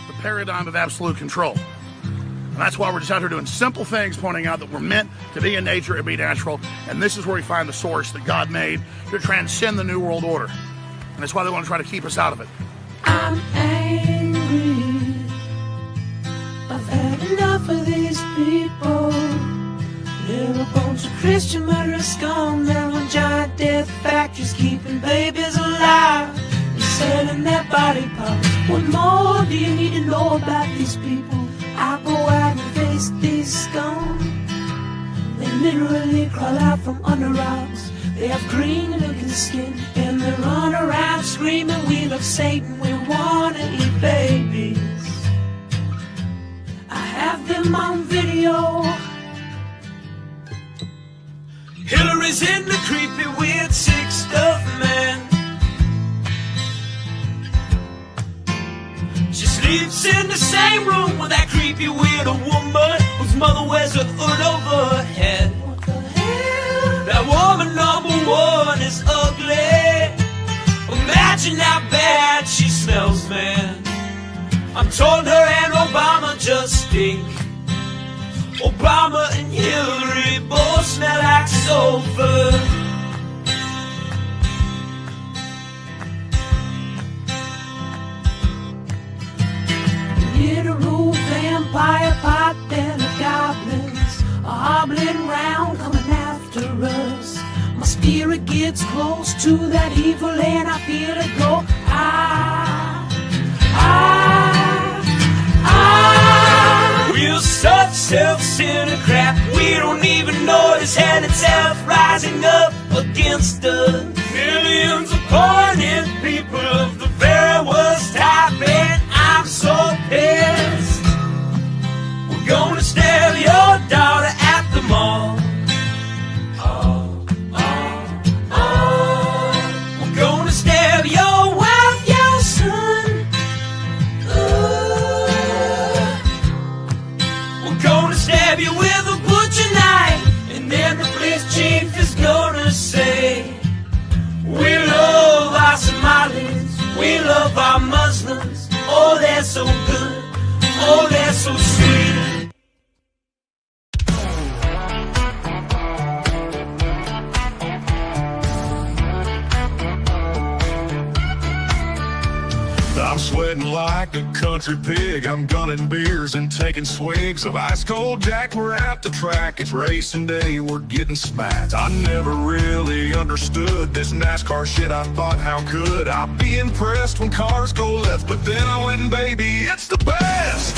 the paradigm of absolute control. And that's why we're just out here doing simple things, pointing out that we're meant to be in nature and be natural. And this is where we find the source that God made to transcend the New World Order. And that's why they want to try to keep us out of it. I'm angry. I've had enough of these people. They're a bunch of Christian murderers, scum. They're on giant death factories, keeping babies alive and selling their body parts. What more do you need to know about these people? I go out and face these scum. They literally crawl out from under rocks. They have green looking skin and they run around screaming, we love Satan, we wanna eat babies. I have them on video. Hillary's in the creepy weird sick stuff, man. She sleeps in the same room with that creepy weird woman whose mother wears a hood over her head. What the hell? That woman number one is ugly. Imagine how bad she smells, man. I'm told her and Obama just stink. Obama and Hillary both smell like sulfur. Literal vampire pot and the goblins are hobbling round coming after us. My spirit gets close to that evil and I feel it go. We're such self-centered crap, we don't even notice hell itself rising up against us. Millions of pointed people of the very worst type, and I'm so pissed. We're gonna stab your daughter at the mall. We're gonna stab your wife, your son. Gonna stab you with a butcher knife, and then the police chief is gonna say, we love our Somalis, we love our Muslims. Oh, they're so good, oh, they're so sweet. I'm sweating like a country pig. I'm gunning beers and taking swigs of ice cold Jack. We're at the track, it's racing day, we're getting smacked. I never really understood this NASCAR shit. I thought, how could I be impressed when cars go left? But then I went, baby, it's the best.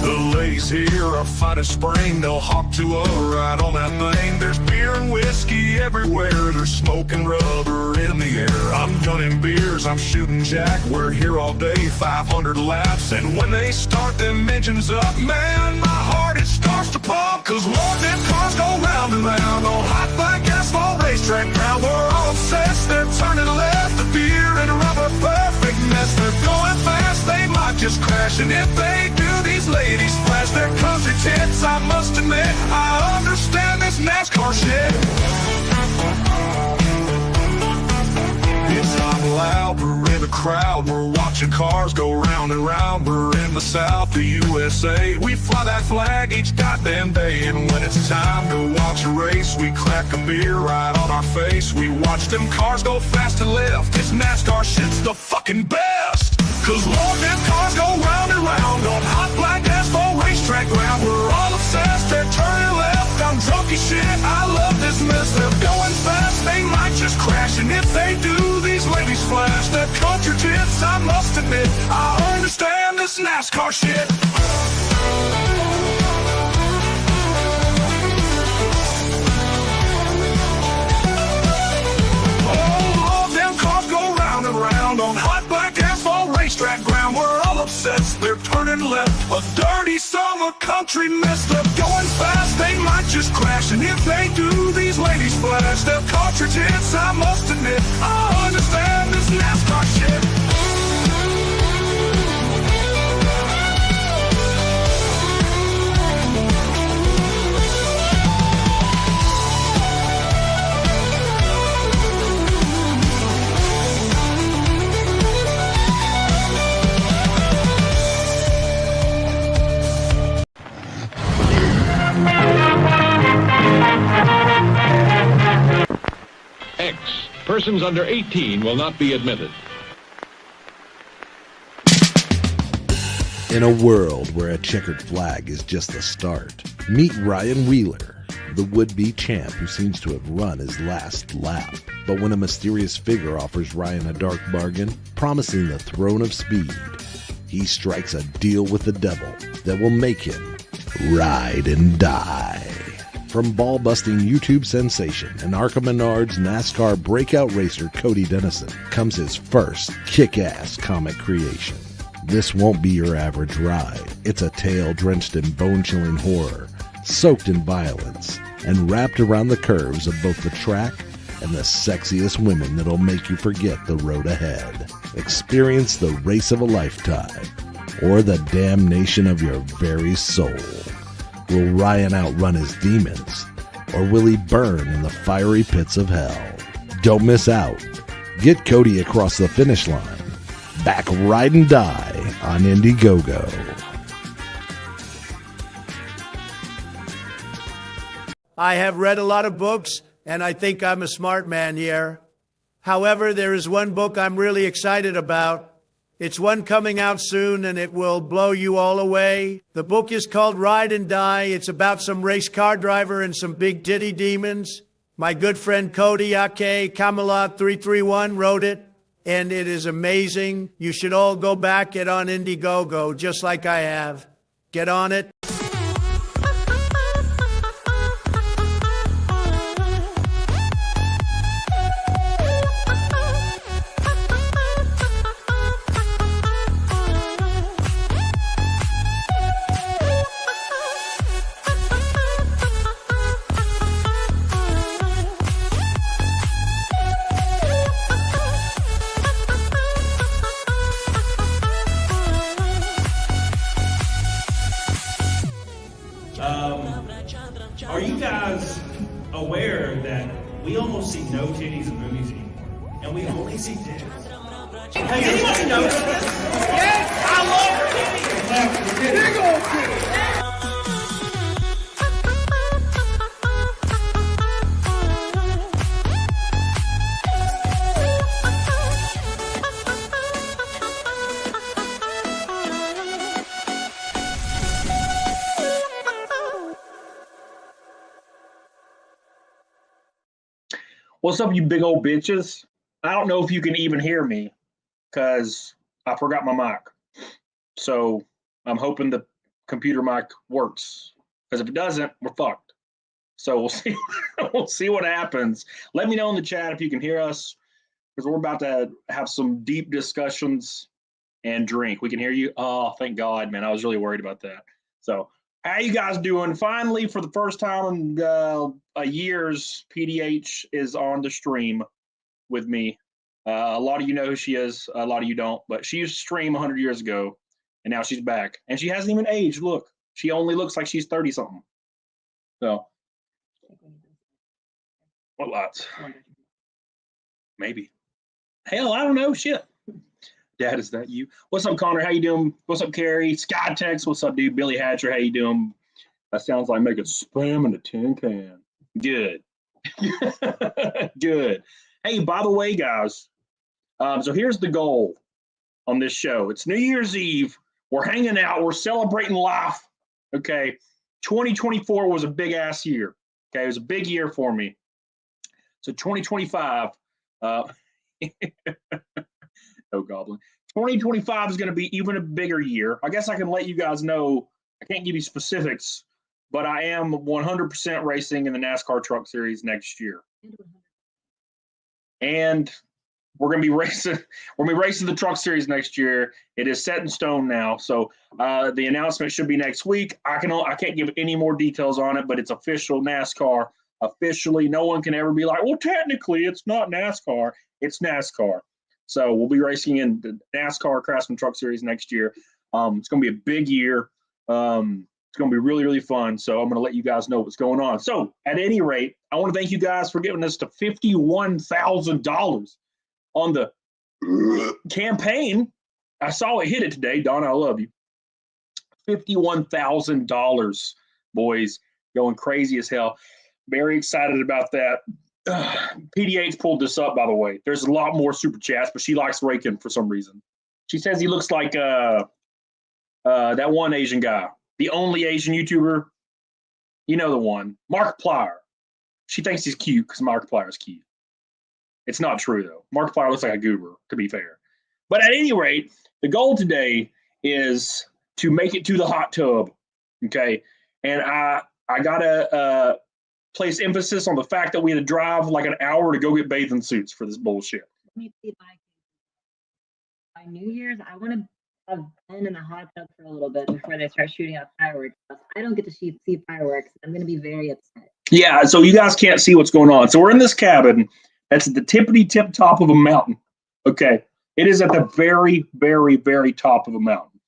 The ladies here are fine as spring. They'll hop to a ride on that thing. There's beer and whiskey everywhere. There's smoke and rubber in the air. I'm gunning beers, I'm shooting Jack. We're here all day, 500 laps. And when they start them engines up, man, my heart, it starts to pump. Cause Lord, them cars go round and round on hot black asphalt racetrack ground. We're all obsessed, they're turning left. The beer and rubber, perfect mess. They're going fast, they might just crash. And if they do, these ladies flash their country tits. I must admit, I understand this NASCAR shit. It's not loud, we're in the crowd. We're watching cars go round and round. We're in the South, the USA. We fly that flag each goddamn day. And when it's time to watch a race, we crack a beer right on our face. We watch them cars go fast and left. This NASCAR shit's the fucking best. Cause Lord, them cars go round and round on hot black asphalt racetrack ground. We're all obsessed, they're turning left. I'm drunk as shit, I love this mess. They're going fast, they might just crash. And if they do, these ladies flash their country tits. I must admit, I understand this NASCAR shit. Oh, Lord, them cars go round and round on hot black asphalt racetrack ground. We're all obsessed, they're turning left. A dirty summer country mess. They're going fast, they might just crash. And if they do, these ladies flash their cartridge hits. I must admit, I understand this NASCAR shit. Persons under 18 will not be admitted. In a world where a checkered flag is just the start, meet Ryan Wheeler, the would-be champ who seems to have run his last lap. But when a mysterious figure offers Ryan a dark bargain, promising the throne of speed, he strikes a deal with the devil that will make him ride and die. From ball-busting YouTube sensation and Arca Menard's NASCAR breakout racer Cody Dennison comes his first kick-ass comic creation. This won't be your average ride. It's a tale drenched in bone-chilling horror, soaked in violence, and wrapped around the curves of both the track and the sexiest women that'll make you forget the road ahead. Experience the race of a lifetime, or the damnation of your very soul. Will Ryan outrun his demons, or will he burn in the fiery pits of hell? Don't miss out. Get Cody across the finish line. Back Ride and Die on Indiegogo. I have read a lot of books, and I think I'm a smart man here. However, there is one book I'm really excited about. It's one coming out soon, and it will blow you all away. The book is called Ride and Die. It's about some race car driver and some big titty demons. My good friend Cody Ake Camelot 331 wrote it, and it is amazing. You should all go back, get on Indiegogo, just like I have. Get on it. Are you guys aware that we almost see no titties in movies anymore? And we only see titties. Has anybody noticed this? Yes, I love titties. Big old titties. What's up, you big old bitches? I don't know if you can even hear me because I forgot my mic. So I'm hoping the computer mic works, because if it doesn't, we're fucked. So we'll see. We'll see what happens. Let me know in the chat if you can hear us, because we're about to have some deep discussions and drink. We can hear you. Oh, thank God, man. I was really worried about that. So how you guys doing? Finally, for the first time in years, PDH is on the stream with me. A lot of you know who she is. A lot of you don't. But she used to stream 100 years ago, and now she's back. And she hasn't even aged. Look, she only looks like she's 30-something. So, what lots? Maybe. Hell, I don't know. Shit. Dad, is that you? What's up, Connor? How you doing? What's up, Carrie? Skytex, what's up, dude? Billy Hatcher, how you doing? That sounds like making spam in a tin can. Good. Good. Hey, by the way, guys, so here's the goal on this show. It's New Year's Eve. We're hanging out. We're celebrating life. Okay. 2024 was a big-ass year. Okay. It was a big year for me. So 2025, oh, Goblin. 2025 is going to be even a bigger year. I guess I can let you guys know. I can't give you specifics, but I am 100% racing in the NASCAR Truck Series next year. And we're going to be racing. We're going to be racing the Truck Series next year. It is set in stone now. So the announcement should be next week. I can't give any more details on it, but it's official NASCAR. Officially, no one can ever be like, well, technically, it's not NASCAR. It's NASCAR. So we'll be racing in the NASCAR Craftsman Truck Series next year. It's going to be a big year. It's going to be really, really fun. So I'm going to let you guys know what's going on. So at any rate, I want to thank you guys for giving us to $51,000 on the campaign. I saw it hit it today. Donna, I love you. $51,000, boys, going crazy as hell. Very excited about that. PDH pulled this up, by the way. There's a lot more super chats, but she likes Ranting for some reason. She says he looks like that one Asian guy, the only Asian YouTuber. You know the one, Markiplier. She thinks he's cute because Markiplier is cute. It's not true, though. Markiplier looks like a goober, to be fair. But at any rate, the goal today is to make it to the hot tub, okay? And I got to place emphasis on the fact that we had to drive like an hour to go get bathing suits for this bullshit. Let me see by New Year's, I want to have been in the hot tub for a little bit before they start shooting out fireworks. I don't get to see fireworks. I'm going to be very upset. Yeah, so you guys can't see what's going on. So we're in this cabin that's at the tippity-tip top of a mountain, okay? It is at the very, very, very top of a mountain.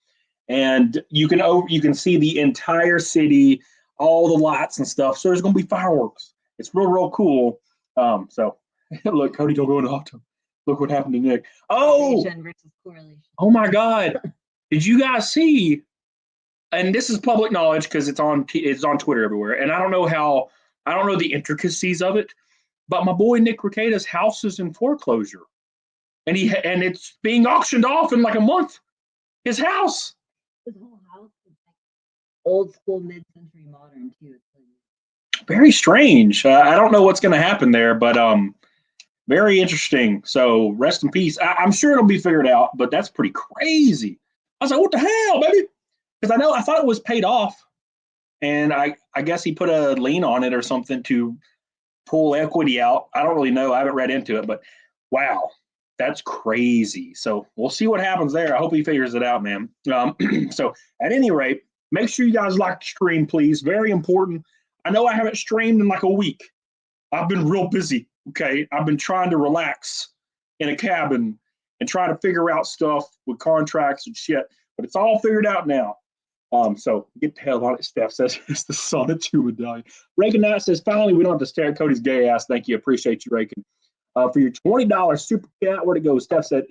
And you can see the entire city, all the lights and stuff. So there's going to be fireworks. It's real, real cool. So look, Cody, don't go in the hot tub. Look what happened to Nick. Oh, versus correlation. Oh my God. Did you guys see? And this is public knowledge because it's on Twitter everywhere. And I don't know the intricacies of it, but my boy Nick Ricada's house is in foreclosure. And it's being auctioned off in like a month. His house. His whole house is like old school, mid-century modern too. Very strange. I don't know what's going to happen there, but very interesting. So rest in peace. I'm sure it'll be figured out, but that's pretty crazy. I was like, what the hell, baby? Because I thought it was paid off, and I guess he put a lien on it or something to pull equity out. I don't really know. I haven't read into it, but wow. That's crazy. So we'll see what happens there. I hope he figures it out, man. So at any rate, make sure you guys like the stream, please. Very important. I know I haven't streamed in like a week. I've been real busy, okay? I've been trying to relax in a cabin and try to figure out stuff with contracts and shit, but it's all figured out now. So get the hell on it, Steph says. It's the Sonic 2 medallion. Reagan Knight says, finally, we don't have to stare at Cody's gay ass. Thank you. Appreciate you, Reagan. For your $20 super chat, where'd it go? Steph said,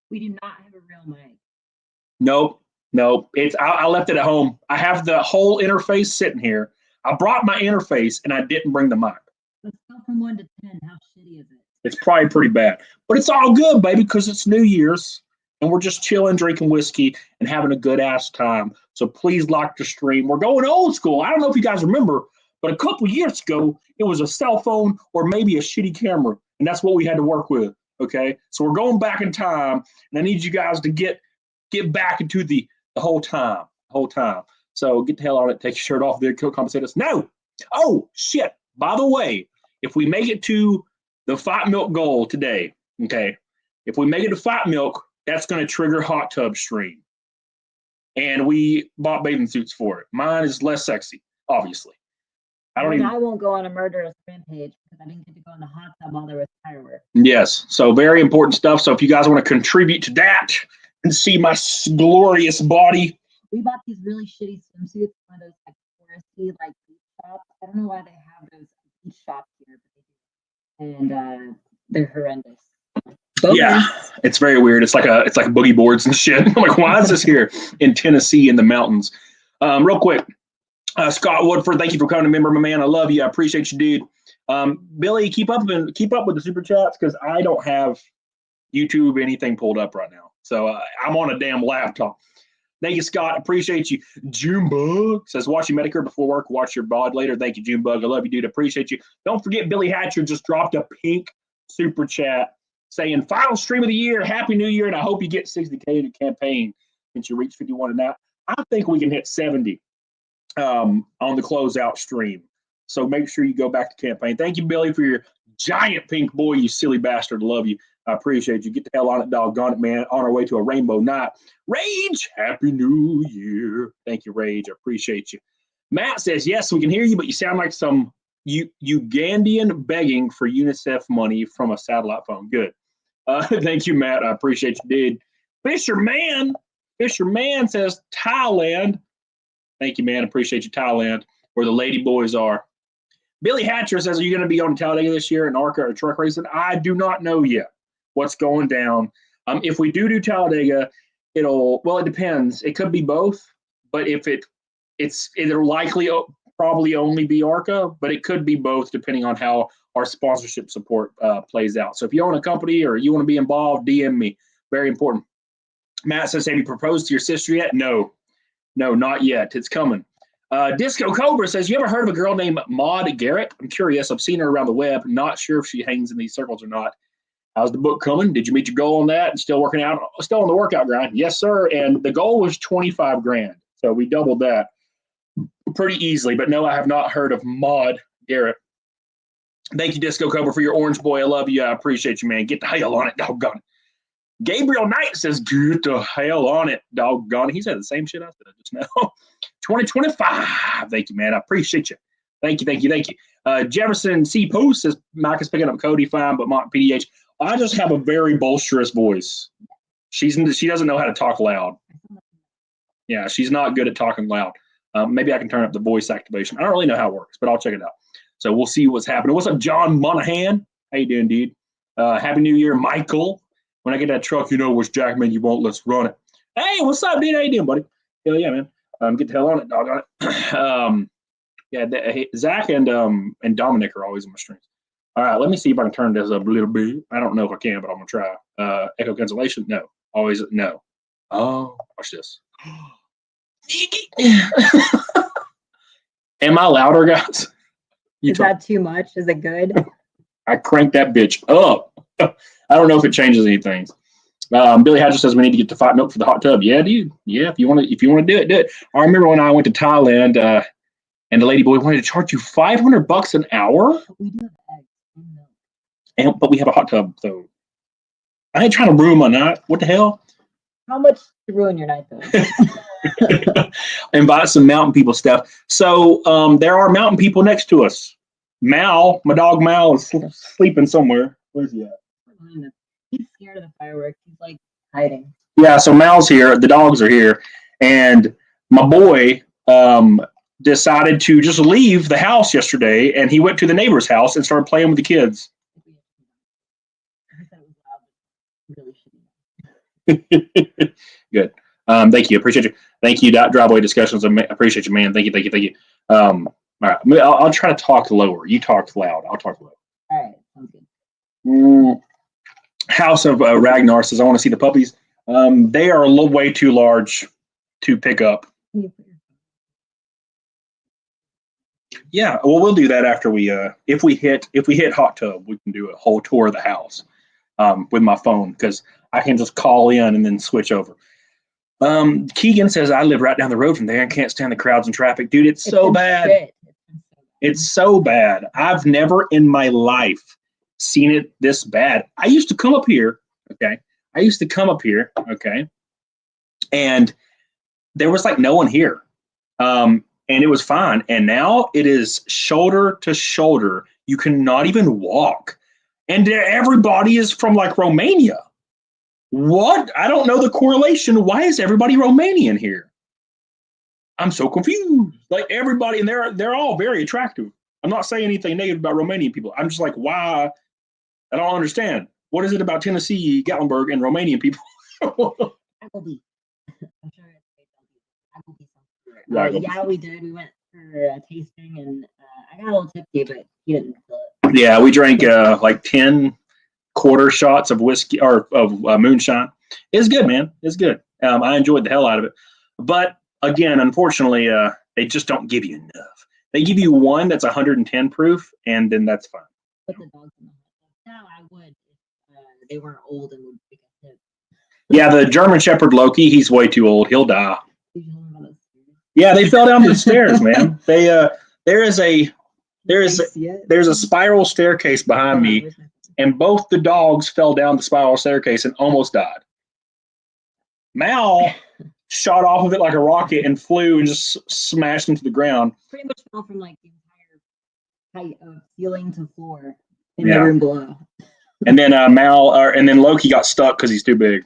we do not have a real mic. Nope. I left it at home. I have the whole interface sitting here. I brought my interface and I didn't bring the mic. Let's go from 1 to 10. How shitty is it? It's probably pretty bad, but it's all good, baby, because it's New Year's and we're just chilling, drinking whiskey and having a good ass time. So please like the stream. We're going old school. I don't know if you guys remember, but a couple years ago, it was a cell phone or maybe a shitty camera, and that's what we had to work with, okay? So we're going back in time, and I need you guys to get back into the whole time. So get the hell on it, take your shirt off, there, compensate us. No! Oh, shit. By the way, if we make it to the Fight Milk goal today, okay, if we make it to Fight Milk, that's going to trigger hot tub stream. And we bought bathing suits for it. Mine is less sexy, obviously. I won't go on a murderous rampage because I didn't get to go in the hot tub while there was fireworks. Yes, so very important stuff. So if you guys want to contribute to that and see my glorious body. We bought these really shitty swimsuits, one of those like touristy like beach shops. I don't know why they have those beach shops here, but they do. And they're horrendous. Yeah, it's very weird. It's like boogie boards and shit. I'm like, why is this here in Tennessee in the mountains? Real quick. Scott Woodford, thank you for coming to member, my man. I love you. I appreciate you, dude. Billy, keep up with the super chats because I don't have YouTube anything pulled up right now. So I'm on a damn laptop. Thank you, Scott. Appreciate you. Junebug says, watch your Medicare before work, watch your bod later. Thank you, Junebug. I love you, dude. Appreciate you. Don't forget, Billy Hatcher just dropped a pink super chat saying, final stream of the year, Happy New Year, and I hope you get 60K to campaign since you reach 51 and now. I think we can hit 70. On the closeout stream. So make sure you go back to campaign. Thank you, Billy, for your giant pink boy, you silly bastard. Love you. I appreciate you. Get the hell on it, doggone it, man. On our way to a rainbow night. Rage, Happy New Year. Thank you, Rage. I appreciate you. Matt says, yes, we can hear you, but you sound like some Ugandan begging for UNICEF money from a satellite phone. Good. Thank you, Matt. I appreciate you, dude. Fisherman says, Thailand. Thank you, man. Appreciate you, Thailand, where the lady boys are. Billy Hatcher says, are you going to be on Talladega this year in ARCA or truck racing? I do not know yet what's going down. If we do Talladega, it depends. It could be both, but if it'll likely probably only be ARCA, but it could be both depending on how our sponsorship support plays out. So if you own a company or you want to be involved, DM me. Very important. Matt says, have you proposed to your sister yet? No, not yet. It's coming. Disco Cobra says, you ever heard of a girl named Maud Garrett? I'm curious. I've seen her around the web. Not sure if she hangs in these circles or not. How's the book coming? Did you meet your goal on that? And still working out? Still on the workout grind? Yes, sir. And the goal was 25 grand. So we doubled that pretty easily. But no, I have not heard of Maud Garrett. Thank you, Disco Cobra, for your orange boy. I love you. I appreciate you, man. Get the hell on it, doggone it. Gabriel Knight says, get the hell on it, doggone it. He said the same shit I said just now. 2025. Thank you, man. I appreciate you. Thank you. Jefferson C. Post says, Mike is picking up Cody fine, but Mont PDH. I just have a very boisterous voice. She doesn't know how to talk loud. Yeah, she's not good at talking loud. Maybe I can turn up the voice activation. I don't really know how it works, but I'll check it out. So we'll see what's happening. What's up, John Monahan? How you doing, dude? Happy New Year, Michael. When I get that truck, you know which Jackman you want. Let's run it. Hey, what's up, dude? How you doing, buddy? Hell yeah, man. Get the hell on it, doggone it. Zach and Dominic are always on my strings. All right, let me see if I can turn this up a little bit. I don't know if I can, but I'm gonna try. Echo cancellation? No. Always no. Oh, watch this. Am I louder, guys? Is that too much? Is it good? I cranked that bitch up. I don't know if it changes anything. Billy Hatcher says we need to get to 5 milk for the hot tub. Yeah, dude. Yeah, if you want to do it, do it. I remember when I went to Thailand, and the lady boy wanted to charge you $500 an hour. We do have eggs. But we have a hot tub, so I ain't trying to ruin my night. What the hell? How much to ruin your night, though? Invite some mountain people stuff. So there are mountain people next to us. Mal, my dog Mal, is sleeping somewhere. Where's he at? He's scared of the fireworks. He's like hiding. Yeah, so Mal's here. The dogs are here. And my boy decided to just leave the house yesterday, and he went to the neighbor's house and started playing with the kids. Good. Thank you. Appreciate you. Thank you. Driveway discussions. I appreciate you, man. Thank you. All right. I'll try to talk lower. You talk loud. I'll talk low. All right. Sounds good. House of Ragnar says, I want to see the puppies. They are way too large to pick up. Yeah, well, we'll do that after we if we hit hot tub, we can do a whole tour of the house with my phone, because I can just call in and then switch over. Keegan says, I live right down the road from there and can't stand the crowds and traffic. Dude, it's so bad. It's so bad. I've never in my life seen it this bad. I used to come up here, okay? And there was like no one here. And it was fine. And now it is shoulder to shoulder. You cannot even walk. And everybody is from like Romania. What? I don't know the correlation. Why is everybody Romanian here? I'm so confused. Like everybody, and they're all very attractive. I'm not saying anything negative about Romanian people. I'm just like, why? I don't understand. What is it about Tennessee, Gatlinburg, and Romanian people? Applebee. I'm sure it's Applebee. Yeah, we did. We went for a tasting, and I got a little tipsy, but he didn't feel it. Yeah, we drank like 10 quarter shots of whiskey or of moonshine. It's good, man. It's good. I enjoyed the hell out of it. But again, unfortunately, they just don't give you enough. They give you one that's 110 proof, and then that's fine. Put the dogs in the hot tub. No, I would if they weren't old and would pick a tip. Yeah, the German Shepherd Loki, he's way too old. He'll die. Yeah, they fell down the stairs, man. There's a spiral staircase behind me, and both the dogs fell down the spiral staircase and almost died. Mal shot off of it like a rocket and flew and just smashed into the ground. Pretty much fell from like the entire height of ceiling to floor in the room below. And then and then Loki got stuck because he's too big.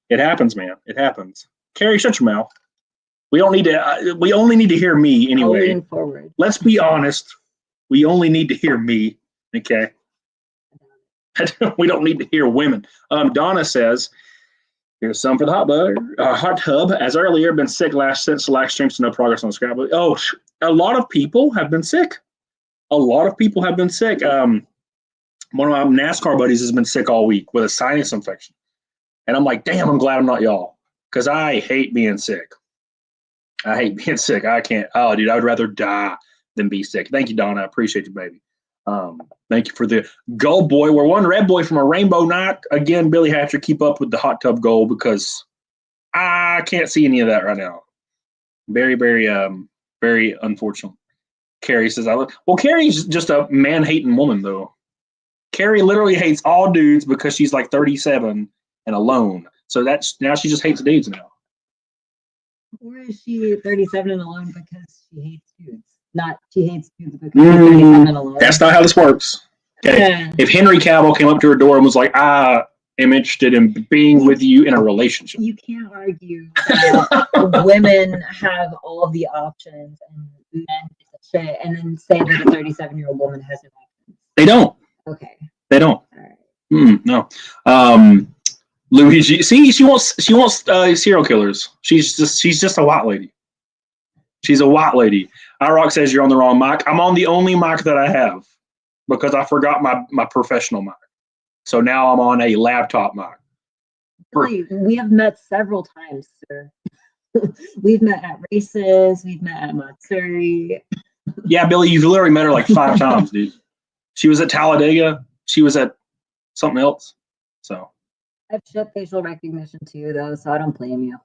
It happens, man. It happens. Carrie, shut your mouth. We don't need to. We only need to hear me anyway. Lean forward. Let's be honest. We only need to hear me. Okay. We don't need to hear women. Donna says, "Here's some for the hot tub. As earlier, been sick since the last stream, so no progress on the scrapbook. Oh, a lot of people have been sick. A lot of people have been sick. One of my NASCAR buddies has been sick all week with a sinus infection. And I'm like, damn, I'm glad I'm not y'all. Because I hate being sick. I hate being sick. I can't. Oh, dude, I would rather die than be sick. Thank you, Donna. I appreciate you, baby. Thank you for the goal, boy. We're one red boy from a rainbow night. Again, Billy Hatcher, keep up with the hot tub goal because I can't see any of that right now. Very, very, very unfortunate. Carrie says, well, Carrie's just a man-hating woman, though. Carrie literally hates all dudes because she's like 37 and alone. So now she just hates dudes now. Or is she 37 and alone because she hates dudes? Not she hates dudes because she's 37 and alone. That's not how this works. Okay. Yeah. If Henry Cavill came up to her door and was like, I am interested in being with you in a relationship. You can't argue that women have all of the options and men get the shit and then say that a 37-year-old woman has no options. They don't. Okay. They don't. All right. No. Luigi, see, she wants serial killers. She's just a white lady. She's a white lady. iRock says you're on the wrong mic. I'm on the only mic that I have because I forgot my professional mic. So now I'm on a laptop mic. Really, we have met several times, sir. We've met at races. We've met at Matsuri. Yeah, Billy, you've literally met her like 5 times, dude. She was at Talladega. She was at something else. So I've shit facial recognition too, though, so I don't blame you.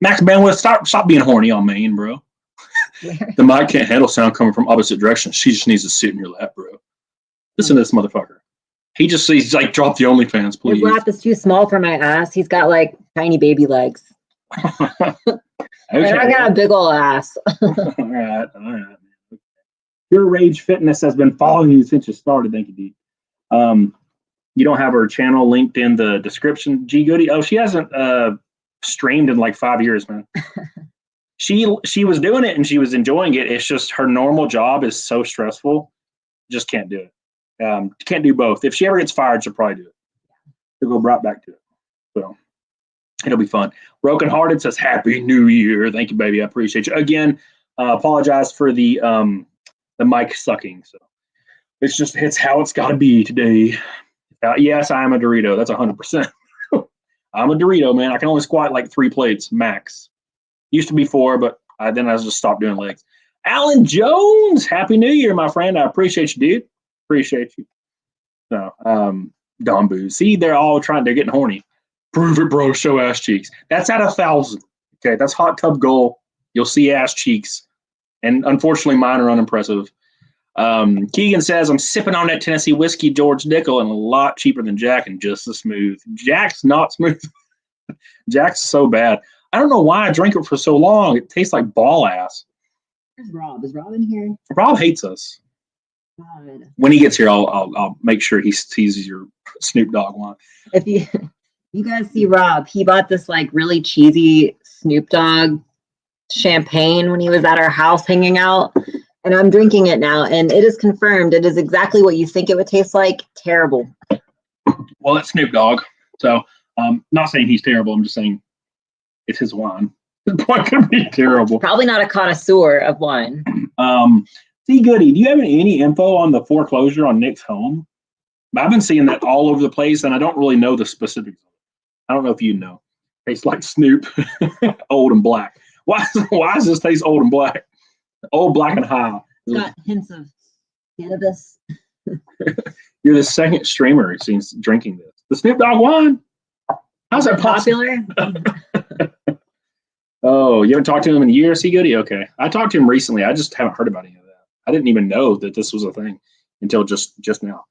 Max Bandwidth, stop being horny on Maine, bro. The mic can't handle sound coming from opposite directions. She just needs to sit in your lap, bro. Listen to this motherfucker. He's like, drop the OnlyFans, please. His lap is too small for my ass. He's got like tiny baby legs. Okay. And I got a big old ass. All right. Pure Rage Fitness has been following you since you started. Thank you, D. You don't have her channel linked in the description, G Goody. Oh, she hasn't streamed in like 5 years, man. She was doing it and she was enjoying it. It's just her normal job is so stressful. Just can't do it. Can't do both. If she ever gets fired, she'll probably do it. She'll go right back to it. So it'll be fun. Broken Hearted says Happy New Year. Thank you, baby. I appreciate you. Again, apologize for the mic sucking. So it's how it's got to be today. Yes, I am a Dorito. That's 100%. I'm a Dorito, man. I can only squat like 3 plates max. Used to be 4, but then I just stopped doing legs. Alan Jones, Happy New Year, my friend. I appreciate you, dude. Appreciate you. So, Don Boo. See, they're getting horny. Prove it, bro. Show ass cheeks. That's at 1,000. Okay, that's hot tub goal. You'll see ass cheeks. And unfortunately, mine are unimpressive. Keegan says, I'm sipping on that Tennessee whiskey, George Nickel, and a lot cheaper than Jack and just as smooth. Jack's not smooth. Jack's so bad. I don't know why I drank it for so long. It tastes like ball ass. Where's Rob? Is Rob in here? Rob hates us. God. When he gets here, I'll make sure he sees your Snoop Dogg one. If you guys see Rob, he bought this like really cheesy Snoop Dogg champagne when he was at our house hanging out. And I'm drinking it now, and it is confirmed. It is exactly what you think it would taste like. Terrible. Well, it's Snoop Dogg. So not saying he's terrible. I'm just saying it's his wine. His wine could be terrible. Probably not a connoisseur of wine. See, Goody, do you have any info on the foreclosure on Nick's home? I've been seeing that all over the place, and I don't really know the specifics. I don't know if you know. Tastes like Snoop, old and black. Why does this taste old and black? Old, black, and high. It's got hints of cannabis. You're the second streamer who seems drinking this. The Snoop Dogg wine? How's that possible? Popular? Oh, you haven't talked to him in years, C. Goody? Okay. I talked to him recently. I just haven't heard about any of that. I didn't even know that this was a thing until just now.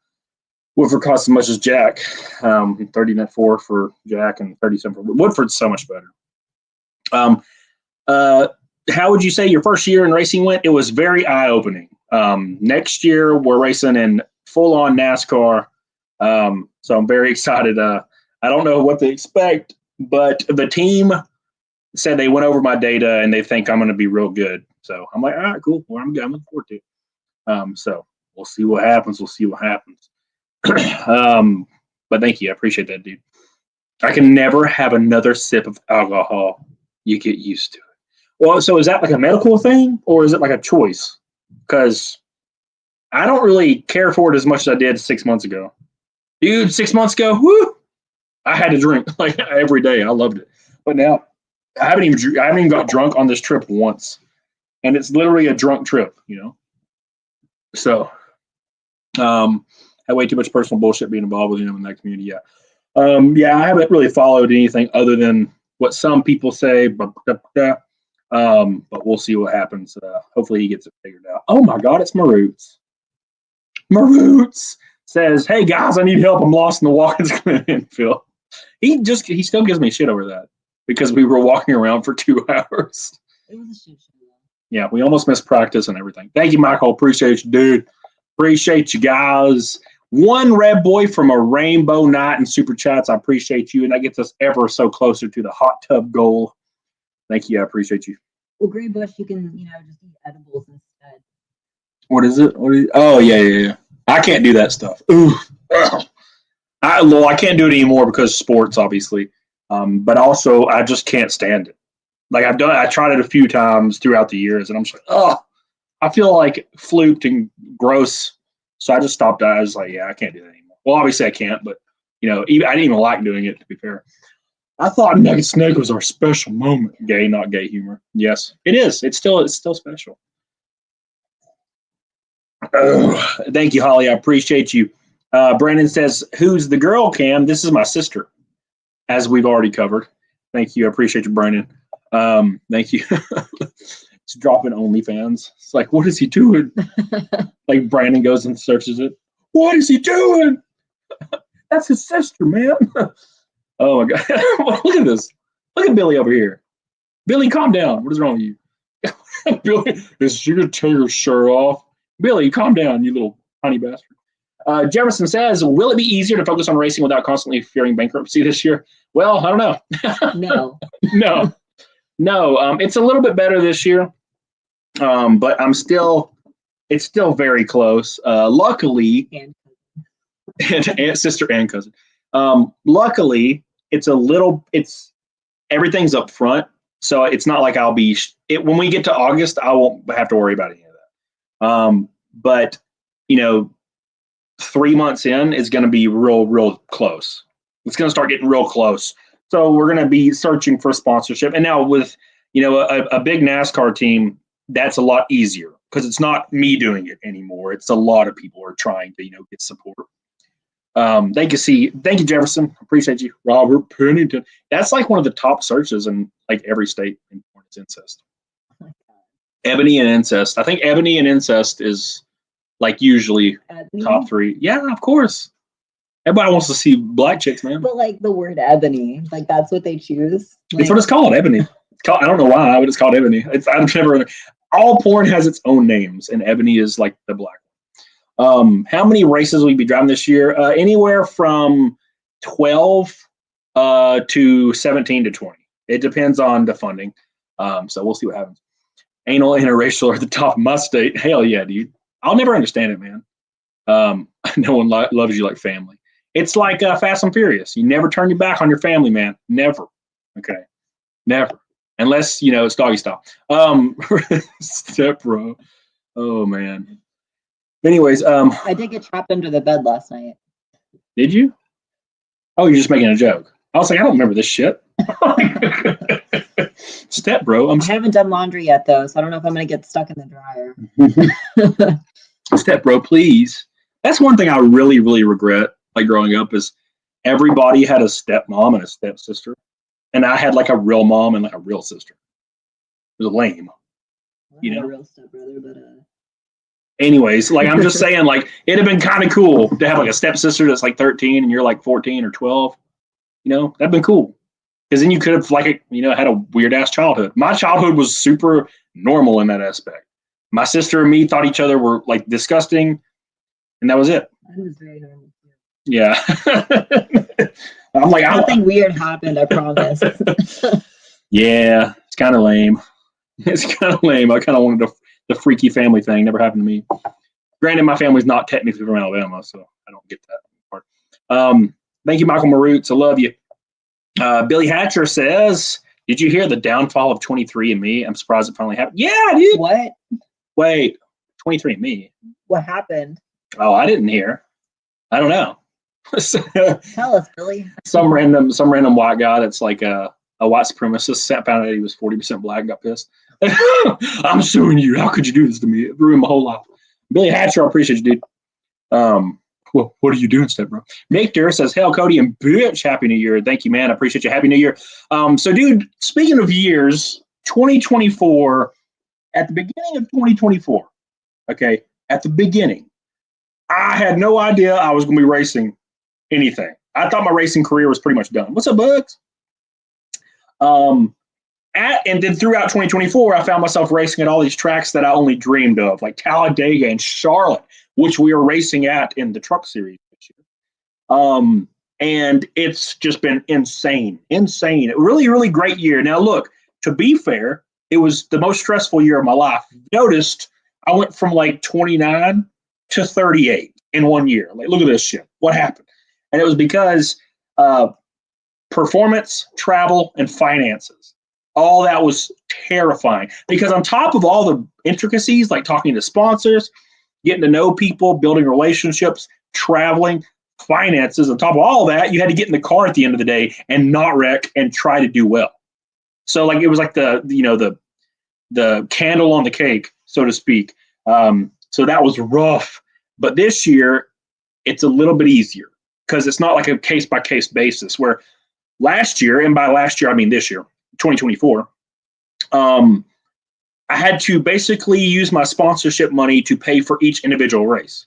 Woodford costs as much as Jack. 30 net 4 for Jack and 37 for Woodford's so much better. How would you say your first year in racing went? It was very eye-opening. Next year, we're racing in full-on NASCAR. So I'm very excited. I don't know what to expect, but the team said they went over my data and they think I'm going to be real good. So I'm like, all right, cool. Well, I'm looking forward to it. So we'll see what happens. But thank you. I appreciate that, dude. I can never have another sip of alcohol. You get used to it. Well, so is that like a medical thing or is it like a choice? Because I don't really care for it as much as I did 6 months ago. Dude, 6 months ago, whoo, I had to drink like every day. I loved it. But now I haven't even got drunk on this trip once. And it's literally a drunk trip, you know? So, I way too much personal bullshit being involved with him in that community. Yeah. Yeah, I haven't really followed anything other than what some people say, but we'll see what happens. Hopefully he gets it figured out. Oh my God, it's Maroots. Maroots says, "Hey guys, I need help. I'm lost in the Watkins Glen." Phil, he still gives me shit over that because we were walking around for 2 hours. It was a shit show. Yeah, we almost missed practice and everything. Thank you, Michael. Appreciate you, dude. Appreciate you guys. One red boy from a rainbow night in super chats. I appreciate you, and that gets us ever so closer to the hot tub goal. Thank you. I appreciate you. Well, Gray Bush, you can, just eat edibles instead. What is it? Oh, yeah. I can't do that stuff. Ooh. I can't do it anymore because of sports, obviously. But also, I just can't stand it. Like I tried it a few times throughout the years, and I'm just like, oh, I feel like fluked and gross. So I just stopped. I was like, yeah, I can't do that anymore. Well, obviously I can't, but I didn't even like doing it, to be fair. I thought Nugget Snake was our special moment. Gay, not gay humor. Yes, it is. It's still special. Thank you, Holly. I appreciate you. Brandon says, "Who's the girl, Cam?" This is my sister, as we've already covered. Thank you. I appreciate you, Brandon. Thank you. It's dropping OnlyFans. It's like, what is he doing? Like Brandon goes and searches it. What is he doing? That's his sister, man. Oh my God. Look at this. Look at Billy over here. Billy, calm down. What is wrong with you? Billy, is she gonna take her shirt off? Billy, calm down, you little honey bastard. Jefferson says, will it be easier to focus on racing without constantly fearing bankruptcy this year? Well, I don't know. No. No. It's a little bit better this year. But it's still very close. Luckily, and sister and cousin. Luckily, everything's up front. So it's not like when we get to August, I won't have to worry about any of that. But 3 months in is going to be real close. It's going to start getting real close. So we're going to be searching for sponsorship. And now with, a big NASCAR team, that's a lot easier because it's not me doing it anymore. It's a lot of people are trying to, get support. Thank you, Jefferson. Appreciate you. Robert Pennington. That's like one of the top searches in like every state in it's incest. Ebony and incest. I think ebony and incest is like usually top 3. Yeah, of course. Everybody wants to see black chicks, man. But like the word ebony, like that's what they choose. It's what it's called, ebony. I don't know why, but it's called ebony. All porn has its own names, and ebony is like the black one. How many races will you be driving this year? Anywhere from 12 to 17 to 20. It depends on the funding. So we'll see what happens. Anal interracial are at the top of my state. Hell yeah, dude. I'll never understand it, man. No one loves you like family. It's like Fast and Furious. You never turn your back on your family, man. Never. Okay. Never. Unless, it's doggy style. Step bro. Oh, man. Anyways. I did get trapped under the bed last night. Did you? Oh, you're just making a joke. I was like, I don't remember this shit. Step bro. I haven't done laundry yet, though, so I don't know if I'm going to get stuck in the dryer. Step bro, please. That's one thing I really, really regret, like growing up, is everybody had a stepmom and a stepsister. And I had like a real mom and like a real sister. It was lame. I had a real stepbrother, but anyways, like I'm just saying, like it'd have been kind of cool to have like a stepsister that's like 13 and you're like 14 or 12. That'd been cool. Because then you could have like had a weird ass childhood. My childhood was super normal in that aspect. My sister and me thought each other were like disgusting, and that was it. That was very normal too. Yeah. I'm like, nothing weird happened, I promise. Yeah, it's kind of lame. I kind of wanted the freaky family thing. Never happened to me. Granted, my family's not technically from Alabama, so I don't get that part. Thank you, Michael Maroots. I love you. Billy Hatcher says, Did you hear the downfall of 23andMe? I'm surprised it finally happened. Yeah, dude. What? Wait, 23andMe. What happened? Oh, I didn't hear. I don't know. Tell us, Billy. some random white guy that's like a white supremacist found out he was 40% black and got pissed. I'm suing you. How could you do this to me? It ruined my whole life. Billy Hatcher, I appreciate you, dude. Well, what are you doing, step bro? Victor says, "Hell, Cody and bitch, Happy New Year." Thank you, man. I appreciate you. Happy New Year. So, dude, speaking of years, 2024. At the beginning of 2024, okay, at the beginning, I had no idea I was going to be racing anything. I thought my racing career was pretty much done. What's up, Bugs? And then throughout 2024, I found myself racing at all these tracks that I only dreamed of, like Talladega and Charlotte, which we are racing at in the truck series this year. And it's just been insane. Really, really great year. Now, look, to be fair, it was the most stressful year of my life. Noticed I went from like 29 to 38 in 1 year. Like, look at this shit. What happened? And it was because performance, travel, and finances. All that was terrifying because on top of all the intricacies, like talking to sponsors, getting to know people, building relationships, traveling, finances, on top of all that, you had to get in the car at the end of the day and not wreck and try to do well. So like it was like the candle on the cake, so to speak. So that was rough. But this year, it's a little bit easier because it's not like a case by case basis. Where last year, and by last year I mean this year, 2024, I had to basically use my sponsorship money to pay for each individual race.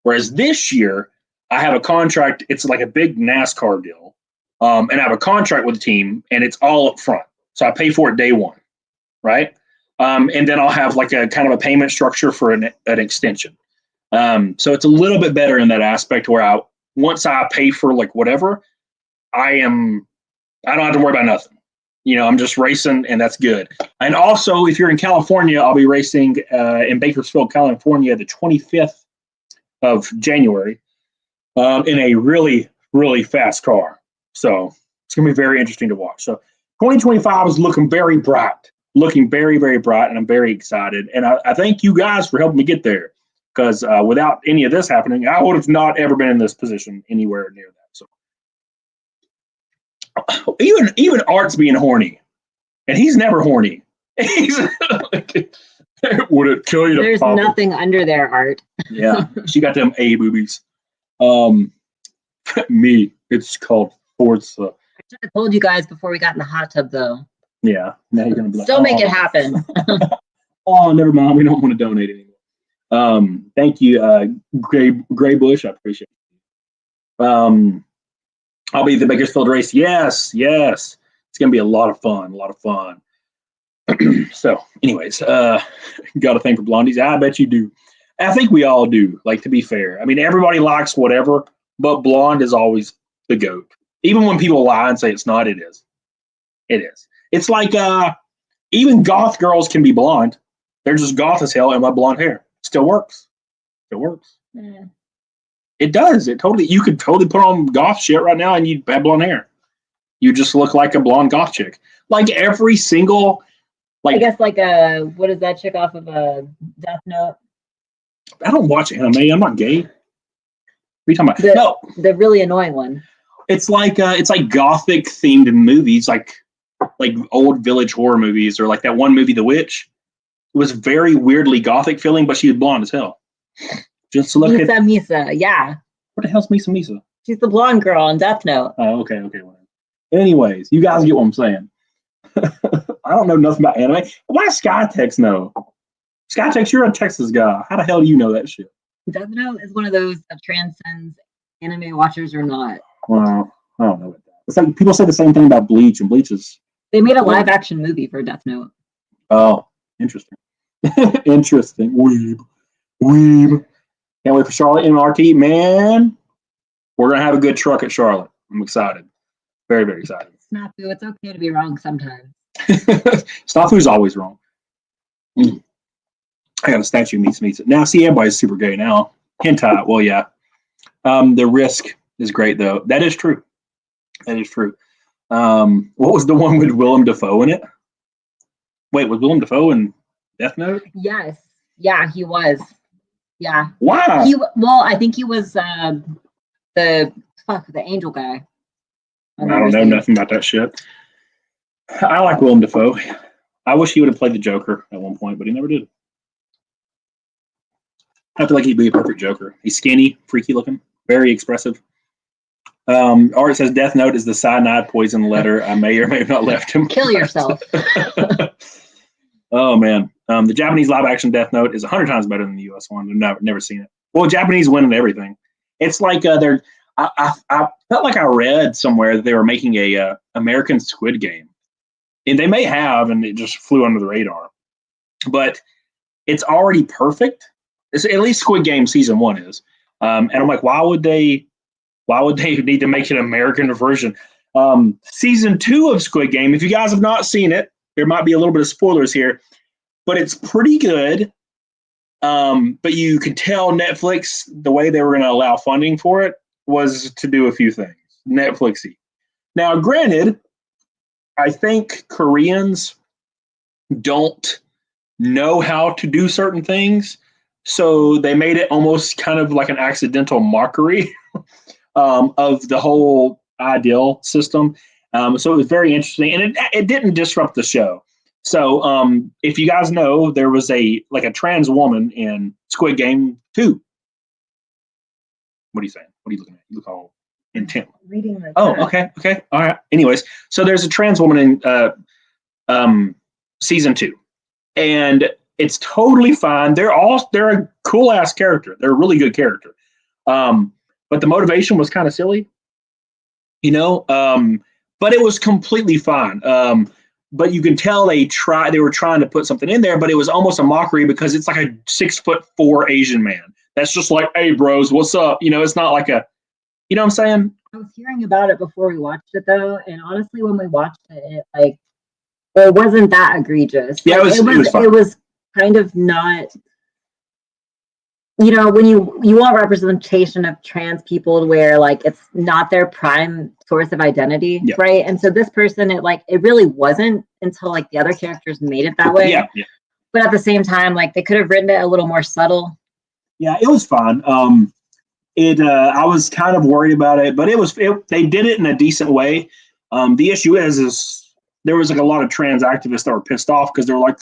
Whereas this year, I have a contract. It's like a big NASCAR deal, and I have a contract with the team, and it's all up front. So I pay for it day one, right? And then I'll have like a kind of a payment structure for an extension. So it's a little bit better in that aspect where once I pay for like whatever, I don't have to worry about nothing. I'm just racing and that's good. And also, if you're in California, I'll be racing in Bakersfield, California, the 25th of January in a really, really fast car. So it's going to be very interesting to watch. So 2025 is looking very bright, very, very bright, and I'm very excited. And I thank you guys for helping me get there because without any of this happening, I would have not ever been in this position anywhere near that. So even Art's being horny, and he's never horny. Would it kill you to There's pop nothing under there, Art. Yeah, she got them A boobies. Me, it's called Forza. I should have told you guys before we got in the hot tub, though. Yeah, now you're gonna be like, Still make it happen. Oh, never mind. We don't want to donate anymore. Thank you, Gray Bush. I appreciate it. I'll be at the Bakersfield race. Yes. It's gonna be a lot of fun. So, anyways, got a thing for blondies. I bet you do. I think we all do. Like, to be fair, I mean, everybody likes whatever, but blonde is always the GOAT. Even when people lie and say it's not, it is. It is. It's like even goth girls can be blonde. They're just goth as hell and have blonde hair. Still works. Yeah. It does. You could totally put on goth shit right now and you'd have blonde hair. You just look like a blonde goth chick. Like every single, I guess what is that chick off of Death Note? I don't watch anime. I'm not gay. What are you talking about? The really annoying one. It's like gothic themed movies, like old village horror movies, or like that one movie, The Witch. It was very weirdly gothic feeling, but she was blonde as hell. Just look Misa, yeah. What the hell's Misa? She's the blonde girl on Death Note. Oh, okay. Anyways, you guys get what I'm saying. I don't know nothing about anime. Why does SkyTex know? SkyTex, you're a Texas guy. How the hell do you know that shit? Death Note is one of those that transcends anime watchers or not. Well, I don't know about that. It's like people say the same thing about Bleach, and Bleach is... They made a live-action movie for Death Note. Oh, interesting. Interesting. Weeb. Can't wait for Charlotte MRT, man. We're going to have a good truck at Charlotte. I'm excited. Very, very excited. Snafu, it's okay to be wrong sometimes. Snafu's always wrong. I got a statue meets it. Now, see, everybody's super gay now. Hentai, well, yeah. The risk is great, though. That is true. What was the one with Willem Dafoe in it? Wait, was Willem Dafoe in Death Note? Yes. Yeah, he was. Yeah. Wow. Well, I think he was the angel guy. I don't know nothing about that shit. I like Willem Dafoe. I wish he would have played the Joker at one point, but he never did. I feel like he'd be a perfect Joker. He's skinny, freaky looking, very expressive. Art says Death Note is the cyanide poison letter I may or may have not left him. Kill yourself. Oh man, the Japanese live action Death Note is 100 times better than the U.S. one. I've never seen it. Well, Japanese win in everything. It's like they're. I felt like I read somewhere that they were making a American Squid Game, and they may have, and it just flew under the radar. But it's already perfect. It's, at least Squid Game season 1 is, and I'm like, why would they need to make an American version? Season 2 of Squid Game, if you guys have not seen it, there might be a little bit of spoilers here, but it's pretty good. But you could tell Netflix, the way they were going to allow funding for it was to do a few things. Netflixy. Now, granted, I think Koreans don't know how to do certain things, so they made it almost kind of like an accidental mockery of the whole ideal system. So it was very interesting, and it didn't disrupt the show. So if you guys know, there was a trans woman in Squid Game 2. What are you saying? What are you looking at? You look all intent. Reading the chat. Okay. All right. Anyways, so there's a trans woman in season 2, and it's totally fine. They're a cool ass character. They're a really good character. But the motivation was kind of silly, but it was completely fine. But you can tell they were trying to put something in there, but it was almost a mockery because it's like a 6'4" Asian man. That's just like, hey bros, what's up? It's not like a, you know what I'm saying? I was hearing about it before we watched it though, and honestly, when we watched it, it wasn't that egregious. Yeah, it was kind of not. When you want representation of trans people where it's not their prime source of identity, yeah. Right? And so this person, it really wasn't until the other characters made it that way. Yeah. But at the same time, they could have written it a little more subtle. Yeah, it was fun. I was kind of worried about it, but they did it in a decent way. The issue is there was a lot of trans activists that were pissed off because they were like,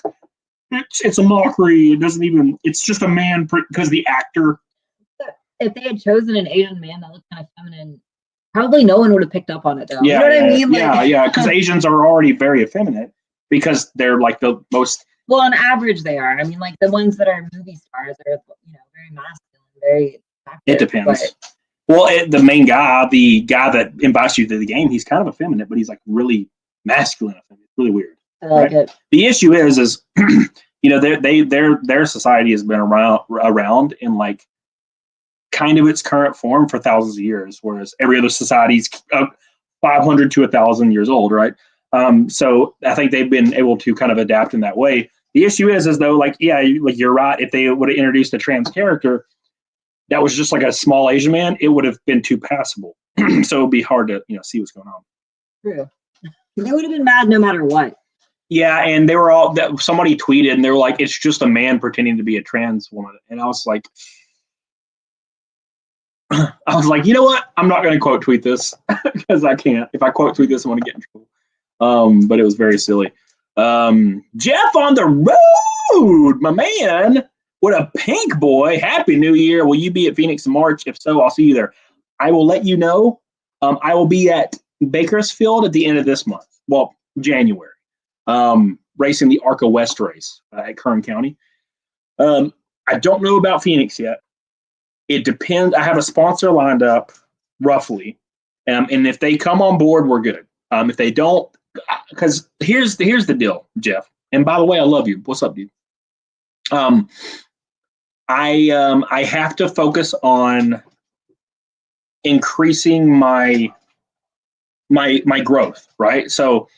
it's a mockery. It doesn't even. It's just a man because the actor. If they had chosen an Asian man that looked kind of feminine, probably no one would have picked up on it though. Yeah, you know what I mean? Yeah. Because Asians are already very effeminate because they're the most. Well, on average, they are. I mean, the ones that are movie stars are, very masculine, very. Active, it depends. Well, the main guy, the guy that invites you to the game, he's kind of effeminate, but he's really masculine. It's really weird. I like it. The issue is their society has been around in kind of its current form for thousands of years, whereas every other society's 500 to 1,000 years old, right? So I think they've been able to kind of adapt in that way. The issue is though, you're right. If they would have introduced a trans character that was just a small Asian man, it would have been too passable. So it'd be hard to see what's going on. True. They would have been mad no matter what. Yeah, and they were somebody tweeted and they were like, it's just a man pretending to be a trans woman. And I was like, you know what? I'm not going to quote tweet this because I can't. If I quote tweet this, I'm going to get in trouble. But it was very silly. Jeff on the road, my man. What a pink boy. Happy New Year. Will you be at Phoenix in March? If so, I'll see you there. I will let you know. I will be at Bakersfield at the end of this month. Well, January. Racing the ARCA West race at Kern County. I don't know about Phoenix yet. It depends. I have a sponsor lined up, roughly. And if they come on board, we're good. If they don't, because here's the deal, Jeff. And by the way, I love you. What's up, dude? I have to focus on increasing my growth, right? So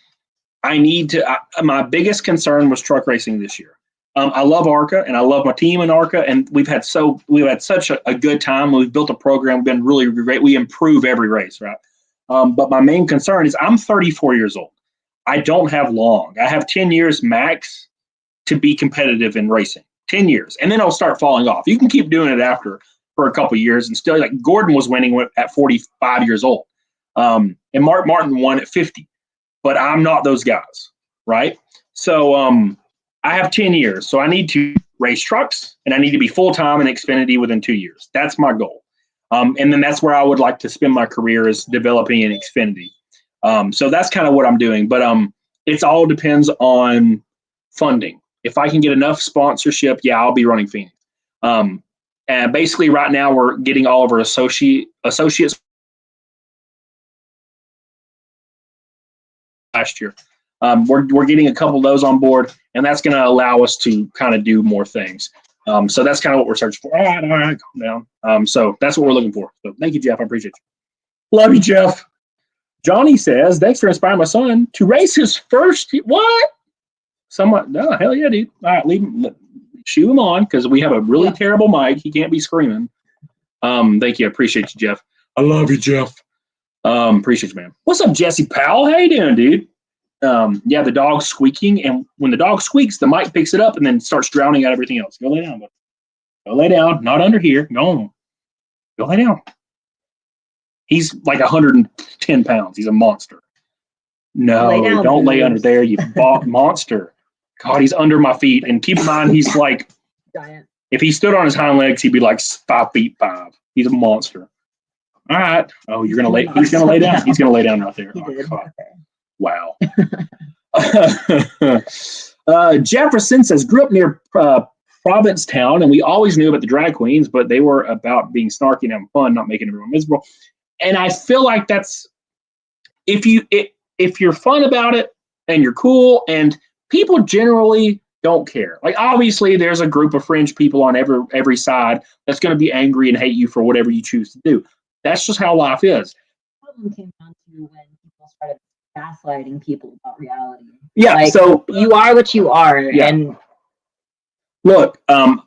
I need to. My biggest concern was truck racing this year. I love ARCA and I love my team in ARCA, and we've had such a good time. We've built a program, been really great. We improve every race, right? But my main concern is I'm 34 years old. I don't have long. I have 10 years max to be competitive in racing. 10 years. And then I'll start falling off. You can keep doing it after for a couple of years and still, like Gordon was winning at 45 years old. And Mark Martin won at 50. But I'm not those guys, right? So I have 10 years. So I need to race trucks and I need to be full-time in Xfinity within 2 years. That's my goal. And then that's where I would like to spend my career, is developing in Xfinity. So that's kind of what I'm doing. But it all depends on funding. If I can get enough sponsorship, yeah, I'll be running Phoenix. And basically right now we're getting all of our associates last year. We're getting a couple of those on board, and that's going to allow us to kind of do more things. So that's kind of what we're searching for. All right, calm down. So that's what we're looking for. So thank you, Jeff. I appreciate you. Love you, Jeff. Johnny says, thanks for inspiring my son to race his first. What? Someone? No, hell yeah, dude. All right, leave him. Shoo him on, because we have a really terrible mic. He can't be screaming. Thank you. I appreciate you, Jeff. I love you, Jeff. Appreciate you, man. What's up, Jesse Powell? How you doing, dude? Yeah, the dog's squeaking, and when the dog squeaks, the mic picks it up and then starts drowning out everything else. Go lay down, buddy. Go lay down. Not under here. Go lay down. He's like 110 pounds. He's a monster. No, don't lay under there, you monster. God, he's under my feet. And keep in mind, he's like, giant. If he stood on his hind legs, he'd be like 5'5". He's a monster. All right. Oh, you're gonna lay. He's gonna lay down. He's gonna lay down right there. Oh, wow. Jefferson says, grew up near Provincetown, and we always knew about the drag queens, but they were about being snarky and having fun, not making everyone miserable. And I feel like that's, if you're fun about it and you're cool, and people generally don't care. Like, obviously there's a group of fringe people on every side that's going to be angry and hate you for whatever you choose to do. That's just how life is. The problem came down to when people started gaslighting people about reality. Yeah. Like, so you are what you are. Yeah. And look, I've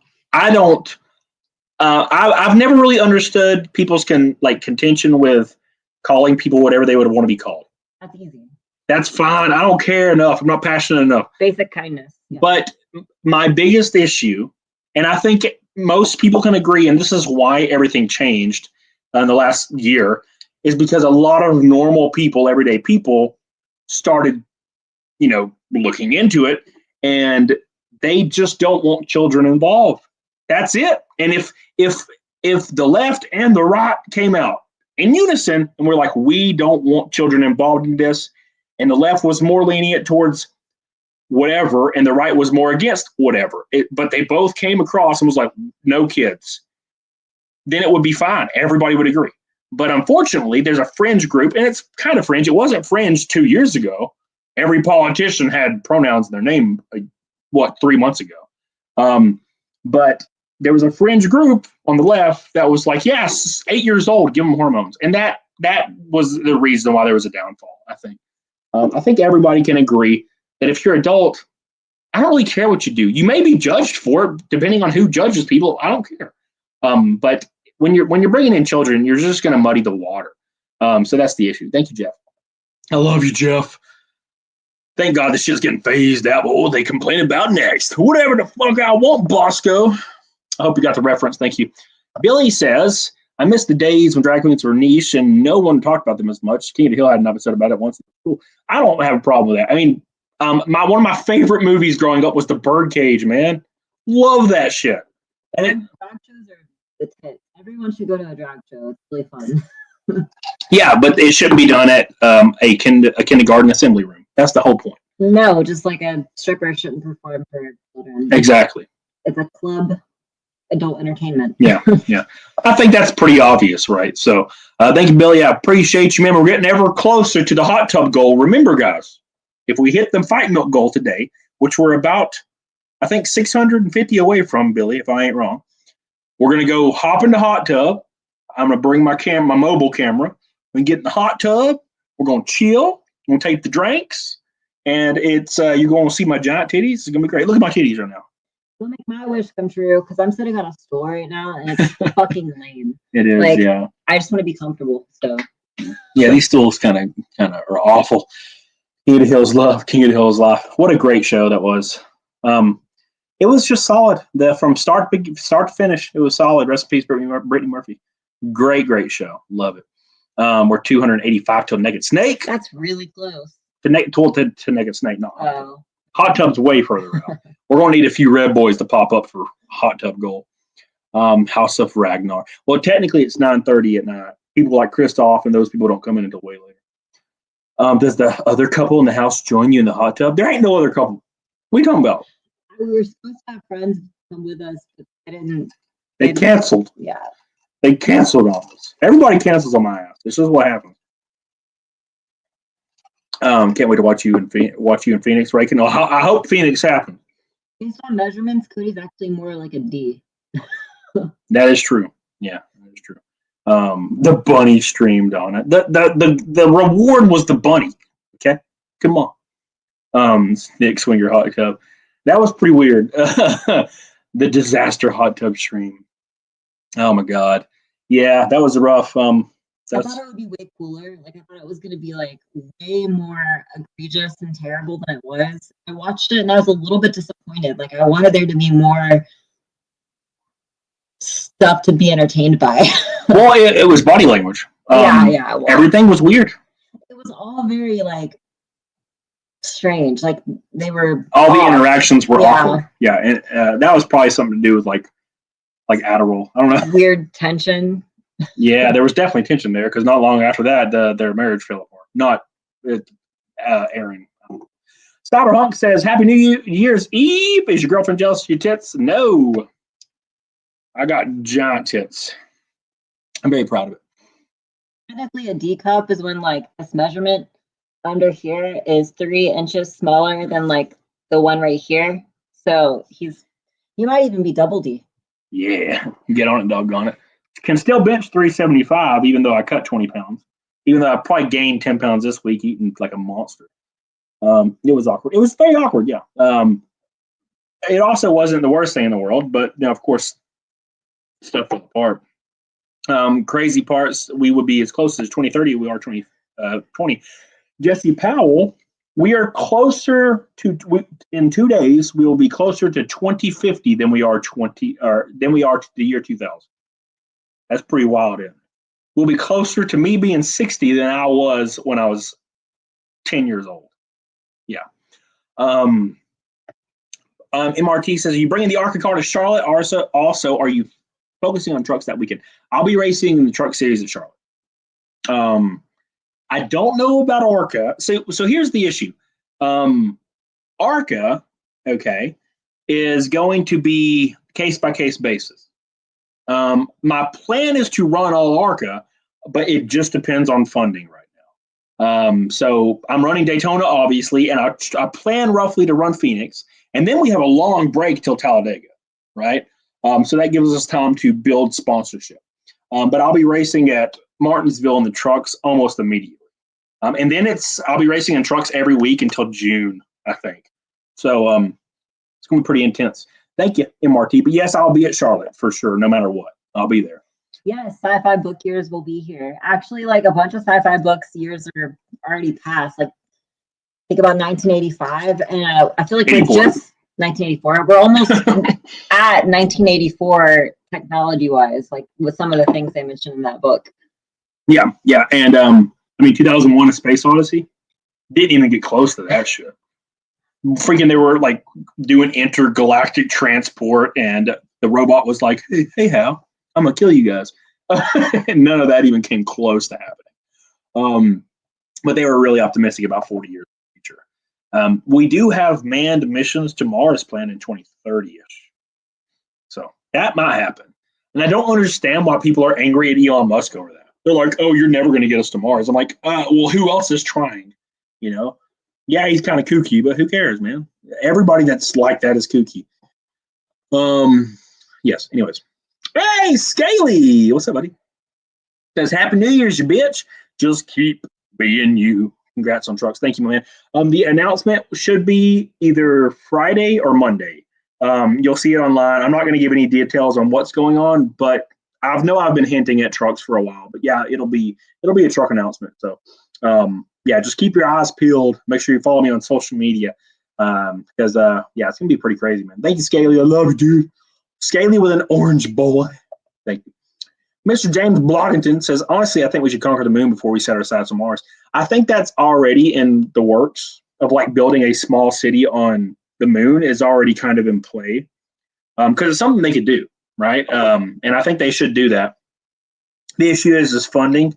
never really understood people's contention with calling people whatever they would want to be called. That's easy. That's fine. I don't care enough. I'm not passionate enough. Basic kindness. Yeah. But my biggest issue, and I think most people can agree, and this is why everything changed in the last year, is because a lot of normal people, everyday people, started, looking into it, and they just don't want children involved. That's it. And if the left and the right came out in unison and we're like, we don't want children involved in this, and the left was more lenient towards whatever, and the right was more against whatever, but they both came across and was like, no kids, then it would be fine. Everybody would agree. But unfortunately, there's a fringe group, and it's kind of fringe. It wasn't fringe 2 years ago. Every politician had pronouns in their name, 3 months ago. But there was a fringe group on the left that was like, yes, 8 years old, give them hormones. And that was the reason why there was a downfall, I think. I think everybody can agree that if you're adult, I don't really care what you do. You may be judged for it, depending on who judges people. I don't care. But when you're bringing in children, you're just going to muddy the water. So that's the issue. Thank you, Jeff. I love you, Jeff. Thank God this shit's getting phased out. But what will they complain about next? Whatever the fuck I want, Bosco. I hope you got the reference. Thank you. Billy says, I miss the days when drag queens were niche and no one talked about them as much. King of the Hill had an episode about it once. Cool. I don't have a problem with that. I mean, one of my favorite movies growing up was The Birdcage, man. Love that shit. And drag shows are the tits. Everyone should go to a drag show. It's really fun. Yeah, but it shouldn't be done at a kindergarten assembly room. That's the whole point. No, just like a stripper shouldn't perform for children. Exactly. It's a club adult entertainment. Yeah. I think that's pretty obvious, right? So thank you, Billy. I appreciate you. Remember, we're getting ever closer to the hot tub goal. Remember, guys, if we hit the fight milk goal today, which we're about, I think, 650 away from, Billy, if I ain't wrong, we're going to go hop in the hot tub. I'm going to bring my mobile camera. We get in the hot tub. We're going to chill. We're going to take the drinks. And it's you're going to see my giant titties. It's going to be great. Look at my titties right now. It'll make my wish come true because I'm sitting on a stool right now and it's fucking lame. It is, yeah. I just want to be comfortable. So Yeah, these stools kind of are awful. King of the Hills love, King of the Hills life. What a great show that was. It was just solid. From start to finish, it was solid. Rest in peace, Brittany Murphy. Great show. Love it. We're 285 till Naked Snake. That's really close. To Naked Snake, not Hot Tub. Oh. Hot Tub's way further out. We're going to need a few red boys to pop up for Hot Tub Gold. House of Ragnar. Well, technically it's 9:30 at night. People like Christoph and those people don't come in until way later. Does the other couple in the house join you in the hot tub? There ain't no other couple. What are you talking about? We were supposed to have friends come with us, but they didn't. They canceled. Yeah. They canceled on us. Everybody cancels on my ass. This is what happens. Can't wait to watch you in Phoenix, Ray. I hope Phoenix happens. Based on measurements, Cody's actually more like a D. That is true. Yeah, that is true. The bunny streamed on it. The reward was the bunny. Okay, come on. Nick Swinger hot tub. That was pretty weird. The disaster hot tub stream. Oh my god. Yeah, that was rough. I thought it would be way cooler. Like, I thought it was going to be like way more egregious and terrible than it was. I watched it and I was a little bit disappointed. Like, I wanted there to be more stuff to be entertained by. Well, it was body language. Yeah. Well, everything was weird. It was all very like strange. Like, they were all the interactions were Yeah. awkward. Yeah, and that was probably something to do with like Adderall. I don't know. Weird tension. Yeah, there was definitely tension there because not long after that, their marriage fell apart. Not Aaron. Cyberhunk says, "Happy New Year's Eve." Is your girlfriend jealous of your tits? No. I got giant tits. I'm very proud of it. Technically, a D cup is when like this measurement under here is 3 inches smaller than like the one right here. So he might even be double D. Yeah, get on it, doggone it. Can still bench 375, even though I cut 20 pounds. Even though I probably gained 10 pounds this week eating like a monster. It was awkward. It was very awkward, yeah. It also wasn't the worst thing in the world, but you know, of course, stuff fell apart. Crazy parts, we would be as close as 2030, we are 2020. Jesse Powell, we are closer to, in 2 days, we will be closer to 2050 than we are to the year 2000. That's pretty wild. We'll be closer to me being 60 than I was when I was 10 years old. Yeah. MRT says, are you bringing the ARCA car to Charlotte? Also, are you focusing on trucks that weekend? I'll be racing in the truck series at Charlotte. I don't know about ARCA. So here's the issue. ARCA, okay, is going to be case-by-case basis. My plan is to run all ARCA, but it just depends on funding right now. So I'm running Daytona, obviously, and I plan roughly to run Phoenix. And then we have a long break till Talladega, right? So that gives us time to build sponsorship. But I'll be racing at Martinsville in the trucks almost immediately. And then I'll be racing in trucks every week until June, I think. So it's going to be pretty intense. Thank you, MRT. But yes, I'll be at Charlotte for sure, no matter what. I'll be there. Yes, sci-fi book years will be here. Actually, like a bunch of sci-fi books years are already past. Like, think about 1985, and I feel like 84. we're just 1984. We're almost at 1984 technology-wise, like with some of the things they mentioned in that book. Yeah, and I mean, 2001: A Space Odyssey didn't even get close to that shit. Freaking, they were like doing intergalactic transport, and the robot was like, "Hey, Hal, I'm gonna kill you guys." And none of that even came close to happening. But they were really optimistic about 40 years in the future. We do have manned missions to Mars planned in 2030-ish. So that might happen. And I don't understand why people are angry at Elon Musk over that. They're like, "Oh, you're never going to get us to Mars." I'm like, well, who else is trying? You know? Yeah, he's kind of kooky, but who cares, man? Everybody that's like that is kooky. Yes, anyways. Hey, Scaly! What's up, buddy? Says, Happy New Year's, you bitch. Just keep being you. Congrats on trucks. Thank you, my man. The announcement should be either Friday or Monday. You'll see it online. I'm not going to give any details on what's going on, but I've been hinting at trucks for a while, but yeah, it'll be a truck announcement. So yeah, just keep your eyes peeled. Make sure you follow me on social media. Because yeah, it's gonna be pretty crazy, man. Thank you, Scaly. I love you, dude. Scaly with an orange boy. Thank you. Mr. James Bloddington says, honestly, I think we should conquer the moon before we set our sights on Mars. I think that's already in the works of like building a small city on the moon is already kind of in play. Because it's something they could do, right? And I think they should do that. The issue is funding.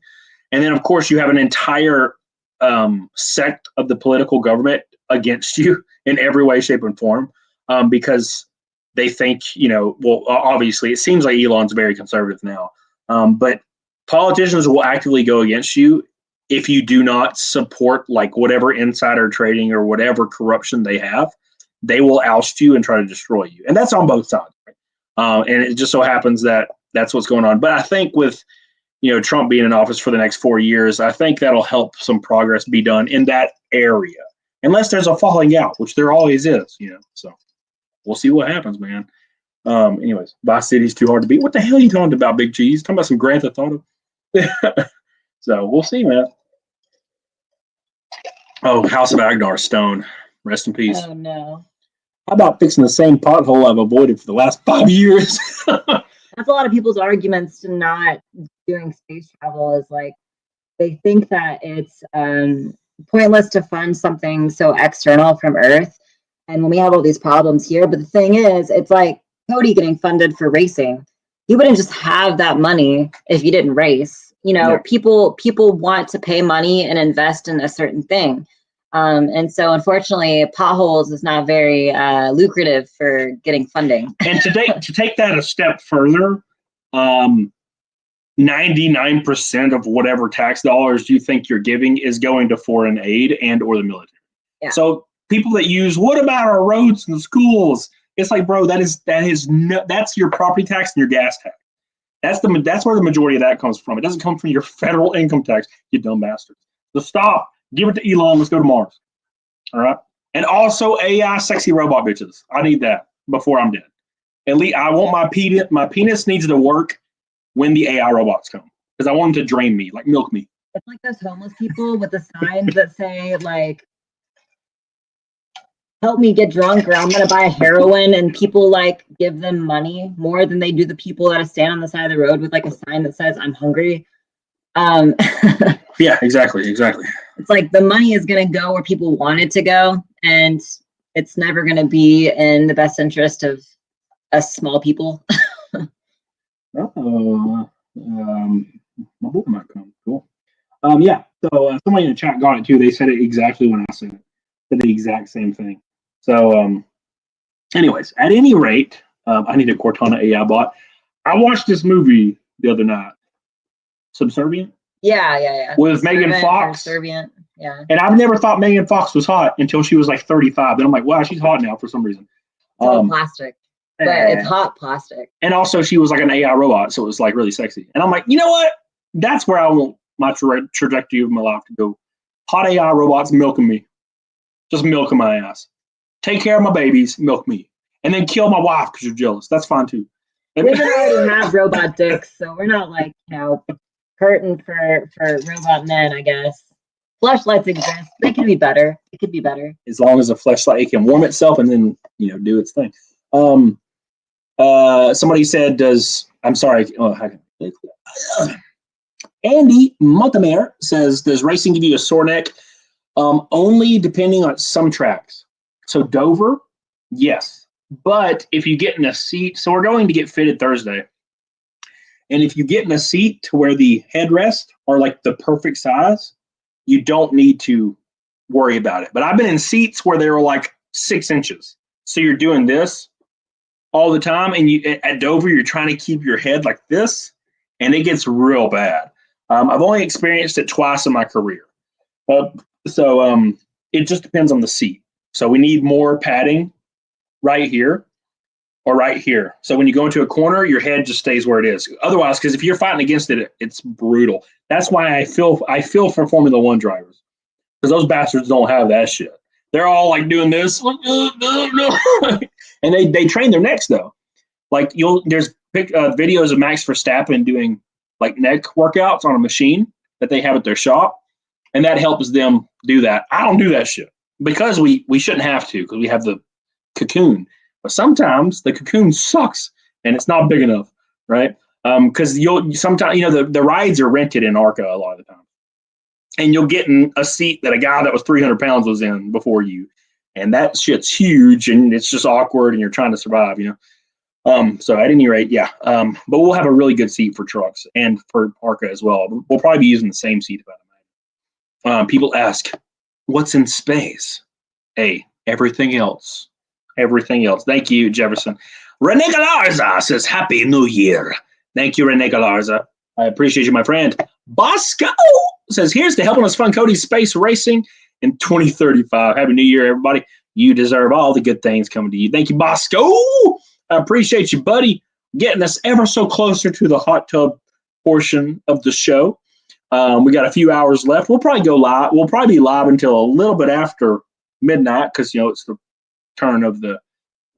And then, of course, you have an entire sect of the political government against you in every way, shape, and form because they think, well, obviously, it seems like Elon's very conservative now. But politicians will actively go against you if you do not support like whatever insider trading or whatever corruption they have. They will oust you and try to destroy you. And that's on both sides. And it just so happens that that's what's going on. But I think with Trump being in office for the next 4 years, I think that'll help some progress be done in that area. Unless there's a falling out, which there always is, So we'll see what happens, man. Anyways, Vice City's too hard to beat. What the hell are you talking about, Big Cheese? Talking about some Grand Theft Auto? So we'll see, man. Oh, House of Agnar Stone. Rest in peace. Oh no. How about fixing the same pothole I've avoided for the last 5 years? That's a lot of people's arguments to not doing space travel is like they think that it's pointless to fund something so external from Earth. And when we have all these problems here, but the thing is, it's like Cody getting funded for racing. You wouldn't just have that money if you didn't race. Yeah. People want to pay money and invest in a certain thing. And so unfortunately, potholes is not very lucrative for getting funding. And to take that a step further, 99% of whatever tax dollars you think you're giving is going to foreign aid and or the military. Yeah. So people that use, what about our roads and schools? It's like, bro, that's your property tax and your gas tax. That's where the majority of that comes from. It doesn't come from your federal income tax, you dumb bastards. So stop. Give it to Elon. Let's go to Mars. All right. And also AI sexy robot bitches. I need that before I'm dead. At least I want my penis needs to work when the AI robots come because I want them to drain me, like milk me. It's like those homeless people with the signs that say like, help me get drunk or I'm going to buy heroin, and people like give them money more than they do the people that stand on the side of the road with like a sign that says I'm hungry. Yeah, exactly. It's like the money is going to go where people want it to go, and it's never going to be in the best interest of us small people. My book might come. Cool. Yeah. So somebody in the chat got it too. They said it exactly when I said it. Said the exact same thing. So, anyways, at any rate, I need a Cortana AI bot. I watched this movie the other night. Subservient. Yeah. With Megan Fox. Subservient. Yeah. And I've never thought Megan Fox was hot until she was like 35. Then I'm like, wow, she's hot now for some reason. It's all plastic, but it's hot plastic. And also, she was like an AI robot, so it was like really sexy. And I'm like, you know what? That's where I want my trajectory of my life to go. Hot AI robots milking me, just milking my ass. Take care of my babies, milk me, and then kill my wife because you're jealous. That's fine too. Women already have robot dicks, so we're not like hurting for robot men, I guess. Fleshlights exist. They can be better. It could be better. As long as a fleshlight can warm itself and then do its thing. Somebody said, I'm sorry. Andy Montemare says, does racing give you a sore neck? Only depending on some tracks. So Dover, yes. But if you get in a seat, so we're going to get fitted Thursday. And if you get in a seat to where the headrests are like the perfect size, you don't need to worry about it. But I've been in seats where they were like 6 inches. So you're doing this all the time. And at Dover, you're trying to keep your head like this. And it gets real bad. I've only experienced it twice in my career. So it just depends on the seat. So we need more padding right here or right here. So when you go into a corner, your head just stays where it is. Otherwise, because if you're fighting against it, it's brutal. That's why I feel for Formula One drivers, because those bastards don't have that shit. They're all like doing this, and they train their necks though. Like there's videos of Max Verstappen doing like neck workouts on a machine that they have at their shop, and that helps them do that. I don't do that shit because we shouldn't have to, because we have the cocoon. But sometimes the cocoon sucks and it's not big enough, right? Because you'll sometimes, the rides are rented in ARCA a lot of the time, and you'll get in a seat that a guy that was 300 pounds was in before you, and that shit's huge and it's just awkward and you're trying to survive, So at any rate, yeah. But we'll have a really good seat for trucks and for ARCA as well. We'll probably be using the same seat about it. People ask, what's in space? Hey, everything else. Everything else. Thank you, Jefferson. Rene Galarza says, Happy New Year. Thank you, Rene Galarza. I appreciate you, my friend. Bosco says, here's to helping us fund Cody's space racing in 2035. Happy New Year, everybody. You deserve all the good things coming to you. Thank you, Bosco. I appreciate you, buddy, getting us ever so closer to the hot tub portion of the show. We got a few hours left. We'll probably go live. We'll probably be live until a little bit after midnight because, it's the turn of the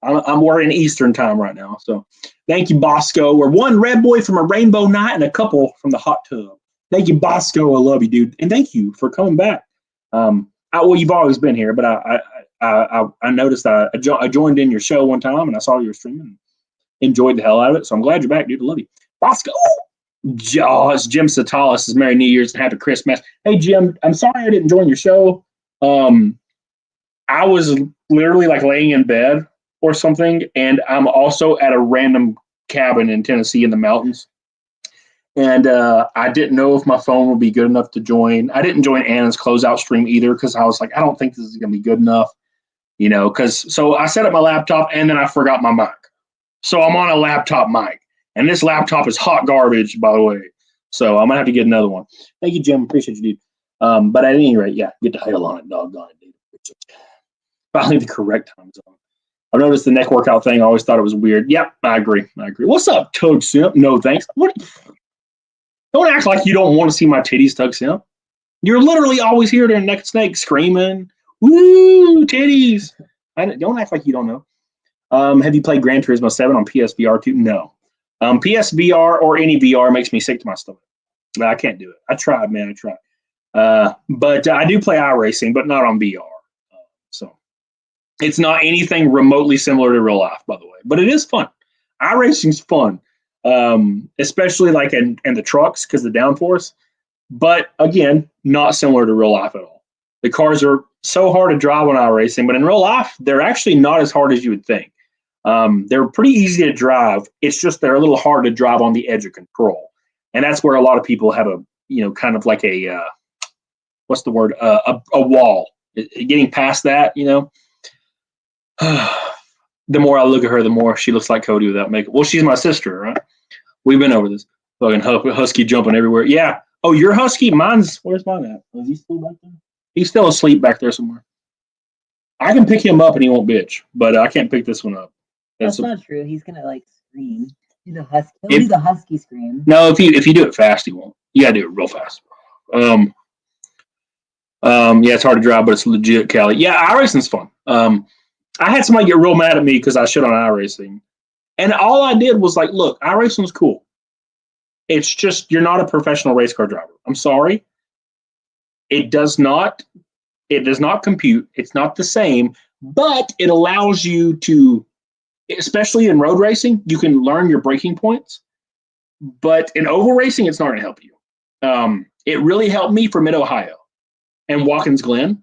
we're in Eastern time right now. So thank you, Bosco. We're one red boy from a rainbow night and a couple from the hot tub. Thank you, Bosco. I love you, dude. And thank you for coming back. Well, you've always been here, but I noticed I joined in your show one time and I saw you were streaming and enjoyed the hell out of it. So I'm glad you're back, dude. I love you. Bosco. It's Jim Satalis says Merry New Year's and Happy Christmas. Hey, Jim, I'm sorry I didn't join your show. I was literally like laying in bed or something, and I'm also at a random cabin in Tennessee in the mountains. And I didn't know if my phone would be good enough to join. I didn't join Anna's closeout stream either because I was like, I don't think this is going to be good enough, so I set up my laptop and then I forgot my mic. So I'm on a laptop mic, and this laptop is hot garbage, by the way. So I'm going to have to get another one. Thank you, Jim. Appreciate you, dude. But at any rate, yeah, get the hell on it, doggone it, dude. Finally, the correct time zone. I've noticed the neck workout thing. I always thought it was weird. Yep, I agree. What's up, Tug Simp? No, thanks. What? Don't act like you don't want to see my titties, Tug Simp. You're literally always here during Neck Snake screaming, woo, titties. Don't act like you don't know. Have you played Gran Turismo 7 on PSVR 2? No. PSVR or any VR makes me sick to my stomach. I can't do it. I tried, man. I tried. But I do play iRacing, but not on VR. So it's not anything remotely similar to real life, by the way. But it is fun. iRacing's fun, especially like in the trucks because the downforce. But again, not similar to real life at all. The cars are so hard to drive on iRacing, but in real life, they're actually not as hard as you would think. They're pretty easy to drive. It's just they're a little hard to drive on the edge of control. And that's where a lot of people have a, kind of like a, what's the word? A wall. Getting past that, the more I look at her, the more she looks like Cody without makeup. Well, she's my sister, right? We've been over this. Fucking husky jumping everywhere. Yeah. Oh, your husky? Where's mine at? Is he still back there? He's still asleep back there somewhere. I can pick him up and he won't bitch, but I can't pick this one up. That's not true. He's gonna scream. Do the husky. He'll do the husky scream. No, if you do it fast, he won't. You gotta do it real fast. Yeah, it's hard to drive, but it's legit, Callie. Yeah, iRacing's fun. I had somebody get real mad at me because I shit on iRacing, and all I did was look, iRacing's cool. It's just you're not a professional race car driver. I'm sorry. It does not compute. It's not the same, but it allows you to, especially in road racing, you can learn your braking points. But in oval racing, it's not going to help you. It really helped me for Mid-Ohio and Watkins Glen.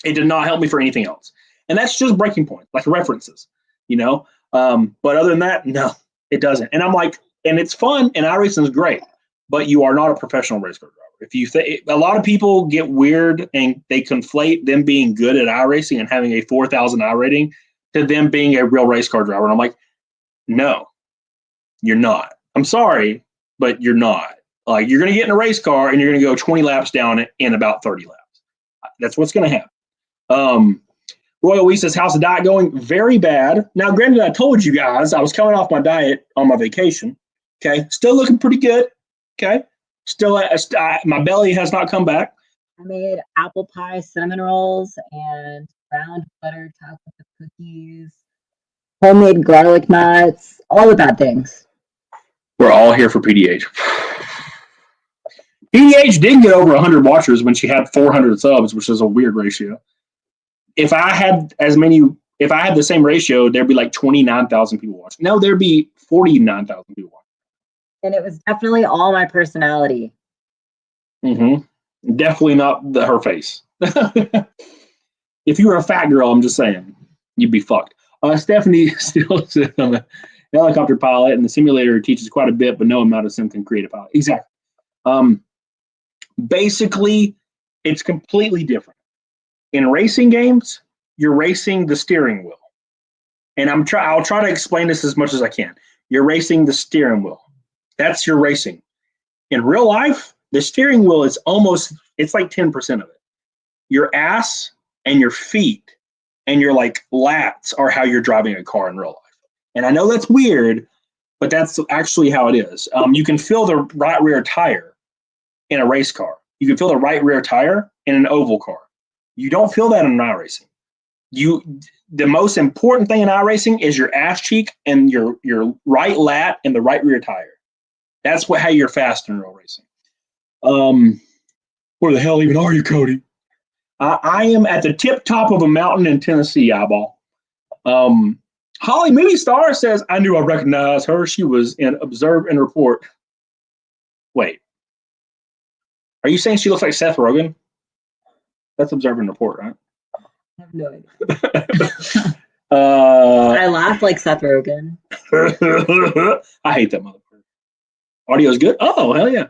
It did not help me for anything else. And that's just braking points, like references, But other than that, no, it doesn't. And I'm like, and it's fun, and iRacing is great, but you are not a professional race car driver. If you a lot of people get weird and they conflate them being good at iRacing and having a 4,000 I rating to them being a real race car driver. And I'm like, no, you're not. I'm sorry, but you're not. You're going to get in a race car and you're going to go 20 laps down it in about 30 laps. That's what's going to happen. Royal Wee says, how's the diet going? Very bad. Now, granted, I told you guys I was coming off my diet on my vacation. Okay. Still looking pretty good. Okay. Still, my belly has not come back. I made apple pie cinnamon rolls and brown butter chocolate cookies, homemade garlic nuts, all the bad things. We're all here for PDH. PDH did get over 100 watchers when she had 400 subs, which is a weird ratio. If I had the same ratio, there'd be like 29,000 people watching. No, there'd be 49,000 people watching. And it was definitely all my personality. Mm-hmm. Definitely not her face. If you were a fat girl, I'm just saying, you'd be fucked. Stephanie still said I'm a helicopter pilot, and the simulator teaches quite a bit, but no amount of sim can create a pilot. Exactly. Basically, it's completely different. In racing games, you're racing the steering wheel. And I'll try to explain this as much as I can. You're racing the steering wheel. That's your racing. In real life, the steering wheel is it's like 10% of it. Your ass and your feet and your like lats are how you're driving a car in real life. And I know that's weird, but that's actually how it is. You can feel the right rear tire in a race car. You can feel the right rear tire in an oval car. You don't feel that in iRacing. The most important thing in iRacing is your ass cheek and your right lat and the right rear tire. That's how you're fast in real racing. Where the hell even are you, Cody? I am at the tip top of a mountain in Tennessee, eyeball. Holly Movie Star says, I knew I recognized her. She was in Observe and Report. Wait. Are you saying she looks like Seth Rogen? That's Observe and Report, right? I have no idea. I laugh like Seth Rogen. I hate that motherfucker. Audio is good? Oh, hell yeah.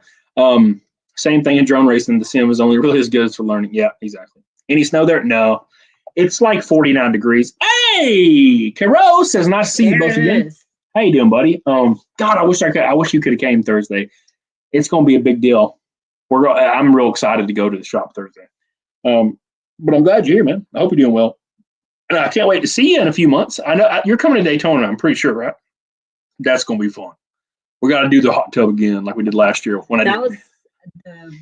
Same thing in drone racing. The sim is only really as good as for learning. Yeah, exactly. Any snow there? No. It's like 49 degrees. Hey! Caro says, nice to see you both again. How you doing, buddy? God, I wish you could have came Thursday. It's going to be a big deal. I'm real excited to go to the shop Thursday. But I'm glad you're here, man. I hope you're doing well. And I can't wait to see you in a few months. I know you're coming to Daytona, I'm pretty sure, right? That's going to be fun. We got to do the hot tub again like we did last year. That was the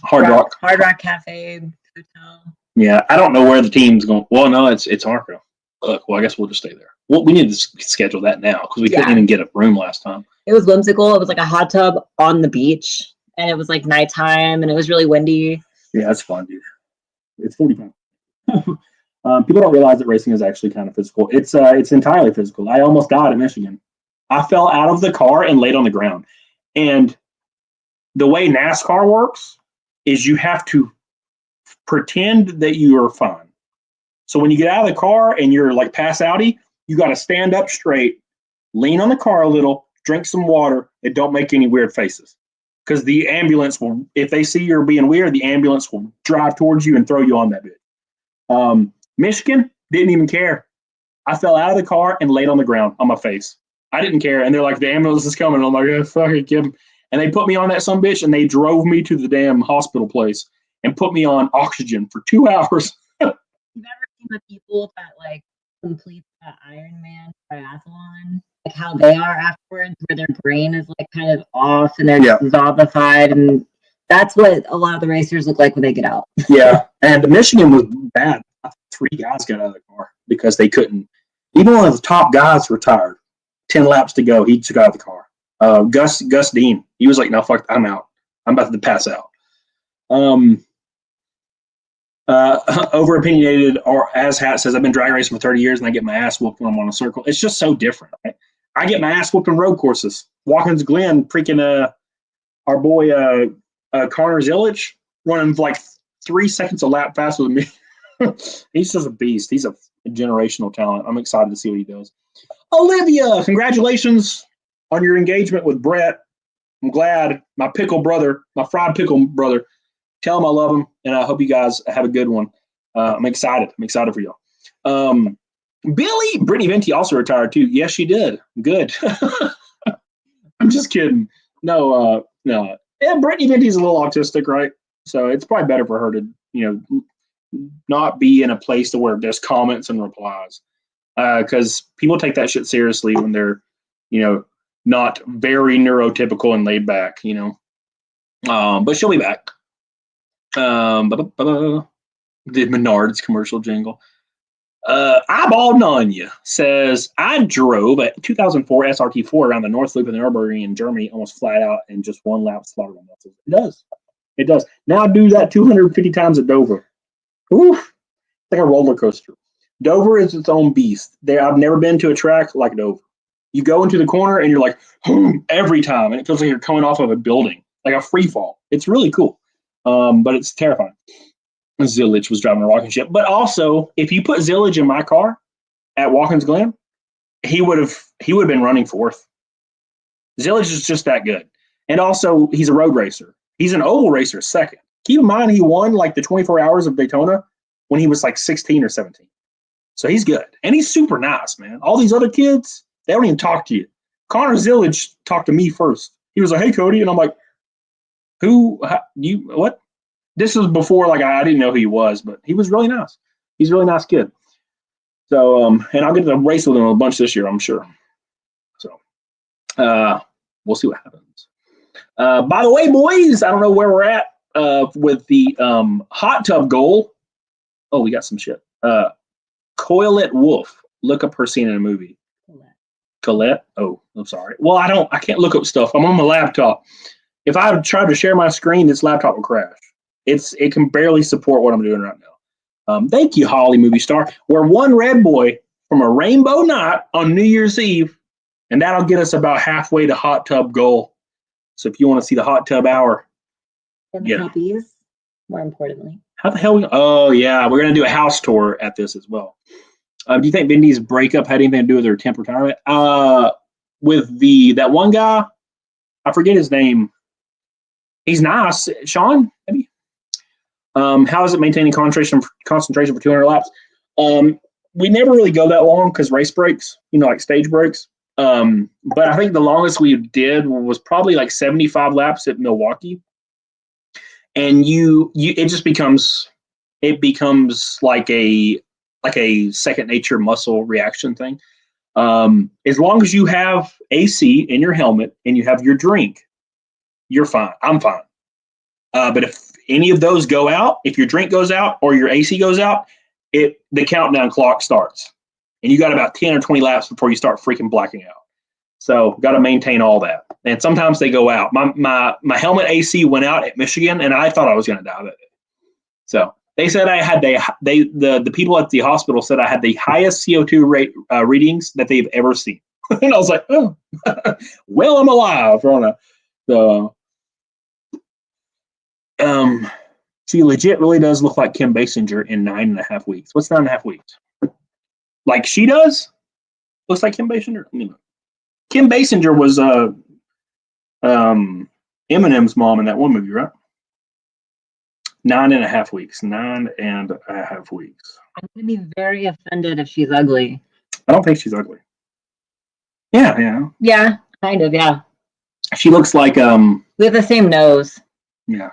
Hard Rock Cafe Hotel. Yeah, I don't know where the team's going. Well, no, it's Arco. Well, I guess we'll just stay there. Well, we need to schedule that now because we couldn't even get a room last time. It was whimsical. It was like a hot tub on the beach, and it was like nighttime, and it was really windy. Yeah, that's fun, dude. It's 45. People don't realize that racing is actually kind of physical. It's entirely physical. I almost died in Michigan. I fell out of the car and laid on the ground. And the way NASCAR works is you have to pretend that you are fine. So when you get out of the car and you're like pass outy, you got to stand up straight, lean on the car a little, drink some water, and don't make any weird faces. Because the ambulance will, if they see you're being weird, the ambulance will drive towards you and throw you on that bitch. Michigan didn't even care. I fell out of the car and laid on the ground on my face. I didn't care. And they're like, the ambulance is coming. I'm like, oh, fuck it, give them. And they put me on that sumbitch and they drove me to the damn hospital place and put me on oxygen for 2 hours. You've ever seen the people that like complete the Ironman triathlon? Like how they are afterwards, where their brain is like kind of off and they're zombified, and that's what a lot of the racers look like when they get out. Yeah, and Michigan was bad. 3 guys got out of the car because they couldn't. Even one of the top guys retired. 10 laps to go, he took out of the car. Gus Dean, he was like, "No, fuck, I'm out. I'm about to pass out." Over opinionated, or as Hat says, I've been drag racing for 30 years and I get my ass whooped when I'm on a circle. It's just so different. Right? I get my ass whooped on road courses. Watkins Glen, freaking our boy Connor Zillich running like 3 seconds a lap faster than me. He's just a beast. He's a generational talent. I'm excited to see what he does. Olivia, congratulations on your engagement with Brett. I'm glad. My pickle brother, my fried pickle brother. Tell him I love him, and I hope you guys have a good one. I'm excited. I'm excited for y'all. Brittany Venti also retired too. Yes, she did. Good. I'm just kidding. No. Yeah, Brittany Venti's a little autistic, right? So it's probably better for her to, not be in a place to where there's comments and replies. Because people take that shit seriously when they're, not very neurotypical and laid back, But she'll be back. The Menards commercial jingle. Eyeball Nanya says, I drove a 2004 SRT4 around the North Loop in the Nürburgring in Germany, almost flat out in just one lap. Slaughtered my muscles. It does. It does. Now do that 250 times at Dover. Oof. It's like a roller coaster. Dover is its own beast. I've never been to a track like Dover. You go into the corner and you're like, every time, and it feels like you're coming off of a building, like a free fall. It's really cool, but it's terrifying. Zillage was driving a rocking ship. But also, if you put Zillage in my car at Watkins Glen, he would have been running fourth. Zillage is just that good. And also, he's a road racer. He's an oval racer second. Keep in mind, he won like the 24 hours of Daytona when he was like 16 or 17. So he's good. And he's super nice, man. All these other kids, they don't even talk to you. Connor Zillage talked to me first. He was like, hey, Cody. And I'm like, what? This was before, like, I didn't know who he was, but he was really nice. He's a really nice kid. So, and I'll get to race with him a bunch this year, I'm sure. So, we'll see what happens. By the way, boys, I don't know where we're at with the hot tub goal. Oh, we got some shit. Coilette Wolf. Look up her scene in a movie. Colette? Oh, I'm sorry. Well, I can't look up stuff. I'm on my laptop. If I tried to share my screen, this laptop would crash. It can barely support what I'm doing right now. Thank you, Holly Movie Star. We're one red boy from a rainbow night on New Year's Eve, and that'll get us about halfway to hot tub goal. So if you want to see the hot tub hour, And the puppies, more importantly. How the hell? Oh yeah, we're gonna do a house tour at this as well. Do you think Bendy's breakup had anything to do with her temp retirement? With that one guy, I forget his name. He's nice, Sean. Maybe. How is it maintaining concentration for 200 laps? We never really go that long because race breaks, like stage breaks. But I think the longest we did was probably like 75 laps at Milwaukee. And it just becomes like a second nature muscle reaction thing. As long as you have AC in your helmet and you have your drink, you're fine. I'm fine. But if any of those go out, if your drink goes out or your AC goes out, the countdown clock starts. And you got about 10 or 20 laps before you start freaking blacking out. So got to maintain all that. And sometimes they go out. My helmet AC went out at Michigan, and I thought I was going to die that day. So they said I had the people at the hospital said I had the highest CO2 rate readings that they've ever seen. And I was like, oh, well, I'm alive. She legit really does look like Kim Basinger in 9.5 weeks. What's 9.5 weeks? Like she does? Looks like Kim Basinger? Kim Basinger was Eminem's mom in that one movie, right? 9.5 weeks. 9.5 weeks. I'm going to be very offended if she's ugly. I don't think she's ugly. Yeah. Yeah, kind of, yeah. She looks like we have the same nose. Yeah.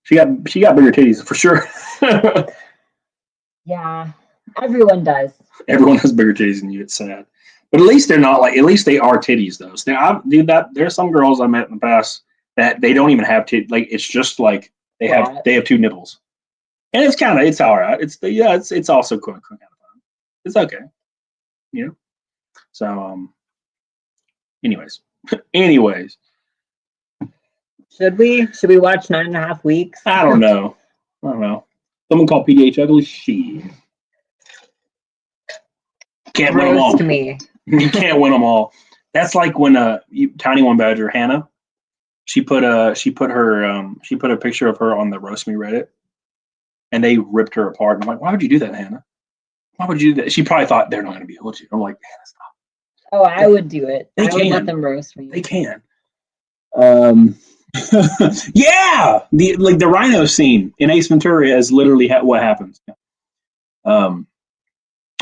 She got bigger titties for sure. Yeah, everyone does. Everyone has bigger titties than you. It's sad, but at least they're not like. At least they are titties though. So there's some girls I met in the past that they don't even have titties. Like it's just like they have two nipples, and it's all right. It's also kind of fun. It's okay, So anyways. Should we watch 9.5 weeks? I don't know. Someone called PDH ugly. She can't win them all. To me. You can't win them all. That's like when Tiny One Badger Hannah, she put a picture of her on the Roast Me Reddit, and they ripped her apart. And I'm like, why would you do that, Hannah? Why would you do that? She probably thought they're not going to be able to. I'm like, Hannah, stop. Oh, I would do it. They I can. would let them roast me. They can. Yeah, the rhino scene in Ace Ventura is literally what happens.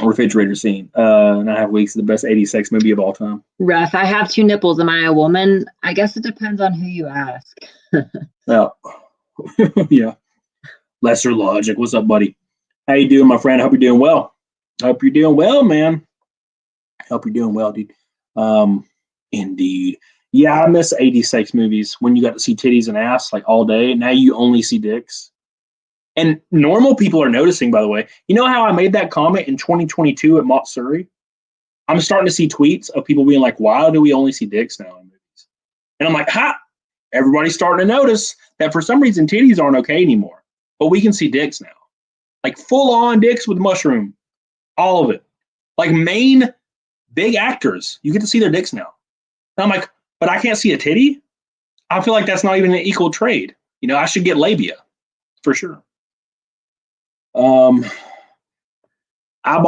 Refrigerator scene. 9.5 weeks is the best 80s sex movie of all time. Rough. I have two nipples. Am I a woman? I guess it depends on who you ask. Well, yeah. Lesser Logic. What's up, buddy? How you doing, my friend? I hope you're doing well. Hope you're doing well, man. Hope you're doing well, dude. Indeed. Yeah, I miss 80s sex movies when you got to see titties and ass like all day. Now you only see dicks. And normal people are noticing, by the way. You know how I made that comment in 2022 at Matsuri? I'm starting to see tweets of people being like, why do we only see dicks now in movies? And I'm like, ha! Everybody's starting to notice that for some reason titties aren't okay anymore. But we can see dicks now. Like full-on dicks with mushroom. All of it. Like main big actors. You get to see their dicks now. And I'm like, but I can't see a titty? I feel like that's not even an equal trade. You know, I should get labia. For sure. Eyeball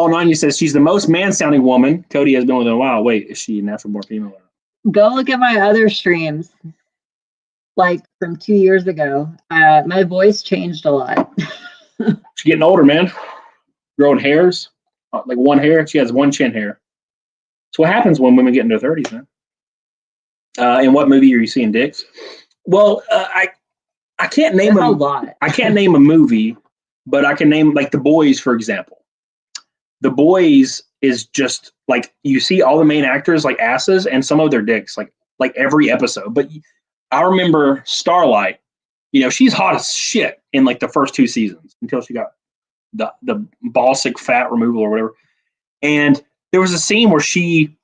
90 says she's the most man-sounding woman Cody has been with in a while. Wait, is she natural born female? Go look at my other streams, like from 2 years ago. My voice changed a lot. She's getting older, man. Growing hairs, like one hair. She has one chin hair. So what happens when women get into their 30s, man? In what movie are you seeing dicks? Well, I can't name a lot. I can't name a movie, but I can name like The Boys, for example. The Boys is just like you see all the main actors like asses and some of their dicks like every episode. But I remember Starlight, you know, she's hot as shit in like the first 2 seasons until she got the balsic fat removal or whatever. And there was a scene where she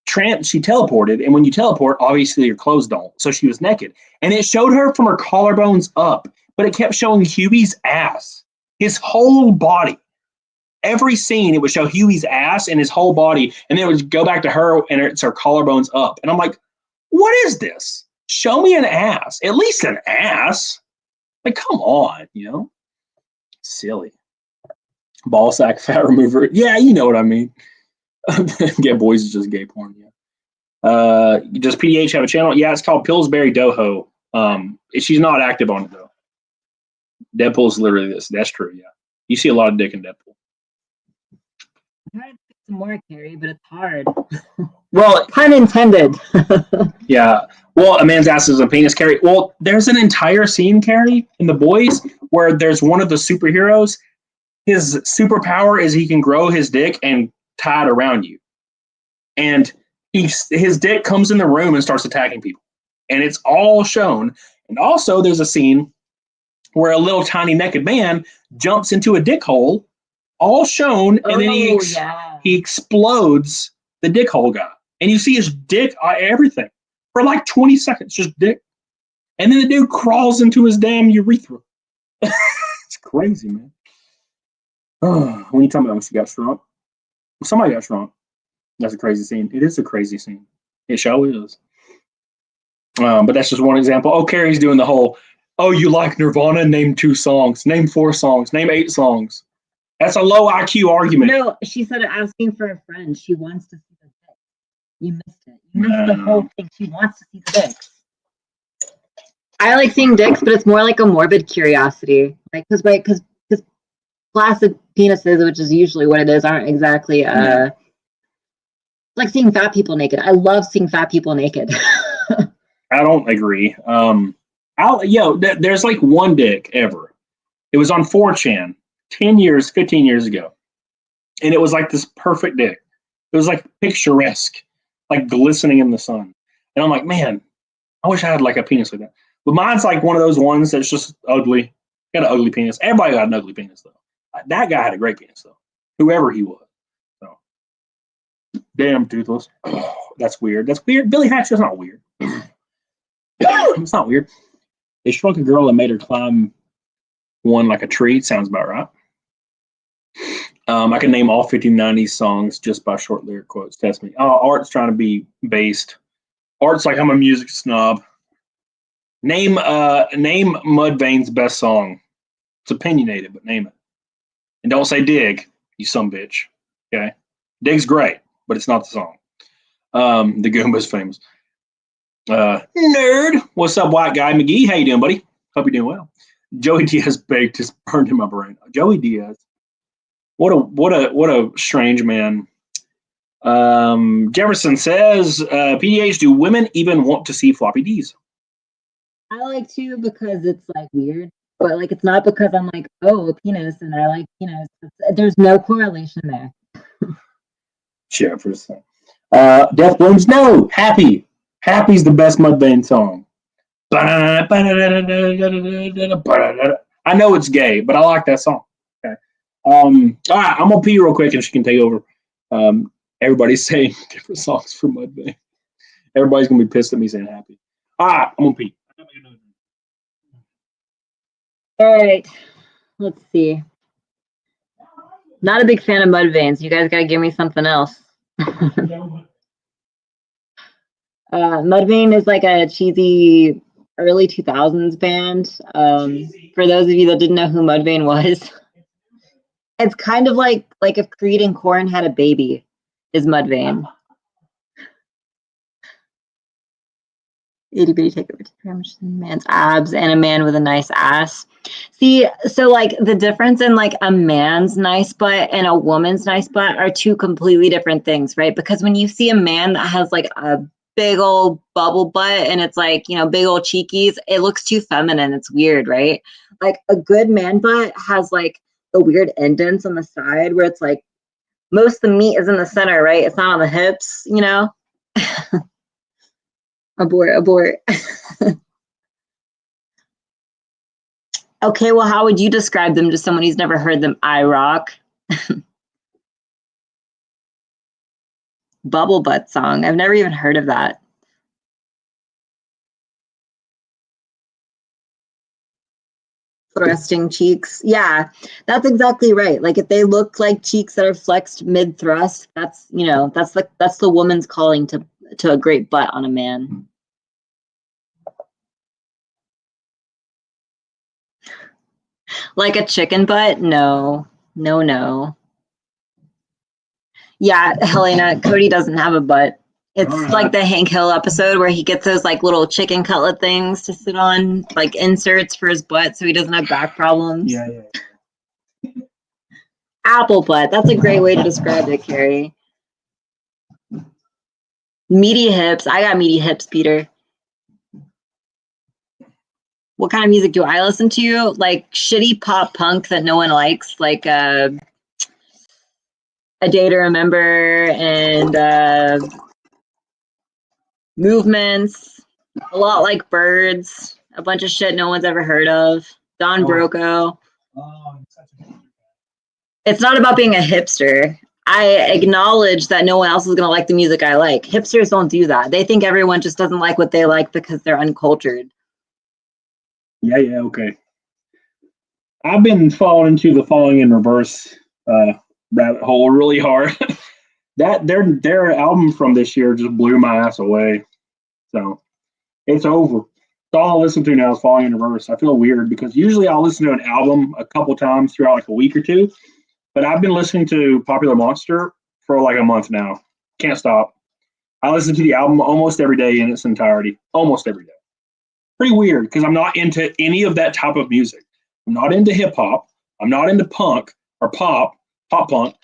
teleported, and when you teleport, obviously your clothes don't. So she was naked, and it showed her from her collarbones up, but it kept showing Huey's ass, his whole body. Every scene, it would show Huey's ass and his whole body, and then it would go back to her, and it's her collarbones up. And I'm like, what is this? Show me an ass, at least an ass. Like, come on, you know? Silly. Ball sack fat remover. Yeah, you know what I mean. Get boys is just gay porn. Yeah. Does PDH have a channel? Yeah, it's called Pillsbury Doho. She's not active on it though. Deadpool's literally this. That's true. Yeah, you see a lot of dick in Deadpool. I'm trying to pick some more, Carrie, but it's hard. Well, pun intended. Yeah. Well, a man's ass is a penis, Carrie. Well, there's an entire scene, Carrie, in The Boys where there's one of the superheroes. His superpower is he can grow his dick and tie it around you. And his dick comes in the room and starts attacking people. And it's all shown. And also there's a scene where a little tiny naked man jumps into a dick hole, all shown, and then he explodes the dick hole guy. And you see his dick, everything, for like 20 seconds, just dick. And then the dude crawls into his damn urethra. It's crazy, man. Oh, when you tell me when she got shrunk, somebody got shrunk. That's a crazy scene. It is a crazy scene. It sure is. But that's just one example. Oh, Carrie's doing the whole, oh, you like Nirvana? Name 2 songs. Name 4 songs. Name 8 songs. That's a low IQ argument. No, she said asking for a friend. She wants to see the dick. You missed it. You missed the whole thing. She wants to see the dicks. I like seeing dicks, but it's more like a morbid curiosity. Like, because flaccid penises, which is usually what it is, aren't exactly like seeing fat people naked. I love seeing fat people naked. I don't agree. There's like one dick ever. It was on 4chan 10 years, 15 years ago. And it was like this perfect dick. It was like picturesque, like glistening in the sun. And I'm like, man, I wish I had like a penis like that. But mine's like one of those ones that's just ugly. Got an ugly penis. Everybody got an ugly penis though. That guy had a great penis though. Whoever he was. So damn toothless. Oh, that's weird. That's weird. Billy Hatcher's not weird. It's not weird. They shrunk a girl and made her climb one like a tree. Sounds about right. I can name all 50-90s songs just by short lyric quotes. Test me. Oh, Art's trying to be based. Art's like, I'm a music snob. Name Mudvayne's best song. It's opinionated, but name it. And don't say Dig, you some bitch. Okay? Dig's great, but it's not the song. The Goomba's famous. Nerd. What's up, white guy? McGee, how you doing, buddy? Hope you're doing well. Joey Diaz baked is burned in my brain. Joey Diaz. What a strange man. Jefferson says, PDH, do women even want to see floppy Ds? I like to because it's like weird, but like it's not because I'm like, oh, a penis, and I like penis. There's no correlation there. Jefferson. Death Blooms, no. Happy. Happy's the best Mudvayne song. I know it's gay, but I like that song. Okay. All right, I'm gonna pee real quick and she can take over. Everybody's saying different songs for Mudvayne. Everybody's gonna be pissed at me saying happy. All right, I'm gonna pee. All right. Let's see. Not a big fan of Mudvayne. You guys gotta give me something else. Mudvayne is like a cheesy early 2000s band. For those of you that didn't know who Mudvayne was, it's kind of like if Creed and Korn had a baby, is Mudvayne. Itty bitty take over a man's abs and a man with a nice ass. See, so like the difference in like a man's nice butt and a woman's nice butt are two completely different things, right? Because when you see a man that has like a big old bubble butt and it's like, you know, big old cheekies, it looks too feminine. It's weird, right? Like a good man butt has like the weird indents on the side where it's like most of the meat is in the center, right? It's not on the hips, you know? Abort. Okay, well, how would you describe them to someone who's never heard them? I rock. Bubble butt song. I've never even heard of that. Thrusting cheeks. Yeah, that's exactly right. Like if they look like cheeks that are flexed mid thrust, that's, you know, that's the woman's calling to a great butt on a man. Like a chicken butt? No. Yeah, Helena, Cody doesn't have a butt. It's like the Hank Hill episode where he gets those like little chicken cutlet things to sit on, like inserts for his butt so he doesn't have back problems. Yeah. Apple butt. That's a great way to describe it, Carrie. Meaty hips. I got meaty hips, Peter. What kind of music do I listen to? Like shitty pop punk that no one likes, like A Day to Remember and Movements, a lot like Birds, a bunch of shit no one's ever heard of. Don Broco. It's not about being a hipster. I acknowledge that no one else is going to like the music I like. Hipsters don't do that. They think everyone just doesn't like what they like because they're uncultured. Yeah, okay. I've been falling into the Falling in Reverse rabbit hole really hard. That their album from this year just blew my ass away. So it's over. It's all I listen to now is Falling in Reverse. I feel weird because usually I'll listen to an album a couple times throughout like a week or two. But I've been listening to Popular Monster for like a month now. Can't stop. I listen to the album almost every day in its entirety. Almost every day. Pretty weird because I'm not into any of that type of music. I'm not into hip hop. I'm not into punk or pop punk.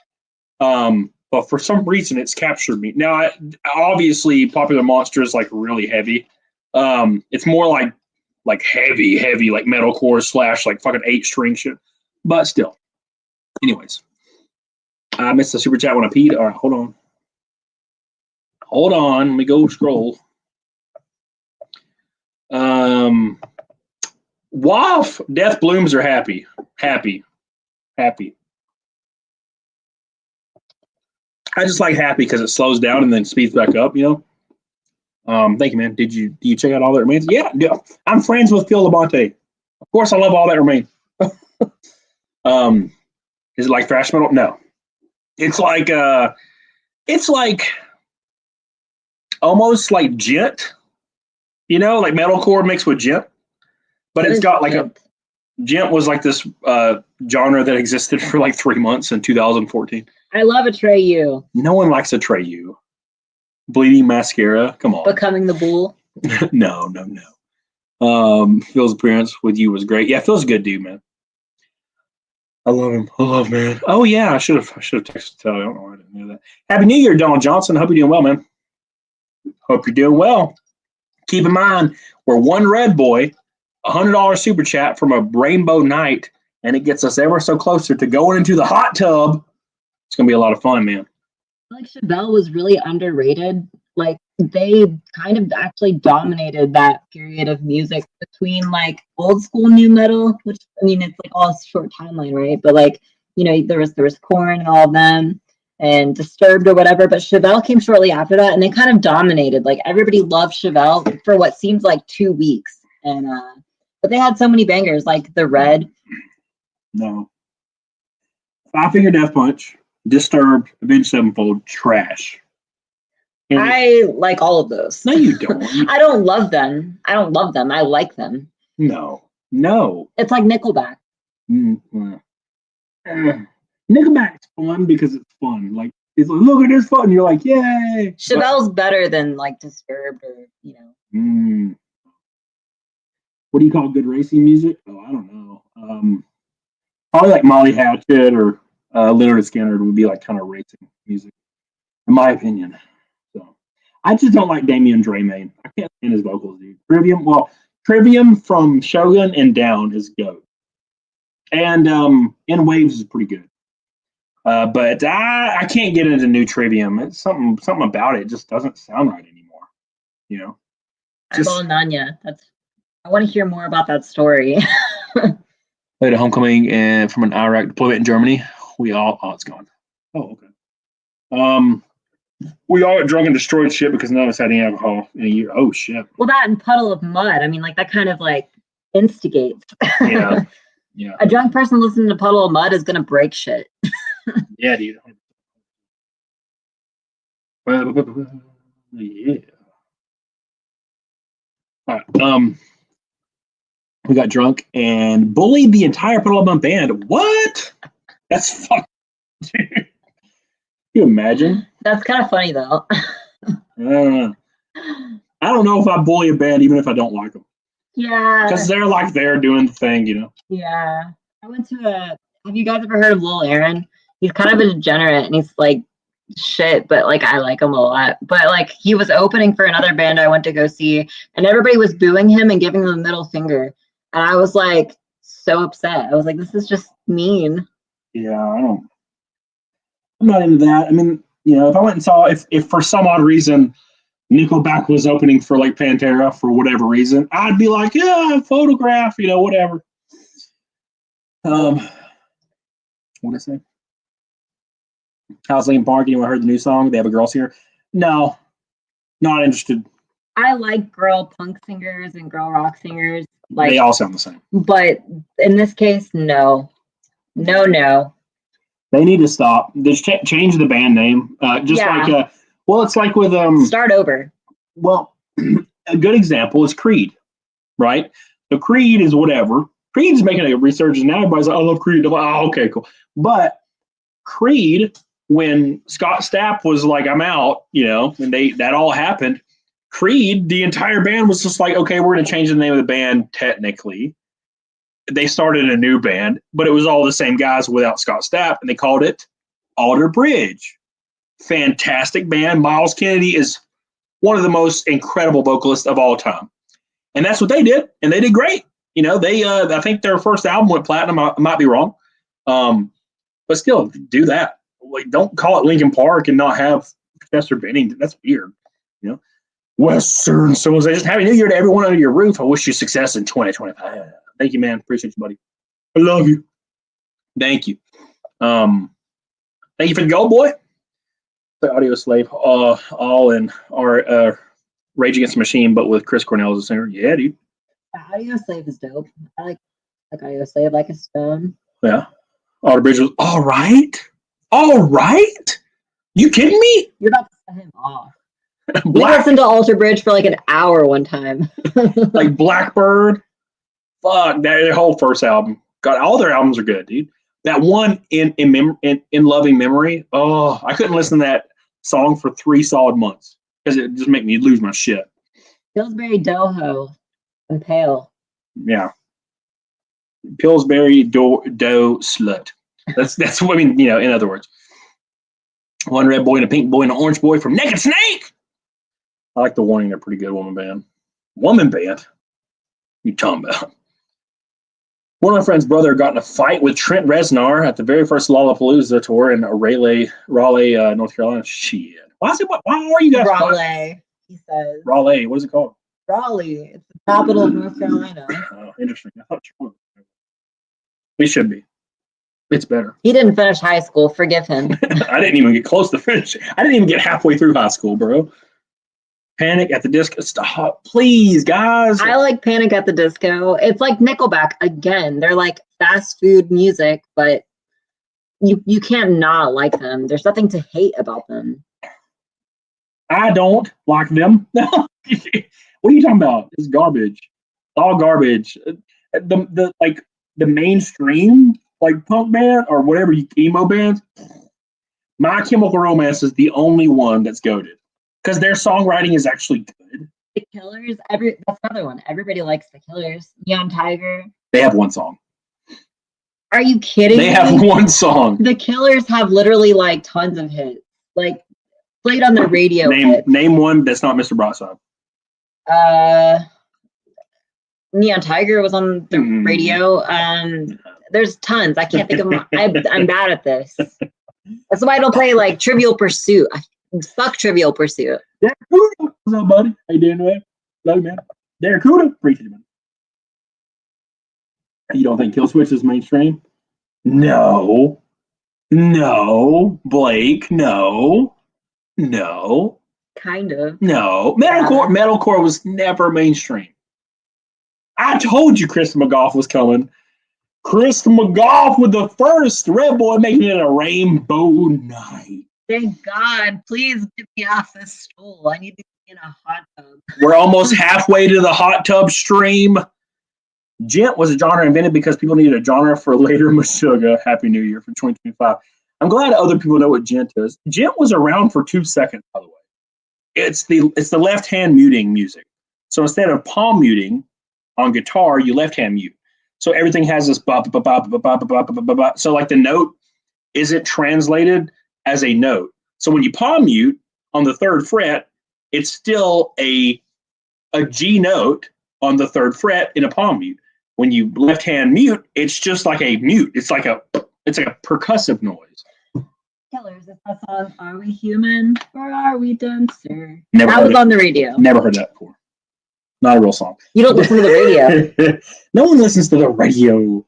But for some reason, it's captured me. Now, obviously, Popular Monster is like really heavy. It's more like heavy, like metalcore / like fucking 8-string shit. But still. Anyways, I missed the super chat when I peed. All right, hold on. Let me go scroll. Waff, death blooms are happy. I just like happy because it slows down and then speeds back up, you know. Thank you, man. Do you check out All That Remains? Yeah. I'm friends with Phil Labonte. Of course I love All That Remains. Is it like thrash metal? No. It's like almost like gent, you know, like metalcore mixed with gent. But it's got like gent was like this genre that existed for like 3 months in 2014. I love Atreyu. No one likes Atreyu. Bleeding Mascara. Come on. Becoming the Bull. No. Phil's appearance with you was great. Yeah, Phil's a good dude, man. I love him. I love man. Oh yeah, I should have texted Tell. I don't know why I didn't do that. Happy New Year, Donald Johnson. Hope you're doing well, man. Hope you're doing well. Keep in mind, we're one red boy, $100 super chat from a rainbow night, and it gets us ever so closer to going into the hot tub. It's gonna be a lot of fun, man. Like Chevelle was really underrated. Like they kind of actually dominated that period of music between like old school new metal, which I mean it's like all a short timeline, right? But like, you know, there was Korn and all of them and Disturbed or whatever, but Chevelle came shortly after that and they kind of dominated. Like everybody loved Chevelle for what seemed like 2 weeks. And but they had so many bangers like The Red. No. Five Finger Death Punch, Disturbed, Avenged Sevenfold, trash. And I like all of those. no, you don't. I don't love them. I don't love them. I like them. No. It's like Nickelback. Nickelback's fun because it's fun. Like, it's like, look at this fun. And you're like, yay. Chevelle's better than like Disturbed or, you know. What do you call good racing music? Oh, I don't know. Probably like Molly Hatchet or Leonard Skinner would be like kind of racing music, in my opinion. So I just don't like Damian Draymain. I can't stand his vocals, dude. Trivium from Shogun and down is GOAT. And In Waves is pretty good. But I can't get into new Trivium. It's something about it just doesn't sound right anymore. You know? Eyeball Nanya. I want to hear more about that story. Played a homecoming and from an Iraq deployment in Germany. It's gone. Oh, okay. We all got drunk and destroyed shit because none of us had any alcohol in a year. Oh shit. Well, that and Puddle of Mud. I mean, like that kind of like instigates. Yeah. A drunk person listening to Puddle of Mud is gonna break shit. Yeah, dude. Yeah. All right. We got drunk and bullied the entire Puddle of Mud band. What? That's fucking. Dude. Can you imagine? That's kind of funny though. I don't know if I bully a band even if I don't like them. Yeah. Because they're like they're doing the thing, you know. Yeah. I went to have you guys ever heard of Lil Aaron? He's kind of a degenerate and he's like shit, but like I like him a lot. But like he was opening for another band I went to go see and everybody was booing him and giving him the middle finger. And I was like so upset. I was like, this is just mean. Yeah, I'm not into that. I mean, you know, if I went and saw if for some odd reason Nickelback was opening for like Pantera for whatever reason, I'd be like, yeah, photograph, you know, whatever. What did I say? How's Linkin Park? Anyone heard the new song? They have a girl singer. No, not interested. I like girl punk singers and girl rock singers. Like they all sound the same. But in this case, no. They need to stop. Just change the band name. It's like with start over. Well, a good example is Creed, right? So Creed is whatever. Creed is making a resurgence now. Everybody's like, I love Creed. I'm like, oh, okay, cool. But Creed, when Scott Stapp was like, I'm out, you know, and that all happened. Creed, the entire band was just like, okay, we're going to change the name of the band technically. They started a new band, but it was all the same guys without Scott Stapp, and they called it Alter Bridge. Fantastic band. Miles Kennedy is one of the most incredible vocalists of all time. And that's what they did, and they did great. You know, they I think their first album went platinum. I might be wrong. But still, do that. Like, don't call it Linkin Park and not have Chester Bennington. That's weird. You know? Western civilization. Happy New Year to everyone under your roof. I wish you success in 2025. Thank you, man. Appreciate you, buddy. I love you. Thank you. Thank you for the gold, boy. The Audio Slave, all in our Rage Against the Machine, but with Chris Cornell as a singer. Yeah, dude. Audio Slave is dope. I like Audio Slave, like a stone. Yeah. Alter Bridge was all right. All right. You kidding me? You're about to set him off. We listened to Alter Bridge for like an hour one time. Like Blackbird. Fuck, their whole first album. God, all their albums are good, dude. That one in Loving Memory. Oh, I couldn't listen to that song for 3 solid months because it just made me lose my shit. Pillsbury Doughho and Pale. Yeah. Pillsbury Doe Slut. That's what I mean, you know, in other words. One red boy and a pink boy and an orange boy from Naked Snake. I like the Warning. They're pretty good woman band. Woman band? What you talking about? One of my friend's brother got in a fight with Trent Reznor at the very first Lollapalooza tour in Raleigh, North Carolina. Shit. Why are you guys Raleigh? he says. Raleigh. What is it called? Raleigh. It's the capital of North Carolina. Oh, interesting. I thought you were. We should be. It's better. He didn't finish high school. Forgive him. I didn't even get close to finish. I didn't even get halfway through high school, bro. Panic at the Disco. Stop, please, guys. I like Panic at the Disco. It's like Nickelback again. They're like fast food music, but you can't not like them. There's nothing to hate about them. I don't like them. What are you talking about? It's garbage. It's all garbage. The mainstream like punk band or whatever emo bands. My Chemical Romance is the only one that's goated because their songwriting is actually good. The Killers. That's another one. Everybody likes the Killers. Neon Tiger. They have one song. Are you kidding me? They have one song. The Killers have literally like tons of hits. Like played on the radio. Name one that's not Mr. Brightside. Neon Tiger was on the radio. There's tons. I can't think of them. I'm bad at this. That's why I don't play like Trivial Pursuit. Fuck Trivial Pursuit. Derek Cuda. What's up, buddy? How you doing, man? Love you, man. Derek Cuda. Appreciate you, man. You don't think Killswitch is mainstream? No. No. Blake, no. No. Kind of. No. Metalcore was never mainstream. I told you Chris McGough was coming. Chris McGough with the first Red Boy making it a rainbow night. Thank God. Please get me off this stool. I need to be in a hot tub. We're almost halfway to the hot tub stream. Gent was a genre invented because people needed a genre for later Meshuggah. Happy New Year for 2025. I'm glad other people know what Gent is. Gent was around for 2 seconds, by the way. It's the left hand muting music. So instead of palm muting on guitar, you left hand mute. So everything has this ba ba ba ba ba ba ba ba ba ba. So like the note isn't translated as a note. So when you palm mute on the 3rd fret, it's still a G note on the 3rd fret in a palm mute. When you left hand mute, it's just like a mute. It's like a percussive noise. Killers, it's that song, Are We Human or Are We Dancer? Never That was on the radio. Never heard that before. Not a real song. You don't listen to the radio. No one listens to the radio.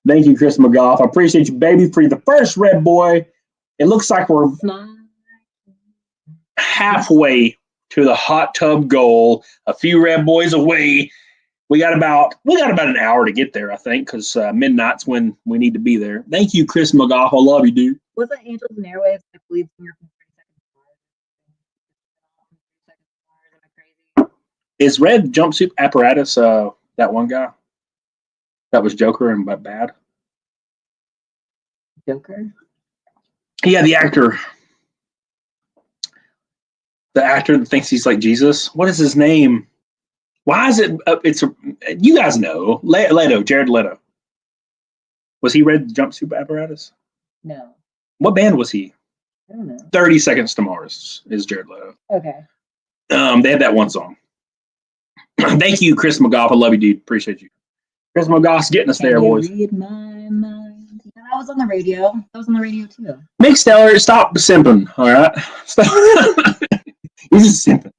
Thank you, Chris McGough. I appreciate you, baby, for the first Red Boy. It looks like we're halfway to the hot tub goal. A few Red Boys away. We got about an hour to get there, I think, because midnight's when we need to be there. Thank you, Chris McGough. I love you, dude. Was it Angels and Airwaves that lead singer from 30 Seconds? Am I crazy? Is Red Jumpsuit Apparatus that one guy that was Joker and but bad? Joker? Yeah, the actor. The actor that thinks he's like Jesus. What is his name? Why is it? You guys know. Jared Leto. Was he Red Jumpsuit Apparatus? No. What band was he? I don't know. 30 Seconds to Mars is Jared Leto. Okay. They had that one song. Thank you, Chris McGough. I love you, dude. Appreciate you. Chris McGough's getting us there, boys. Read my mind. Yeah, that was on the radio. That was on the radio too. Mick Stellar, stop simping. All right. Stop. He's just simping.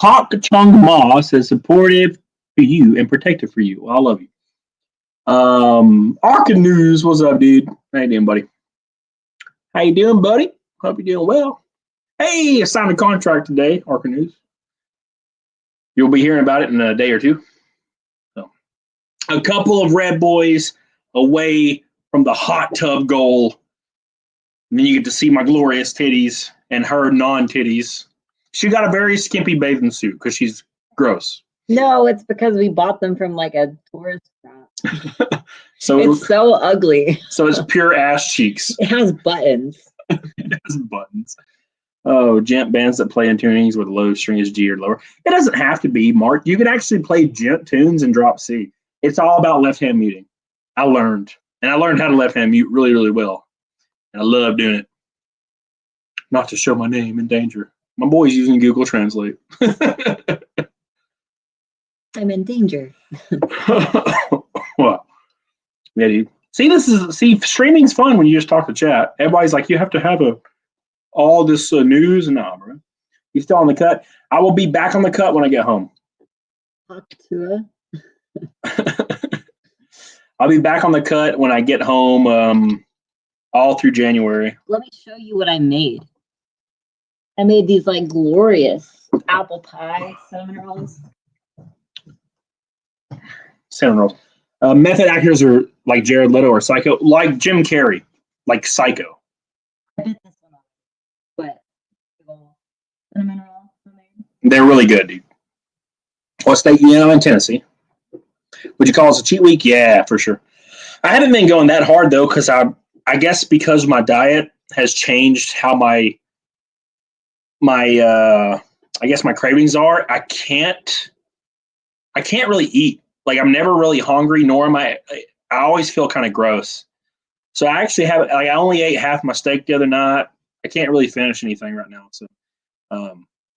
Hawk Chung Ma says supportive for you and protective for you. Well, I love you. Arca News, what's up, dude? How you doing, buddy? How you doing, buddy? Hope you're doing well. Hey, I signed a contract today, Arca News. You'll be hearing about it in a day or two. So, a couple of Red Boys away from the hot tub goal. And then you get to see my glorious titties and her non-titties. She got a very skimpy bathing suit because she's gross. No, it's because we bought them from like a tourist shop. So it's so ugly. So it's pure ass cheeks. It has buttons. It has buttons. Oh, gent bands that play in tunings with low string is G or lower. It doesn't have to be, Mark. You can actually play gent tunes and drop C. It's all about left-hand muting. I learned how to left-hand mute really, really well. And I love doing it. Not to show my name in danger. My boy's using Google Translate. I'm in danger. What? Yeah, dude. See, streaming's fun when you just talk to chat. Everybody's like, you have to have all this news and all, bro. You still on the cut? I will be back on the cut when I get home. Talk to I'll be back on the cut when I get home, all through January. Let me show you what I made. I made these like glorious apple pie cinnamon rolls. Cinnamon rolls. Method actors are like Jared Leto or Psycho, like Jim Carrey, like Psycho. I bit this one off, but cinnamon roll. They're really good, dude. What state you in? I'm in Tennessee. Would you call this a cheat week? Yeah, for sure. I haven't been going that hard though, because I guess because my diet has changed how my I guess my cravings are. I can't really eat. Like I'm never really hungry, nor am I always feel kind of gross. So I actually have I only ate half my steak the other night. I can't really finish anything right now. So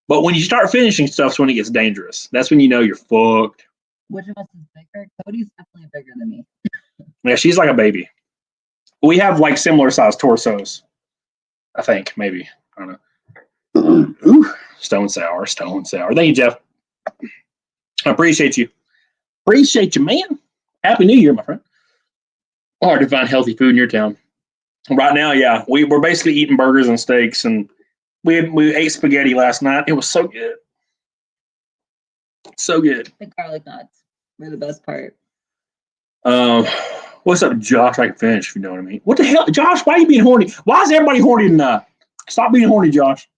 but when you start finishing stuff is when it gets dangerous. That's when you know you're fucked. Which of us is bigger? Cody's definitely bigger than me. Yeah, she's like a baby. We have like similar sized torsos. I think, maybe. I don't know. Ooh, stone sour. Thank you, Jeff. I appreciate you. Appreciate you, man. Happy New Year, my friend. Hard to find healthy food in your town. Right now, yeah. We're basically eating burgers and steaks, and we ate spaghetti last night. It was so good. So good. The garlic knots were the best part. What's up, Josh? I can finish if you know what I mean. What the hell, Josh? Why are you being horny? Why is everybody horny tonight? Stop being horny, Josh.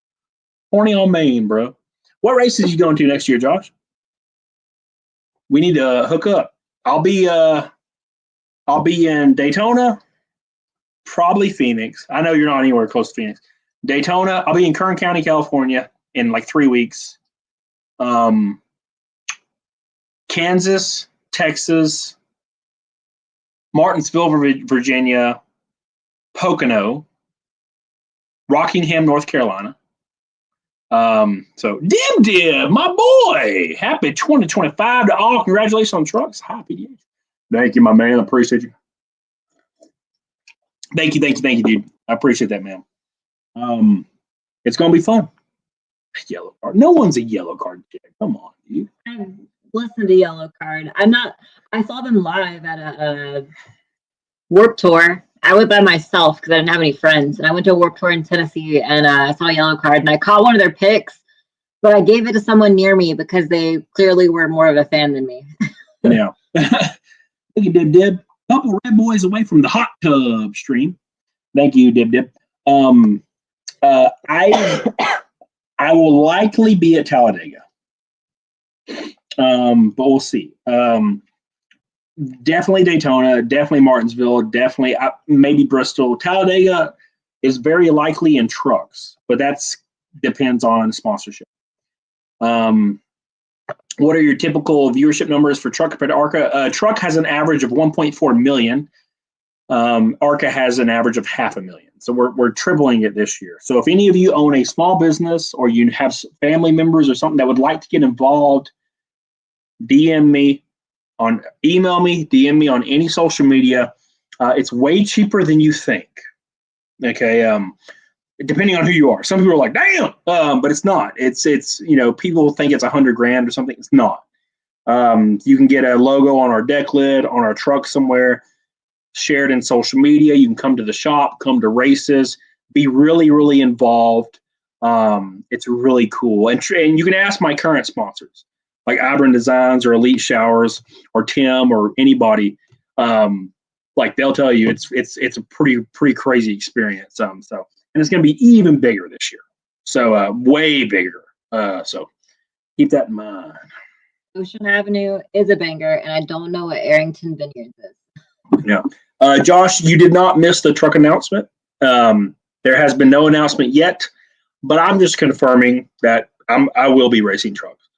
Horny on Maine, bro. What races are you going to next year, Josh? We need to hook up. I'll be in Daytona, probably Phoenix. I know you're not anywhere close to Phoenix. Daytona. I'll be in Kern County, California, in like 3 weeks. Kansas, Texas, Martinsville, Virginia, Pocono, Rockingham, North Carolina. So Dib, my boy, happy 2025 to all. Congratulations on trucks. Hi, PDH. Thank you, my man. I appreciate you. Thank you, dude. I appreciate that, man. It's gonna be fun. Yellow card. No one's a yellow card kid. Come on, dude. I've listened to Yellow Card. I saw them live at a Warped Tour. I went by myself because I didn't have any friends. And I went to a Warped Tour in Tennessee, and I saw Yellow Card, and I caught one of their picks, but I gave it to someone near me because they clearly were more of a fan than me. Yeah. Thank you, Dib. Couple red boys away from the hot tub stream. Thank you, Dib. I will likely be at Talladega. But we'll see. Definitely Daytona, definitely Martinsville, definitely maybe Bristol. Talladega is very likely in trucks, but that's depends on sponsorship. What are your typical viewership numbers for truck compared to ARCA? Truck has an average of 1.4 million. ARCA has an average of 500,000. So we're tripling it this year. So if any of you own a small business or you have family members or something that would like to get involved, email me, DM me on any social media. It's way cheaper than you think. Okay. Depending on who you are. Some people are like, damn, but it's not. It's people think it's $100,000 or something. It's not. You can get a logo on our deck lid, on our truck somewhere, share it in social media. You can come to the shop, come to races, be really, really involved. It's really cool. And you can ask my current sponsors, like Abram Designs or Elite Showers or Tim or anybody. Like they'll tell you it's a pretty crazy experience. And it's going to be even bigger this year. So way bigger. So keep that in mind. Ocean Avenue is a banger, and I don't know what Arrington Vineyards is. Yeah. Josh, you did not miss the truck announcement. There has been no announcement yet, but I'm just confirming that I will be racing trucks.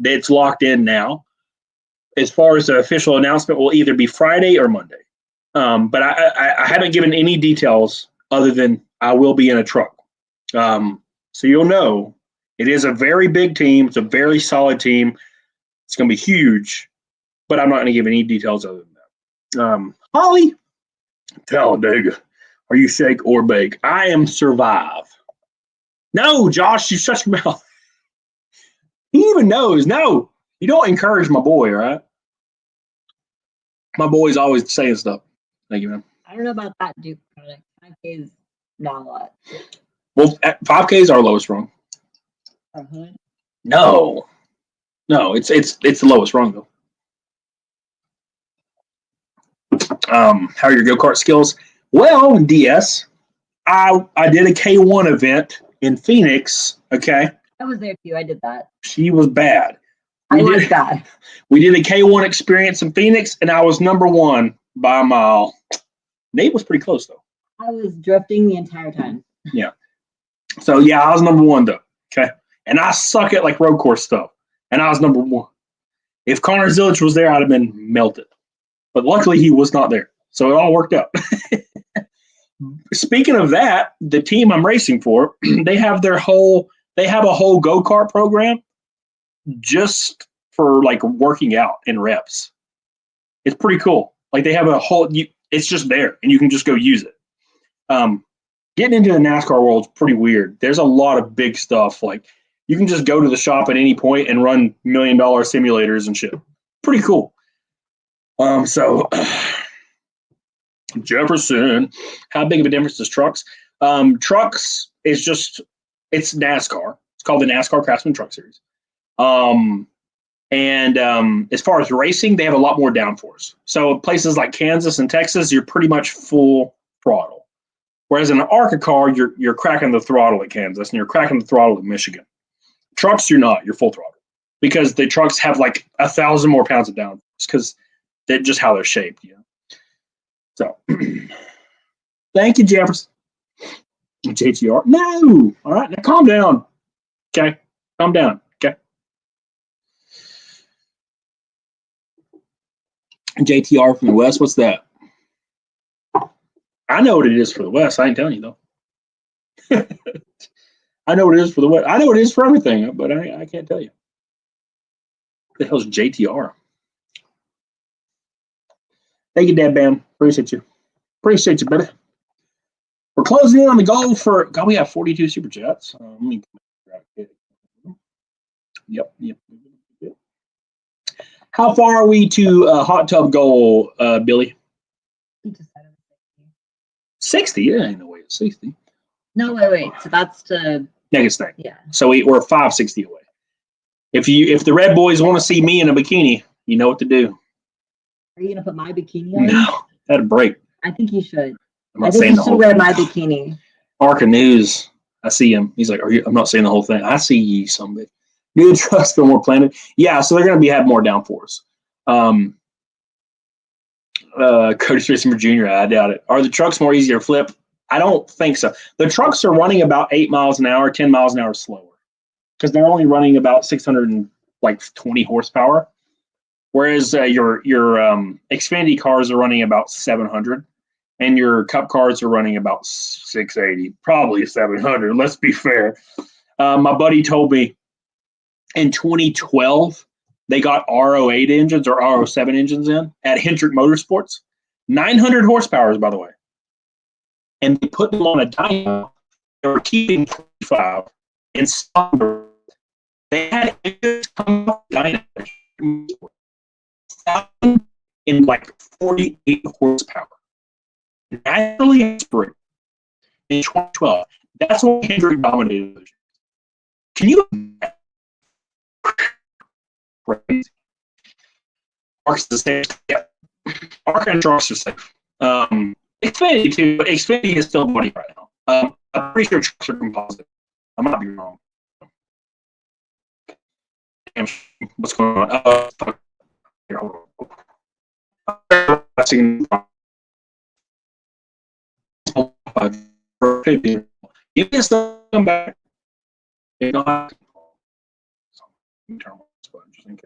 It's locked in now. As far as the official announcement will either be Friday or Monday. But I haven't given any details other than I will be in a truck. So you'll know it is a very big team. It's a very solid team. It's going to be huge, but I'm not going to give any details other than that. Holly, Talladega, are you shake or bake? I am survive. No, Josh, you shut your mouth. He even knows. No, you don't encourage my boy, all right? My boy's always saying stuff. Thank you, man. I don't know about that Duke product. 5K is not a lot. Well, 5K is our lowest rung. No, it's the lowest rung though. How are your go-kart skills? Well, DS, I did a K1 event in Phoenix. Okay, I was there too. I did that. she was bad. I was bad. We did a K1 experience in Phoenix, and I was number one by a mile. Nate was pretty close though. I was drifting the entire time. Yeah. So yeah, I was number one though. Okay, and I suck at like road course stuff, and I was number one. If Connor Zillich was there, I'd have been melted. But luckily, he was not there, so it all worked out. Speaking of that, the team I'm racing for, they have a whole go-kart program just for like working out in reps. It's pretty cool. Like they have a whole, it's just there, and you can just go use it. Getting into the NASCAR world is pretty weird. There's a lot of big stuff. Like you can just go to the shop at any point and run $1 million simulators and shit. Pretty cool. So Jefferson, how big of a difference does trucks? Trucks is it's NASCAR. It's called the NASCAR Craftsman Truck Series. As far as racing, they have a lot more downforce. So places like Kansas and Texas, you're pretty much full throttle. Whereas in an ARCA car, you're cracking the throttle at Kansas and you're cracking the throttle at Michigan. Trucks, you're not. You're full throttle because the trucks have like 1,000 more pounds of downforce because that's just how they're shaped. You know? So, thank you, Jefferson. JTR. No. All right. Now calm down. Okay. Calm down. Okay. JTR from the West. What's that? I know what it is for the West. I ain't telling you, though. I know what it is for the West. I know what it is for everything, but I can't tell you. What the hell's JTR? Thank you, Dad Bam. Appreciate you. Appreciate you, baby. We're closing in on the goal for, God, we have 42 super chats. Let me, yep. How far are we to hot tub goal, Billy? 60? Yeah, ain't no way it's 60. No, wait. So that's to next thing. Yeah. So we're 560 away. If the Red Boys want to see me in a bikini, you know what to do. Are you gonna put my bikini on? No, that'd break. I think you should. I'm not I think saying you the should whole wear thing. my bikini. Arca News, I see him. He's like, I'm not saying the whole thing. I see ye, some bitch. New trucks feel more planted. Yeah, so they're going to have more downforce. Curtis Racing Jr., I doubt it. Are the trucks more easier to flip? I don't think so. The trucks are running about 8 miles an hour, 10 miles an hour slower because they're only running about 620 horsepower. Whereas your Xfinity cars are running about 700. And your Cup cars are running about 680, probably 700. Let's be fair. My buddy told me in 2012 they got R08 engines or R07 engines in at Hendrick Motorsports, 900 horsepower, by the way. And they put them on a dyno. They were keeping 25 in summer. They had engines come off the dyno in like 48 horsepower. Naturally aspirated in 2012. That's what Hendrick dominated. Can you imagine? Crazy. Arc's the same. Yeah. Arc and trucks are safe. Xfinity too, but Xfinity is still money right now. I'm pretty sure trucks are composite. I might be wrong. Damn, what's going on? Here, hold on. Give me a come back. You don't have to. Turn on this button just in case.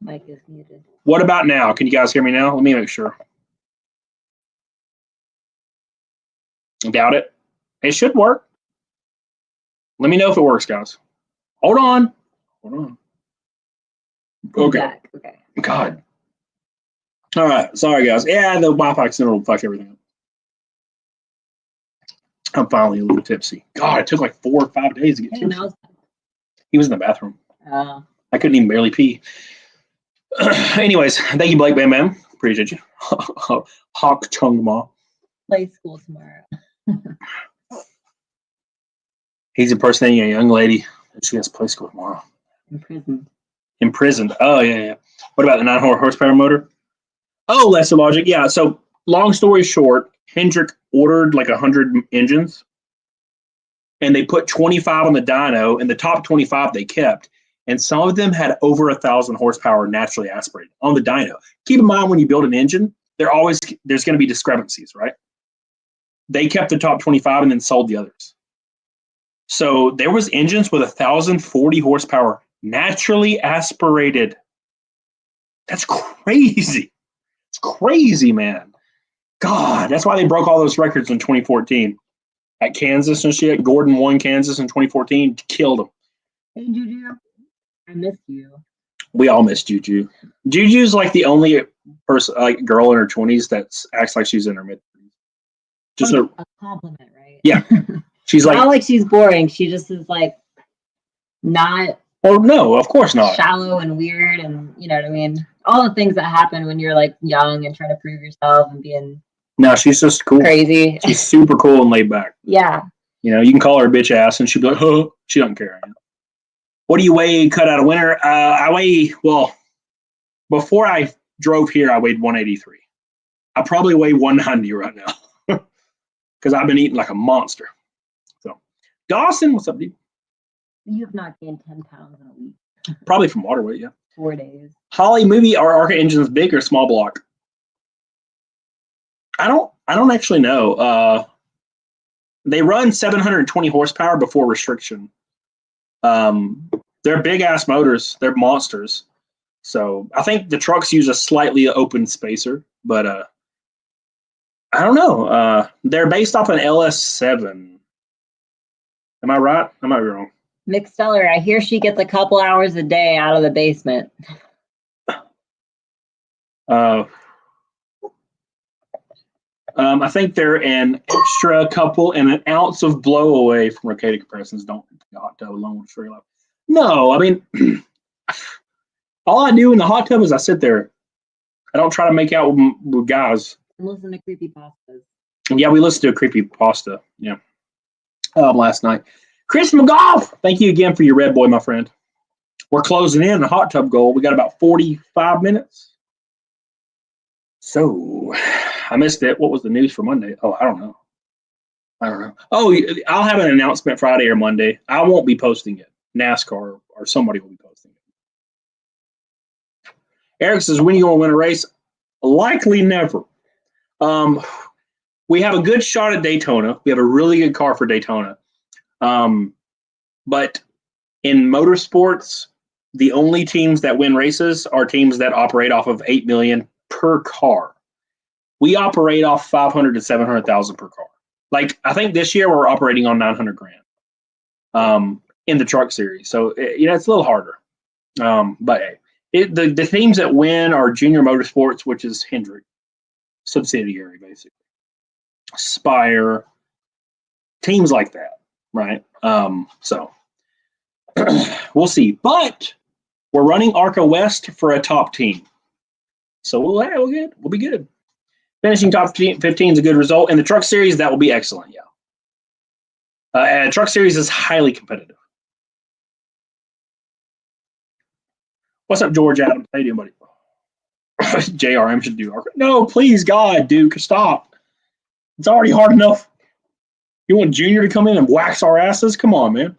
Mic is muted. What about now? Can you guys hear me now? Let me make sure. Doubt it. It should work. Let me know if it works, guys. Hold on. Hold on. Okay. Back. Okay. God. All right. Sorry, guys. Yeah, the Wi-Fi center will fuck everything up. I'm finally a little tipsy. God, it took like 4 or 5 days to get Hey, tipsy. Mel's He was in the bathroom. back. I couldn't even barely pee. Anyways, thank you, Blake Bam Bam. Appreciate you. Hawk Chung Ma. Play school tomorrow. He's impersonating a young lady. She has to play school tomorrow. Imprisoned. Imprisoned. Oh, yeah. What about the 9 horsepower motor? Oh, lesser logic. Yeah. So, long story short, Hendrick ordered like 100 engines, and they put 25 on the dyno, and the top 25 they kept. And some of them had over 1,000 horsepower naturally aspirated on the dyno. Keep in mind when you build an engine, there's going to be discrepancies, right? They kept the top 25 and then sold the others. So there was engines with 1,040 horsepower naturally aspirated. That's crazy. It's crazy, man. God, that's why they broke all those records in 2014 at Kansas and shit. Gordon won Kansas in 2014, killed him. Hey, Juju. I missed you. We all miss Juju. Juju's like the only person, like girl in her 20s that acts like she's in her mid-30s. Just a compliment, right? Yeah. She's not like she's boring. She just is like not. Oh no, of course not. Shallow and weird, and you know what I mean. All the things that happen when you're like young and trying to prove yourself and being. No, she's just cool. Crazy. She's super cool and laid back. Yeah. You know, you can call her a bitch ass, and she'll be like, "Oh," she doesn't care. You know? What do you weigh cut out of winter? I weigh, well, before I drove here, I weighed 183. I probably weigh 190 right now because I've been eating like a monster. So, Dawson, what's up, dude? You have not gained 10 pounds in a week. Probably from water weight, yeah. 4 days. Holly, movie, are ARCA engines big or small block? I don't actually know. They run 720 horsepower before restriction. They're big ass motors. They're monsters. So I think the trucks use a slightly open spacer, but I don't know. They're based off an LS7. Am I right? I might be wrong. Mick Stellar, I hear she gets a couple hours a day out of the basement. I think they're an extra couple and an ounce of blow away from rotating compressors. Don't the hot tub alone with free life. No, I mean, all I do in the hot tub is I sit there. I don't try to make out with guys. And listen to creepy pastas. Yeah, we listened to a creepy pasta. Yeah, last night. Chris McGough, thank you again for your red boy, my friend. We're closing in the hot tub goal. We got about 45 minutes. So, I missed it. What was the news for Monday? Oh, I don't know. Oh, I'll have an announcement Friday or Monday. I won't be posting it. NASCAR or somebody will be posting it. Eric says, when are you going to win a race? Likely never. We have a good shot at Daytona. We have a really good car for Daytona. But in motorsports, the only teams that win races are teams that operate off of $8 million per car. We operate off 500 to 700,000 per car. Like, I think this year we're operating on 900 grand in the truck series. So, it's a little harder. But hey, the teams that win are Junior Motorsports, which is Hendrick, subsidiary, basically. Spire, teams like that, right? So, we'll see. But we're running ARCA West for a top team. So, we'll be good. Finishing top 15 is a good result. In the truck series, that will be excellent, yeah. And truck series is highly competitive. What's up, George Adams? How you doing, buddy? JRM should do ARCA. No, please, God, Duke, stop. It's already hard enough. You want Junior to come in and wax our asses? Come on, man.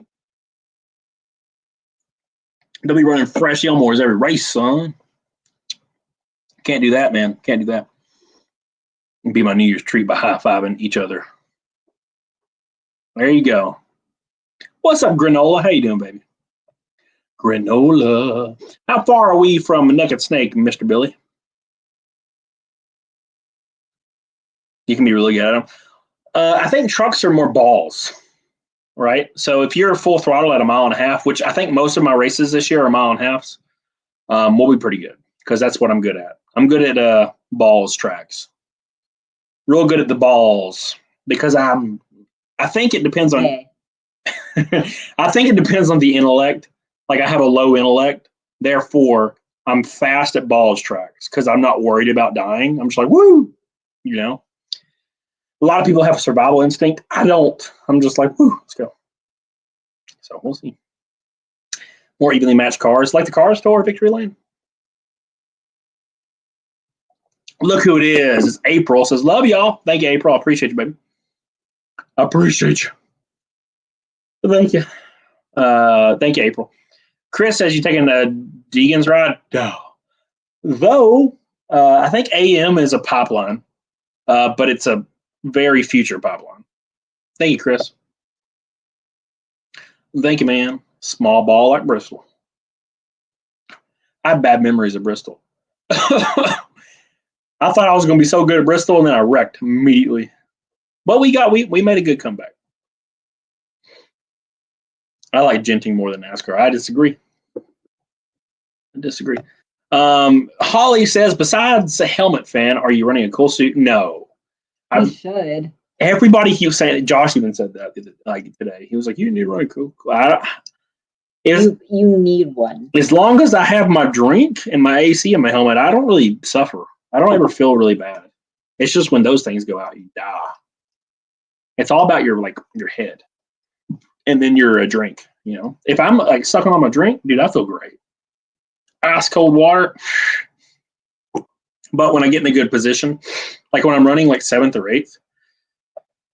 They'll be running fresh Elmores every race, son. Can't do that, man. Can't do that. It'd be my New Year's treat by high-fiving each other. There you go. What's up, Granola? How you doing, baby? Granola. How far are we from a naked snake, Mr. Billy? You can be really good at them. I think trucks are more balls, right? So if you're full throttle at 1.5 miles, which I think most of my races this year are 1.5 miles, we'll be pretty good because that's what I'm good at. I'm good at balls tracks. Real good at the balls because I think it depends on. Okay. I think it depends on the intellect. Like I have a low intellect, therefore I'm fast at balls tracks because I'm not worried about dying. I'm just like woo, you know. A lot of people have survival instinct. I don't. I'm just like woo, let's go. So we'll see. More evenly matched cars, like the car store, Victory Lane. Look who it is. It's April. Says, love y'all. Thank you, April. I appreciate you, baby. I appreciate you. Thank you. Thank you, April. Chris says you taking a Deegan's ride? No. Though, I think AM is a pipeline, but it's a very future pipeline. Thank you, Chris. Thank you, man. Small ball like Bristol. I have bad memories of Bristol. I thought I was going to be so good at Bristol, and then I wrecked immediately. But we made a good comeback. I like Genting more than NASCAR. I disagree. Holly says, besides a helmet fan, are you running a cool suit? No. You should. Everybody keeps saying it. Josh even said that like today. He was like, you need to run a cool. You need one. As long as I have my drink and my AC and my helmet, I don't really suffer. I don't ever feel really bad. It's just when those things go out, you die. It's all about your head, and then your drink. You know, if I'm like sucking on my drink, dude, I feel great. Ice cold water. But when I get in a good position, like when I'm running like 7th or 8th,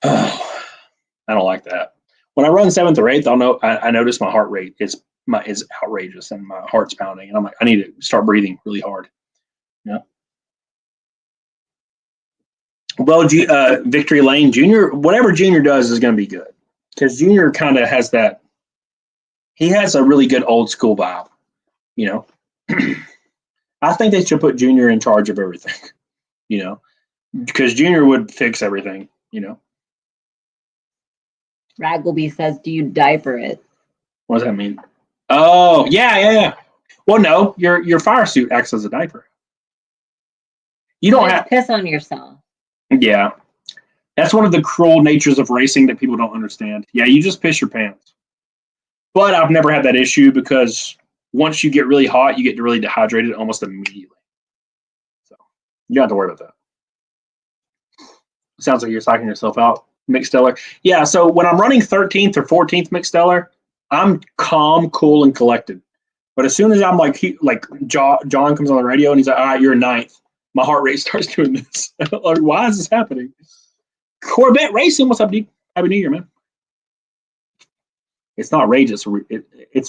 I don't like that. When I run 7th or 8th, I notice my heart rate is outrageous and my heart's pounding, and I'm like, I need to start breathing really hard. Yeah. Well, Victory Lane Junior, whatever Junior does is going to be good because Junior kind of has that. He has a really good old school vibe, you know. I think they should put Junior in charge of everything, you know, because Junior would fix everything, you know. Raggleby says, do you diaper it? What does that mean? Oh, yeah. Well, no, your fire suit acts as a diaper. You don't have piss on yourself. Yeah. That's one of the cruel natures of racing that people don't understand. Yeah, you just piss your pants. But I've never had that issue because once you get really hot, you get really dehydrated almost immediately. So you don't have to worry about that. Sounds like you're psyching yourself out. Mixed Stellar. Yeah, so when I'm running 13th or 14th Mixed Stellar, I'm calm, cool, and collected. But as soon as I'm like John comes on the radio and he's like, all right, you're 9th, my heart rate starts doing this. Like, why is this happening? Corvette Racing, what's up, dude? Happy New Year, man. It's not Rage, it's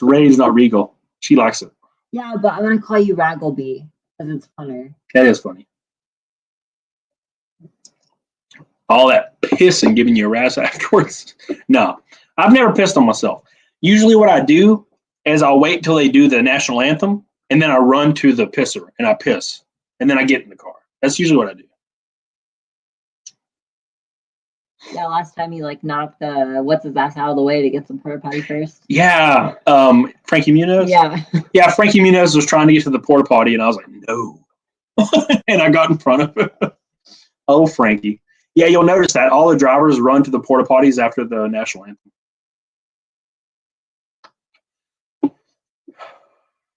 Rage, not Regal. She likes it. Yeah, but I'm going to call you Raggleby because it's funner. That is funny. All that pissing giving you a rash afterwards. No, I've never pissed on myself. Usually what I do is I'll wait till they do the national anthem and then I run to the pisser and I piss and then I get in the car. That's usually what I do. Yeah, last time you knocked the what's his ass out of the way to get some porta potty first. Yeah, Frankie Muniz. Yeah, Frankie Muniz was trying to get to the porta potty and I was like, no, and I got in front of him. Oh, Frankie. Yeah, you'll notice that all the drivers run to the porta potties after the national anthem.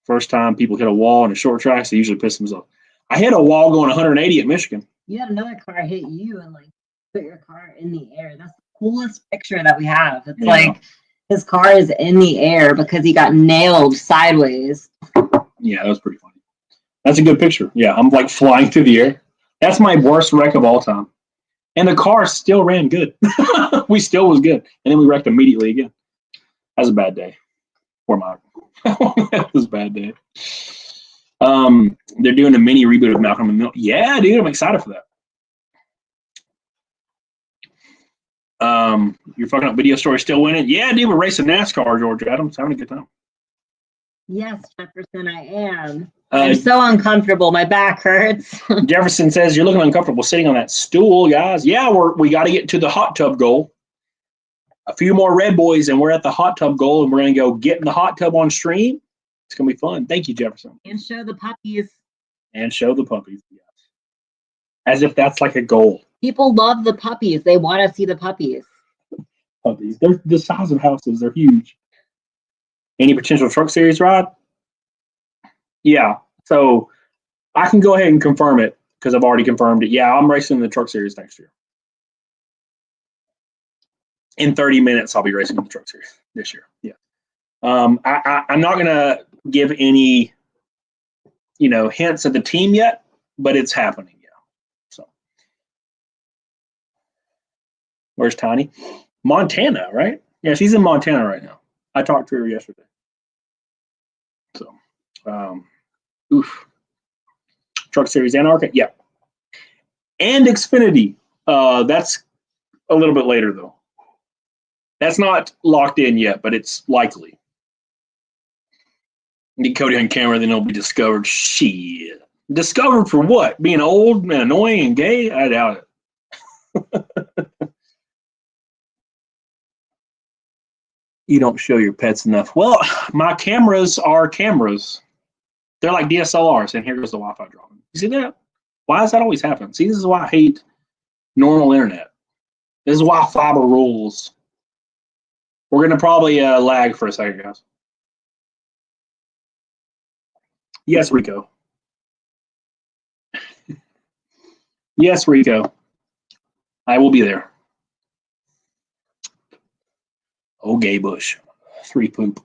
First time people hit a wall in a short track, they usually piss themselves. I hit a wall going 180 at Michigan. You had another car hit you and put your car in the air. That's the coolest picture that we have. It's his car is in the air because he got nailed sideways. Yeah, that was pretty funny. That's a good picture. Yeah, I'm flying through the air. That's my worst wreck of all time. And the car still ran good. We still was good. And then we wrecked immediately again. That was a bad day. Poor Mike. That was a bad day. They're doing a mini reboot of Malcolm and Mill. Yeah, dude, I'm excited for that. Your fucking up video story still winning? Yeah, dude, we're racing NASCAR, George Adams. Having a good time. Yes, Jefferson, I am. I'm so uncomfortable. My back hurts. Jefferson says you're looking uncomfortable sitting on that stool, guys. Yeah, we got to get to the hot tub goal. A few more red boys, and we're at the hot tub goal, and we're going to go get in the hot tub on stream. It's going to be fun. Thank you, Jefferson. And show the puppies. And show the puppies. Yes. As if that's like a goal. People love the puppies. They want to see the puppies. Puppies. They're the size of houses. They're huge. Any potential truck series ride? Yeah. So I can go ahead and confirm it because I've already confirmed it. Yeah, I'm racing the truck series next year. In 30 minutes, I'll be racing in the truck series this year. Yeah. I'm not going to give any, hints of the team yet, but it's happening. Yeah. So where's Tiny? Montana, right? Yeah, she's in Montana right now. I talked to her yesterday. So, Truck Series Anarchy, yeah. And Xfinity. That's a little bit later, though. That's not locked in yet, but it's likely. Get Cody on camera, then it'll be discovered. Shit. Discovered for what? Being old and annoying and gay? I doubt it. You don't show your pets enough. Well, my cameras are cameras. They're like DSLRs, and here goes the Wi-Fi dropping. You see that? Why does that always happen? See, this is why I hate normal internet. This is why fiber rules. We're going to probably lag for a second, guys. Yes, Rico. Yes, Rico. I will be there. Oh, gay bush. Three poop.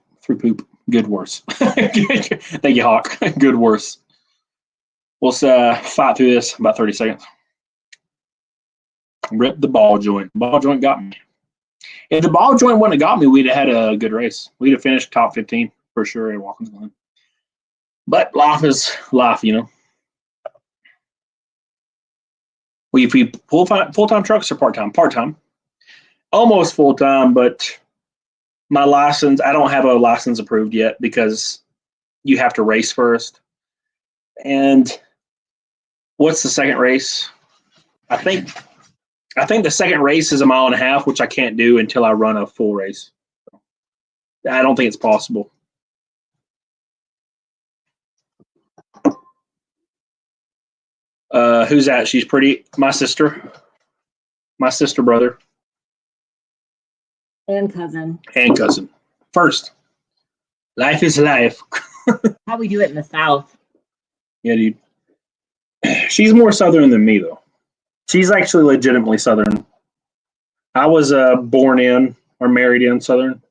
Good worse. Thank you, Hawk. Good worse. We'll fight through this about 30 seconds. Rip the ball joint. Ball joint got me. If the ball joint wouldn't have got me, we'd have had a good race. We'd have finished top 15 for sure at Watkins Glen. But life is life, Well, if we full-time trucks or part-time? Part-time. Almost full-time, but my license, I don't have a license approved yet because you have to race first. And what's the second race? I think the second race is 1.5 miles, which I can't do until I run a full race. I don't think it's possible. Who's that? She's pretty. My sister, brother. And cousin. First, life is life. How we do it in the South. Yeah, dude. She's more Southern than me, though. She's actually legitimately Southern. I was born in or married in Southern.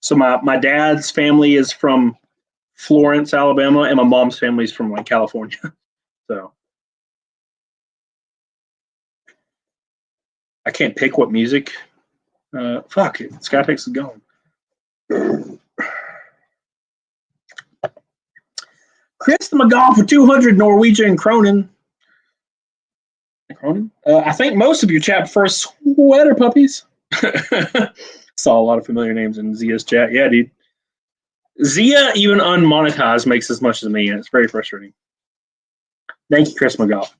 So my dad's family is from Florence, Alabama, and my mom's family is from California. So I can't pick what music. Fuck it. Skytex is gone. Chris McGough for 200 Norwegian Cronin. I think most of your chat first sweater puppies. Saw a lot of familiar names in Zia's chat. Yeah, dude. Zia, even unmonetized, makes as much as me, and it's very frustrating. Thank you, Chris McGough.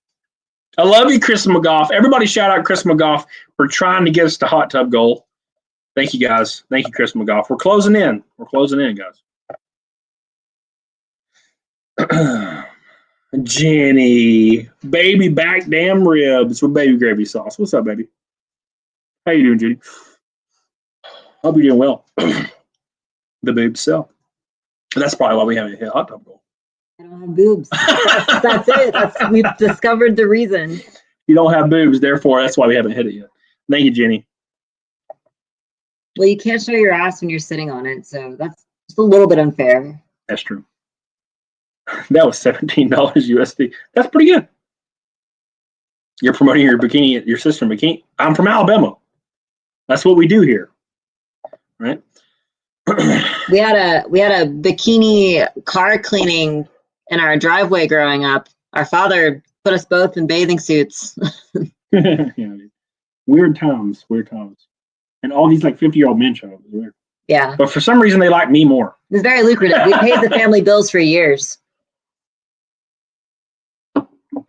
I love you, Chris McGough. Everybody shout out Chris McGough for trying to get us to hot tub goal. Thank you, guys. Thank you, Chris McGough. We're closing in. Guys. Jenny, baby back damn ribs with baby gravy sauce. What's up, baby? How you doing, Jenny? Hope you're doing well. The boobs sell. That's probably why we haven't hit hot tub goal. I don't have boobs. That's it. We've discovered the reason. You don't have boobs, therefore that's why we haven't hit it yet. Thank you, Jenny. Well, you can't show your ass when you're sitting on it, so that's just a little bit unfair. That's true. That was $17 USD. That's pretty good. You're promoting your bikini, your sister bikini. I'm from Alabama. That's what we do here, right? We had a bikini car cleaning in our driveway growing up. Our father put us both in bathing suits. Yeah, weird times. And all these 50-year-old men show up. It's weird. Yeah. But for some reason, they like me more. It's very lucrative. We paid the family bills for years.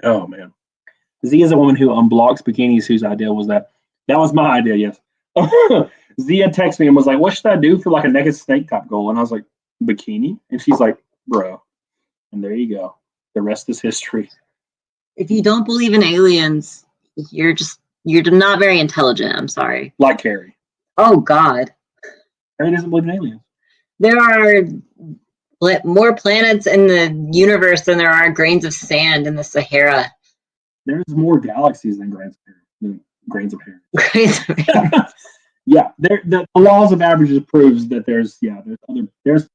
Oh, man. Z is a woman who unblocks bikinis whose idea was that. That was my idea, yes. Zia texted me and was like, what should I do for like a naked snake type goal? And I was like, bikini? And she's like, bro. And there you go. The rest is history. If you don't believe in aliens, you're not very intelligent. I'm sorry. Like Carrie. Oh, God. Carrie doesn't believe in aliens. There are more planets in the universe than there are grains of sand in the Sahara. There's more galaxies than grains of hair. Grains of hair. Yeah, the laws of averages proves that there's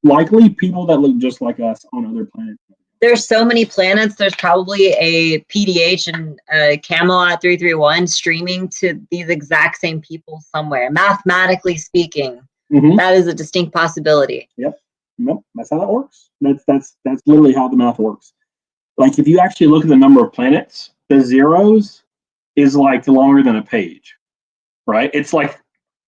likely people that look just like us on other planets. There's so many planets. There's probably a PDH and a Camelot 331 streaming to these exact same people somewhere. Mathematically speaking, that is a distinct possibility. Yep. Nope. That's how that works. That's literally how the math works. Like if you actually look at the number of planets, the zeros is like longer than a page, right? It's like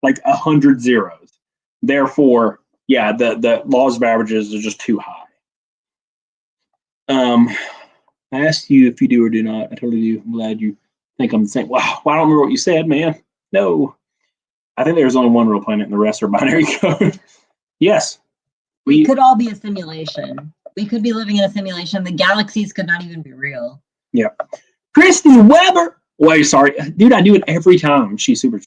100 zeros. Therefore, yeah, the laws of averages are just too high. I asked you if you do or do not. I totally do. I'm glad you think I'm the same. Wow, I don't remember what you said, man. No. I think there's only one real planet and the rest are binary code. Yes. We could all be a simulation. We could be living in a simulation. The galaxies could not even be real. Yeah. Christy Weber. Wait, sorry. Dude, I do it every time. She's super.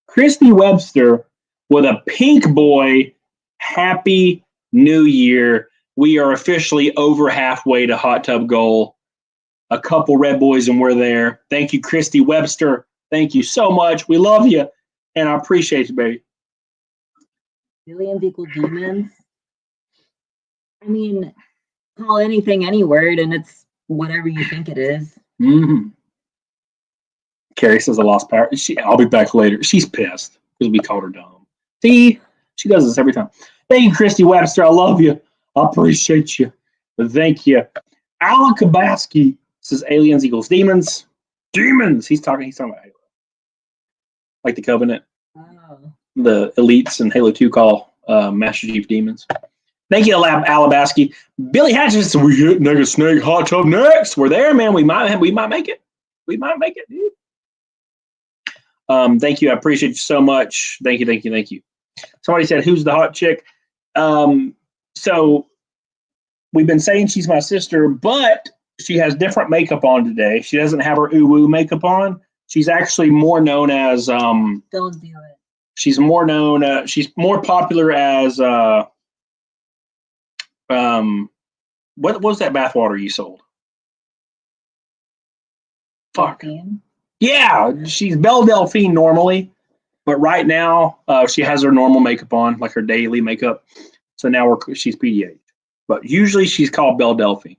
Christy Webster with a pink boy. Happy New Year. We are officially over halfway to hot tub goal. A couple red boys and we're there. Thank you, Christy Webster. Thank you so much. We love you. And I appreciate you, baby. Aliens equal demons. I mean, call anything any word and it's whatever you think it is. Mm-hmm. Carrie says I lost power. I'll be back later. She's pissed because we called her dumb. See, she does this every time. Thank you, Christy Webster. I love you. I appreciate you. Thank you. Alan Kabaski says aliens equals demons. Demons. He's talking about Halo. Like the Covenant. Oh. The elites in Halo 2 call Master Chief demons. Thank you, Alabaski. Billy Hatches says we hit Nigga Snake hot tub next. We're there, man. We might make it. We might make it, dude. Thank you. I appreciate you so much. Thank you. Somebody said, who's the hot chick? So we've been saying she's my sister, but she has different makeup on today. She doesn't have her ooh-woo makeup on. She's actually more known as Don't do it. She's more known she's more popular as what was that bathwater you sold? Fuck. Yeah, she's Belle Delphine normally, but right now she has her normal makeup on, like her daily makeup. So now she's PDH, but usually she's called Belle Delphine.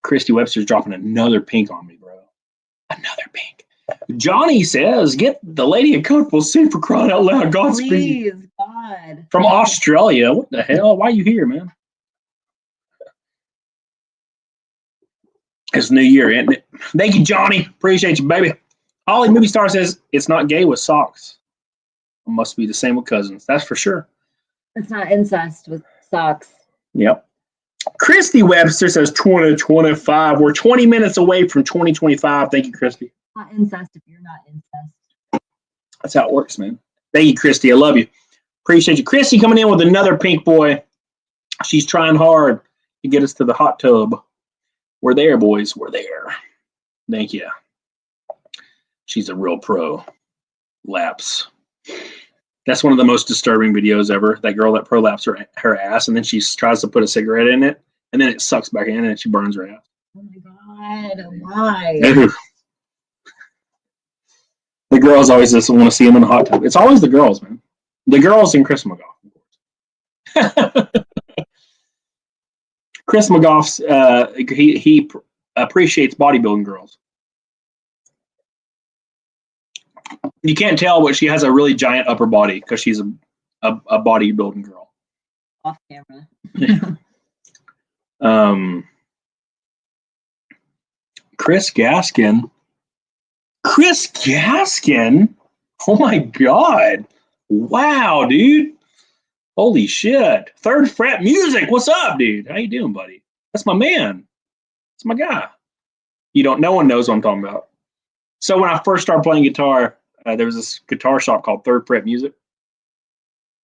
Christy Webster's dropping another pink on me, bro. Another pink. Johnny says, "Get the lady a comfortable seat for crying out loud." Godspeed. Please, God. From Australia. What the hell? Why are you here, man? It's New Year, isn't it? Thank you, Johnny. Appreciate you, baby. Holly Movie Star says, it's not gay with socks. It must be the same with cousins. That's for sure. It's not incest with socks. Yep. Christy Webster says 2025. We're 20 minutes away from 2025. Thank you, Christy. Not incest if you're not incest. That's how it works, man. Thank you, Christy. I love you. Appreciate you. Christy coming in with another pink boy. She's trying hard to get us to the hot tub. We're there, boys. We're there. Thank you. She's a real pro. Laps. That's one of the most disturbing videos ever. That girl that prolapsed her ass, and then she tries to put a cigarette in it, and then it sucks back in, and she burns her ass. Oh my God. Why? The girls always just want to see him in the hot tub. It's always the girls, man. The girls and Chris McGough, of course. Chris McGough's he appreciates bodybuilding girls. You can't tell, but she has a really giant upper body because she's a bodybuilding girl. Off camera. Chris Gaskin. Chris Gaskin? Oh my God. Wow, dude. Holy shit. Third Fret Music. What's up, dude? How you doing, buddy? That's my man. That's my guy. No one knows what I'm talking about. So when I first started playing guitar, there was this guitar shop called Third Fret Music.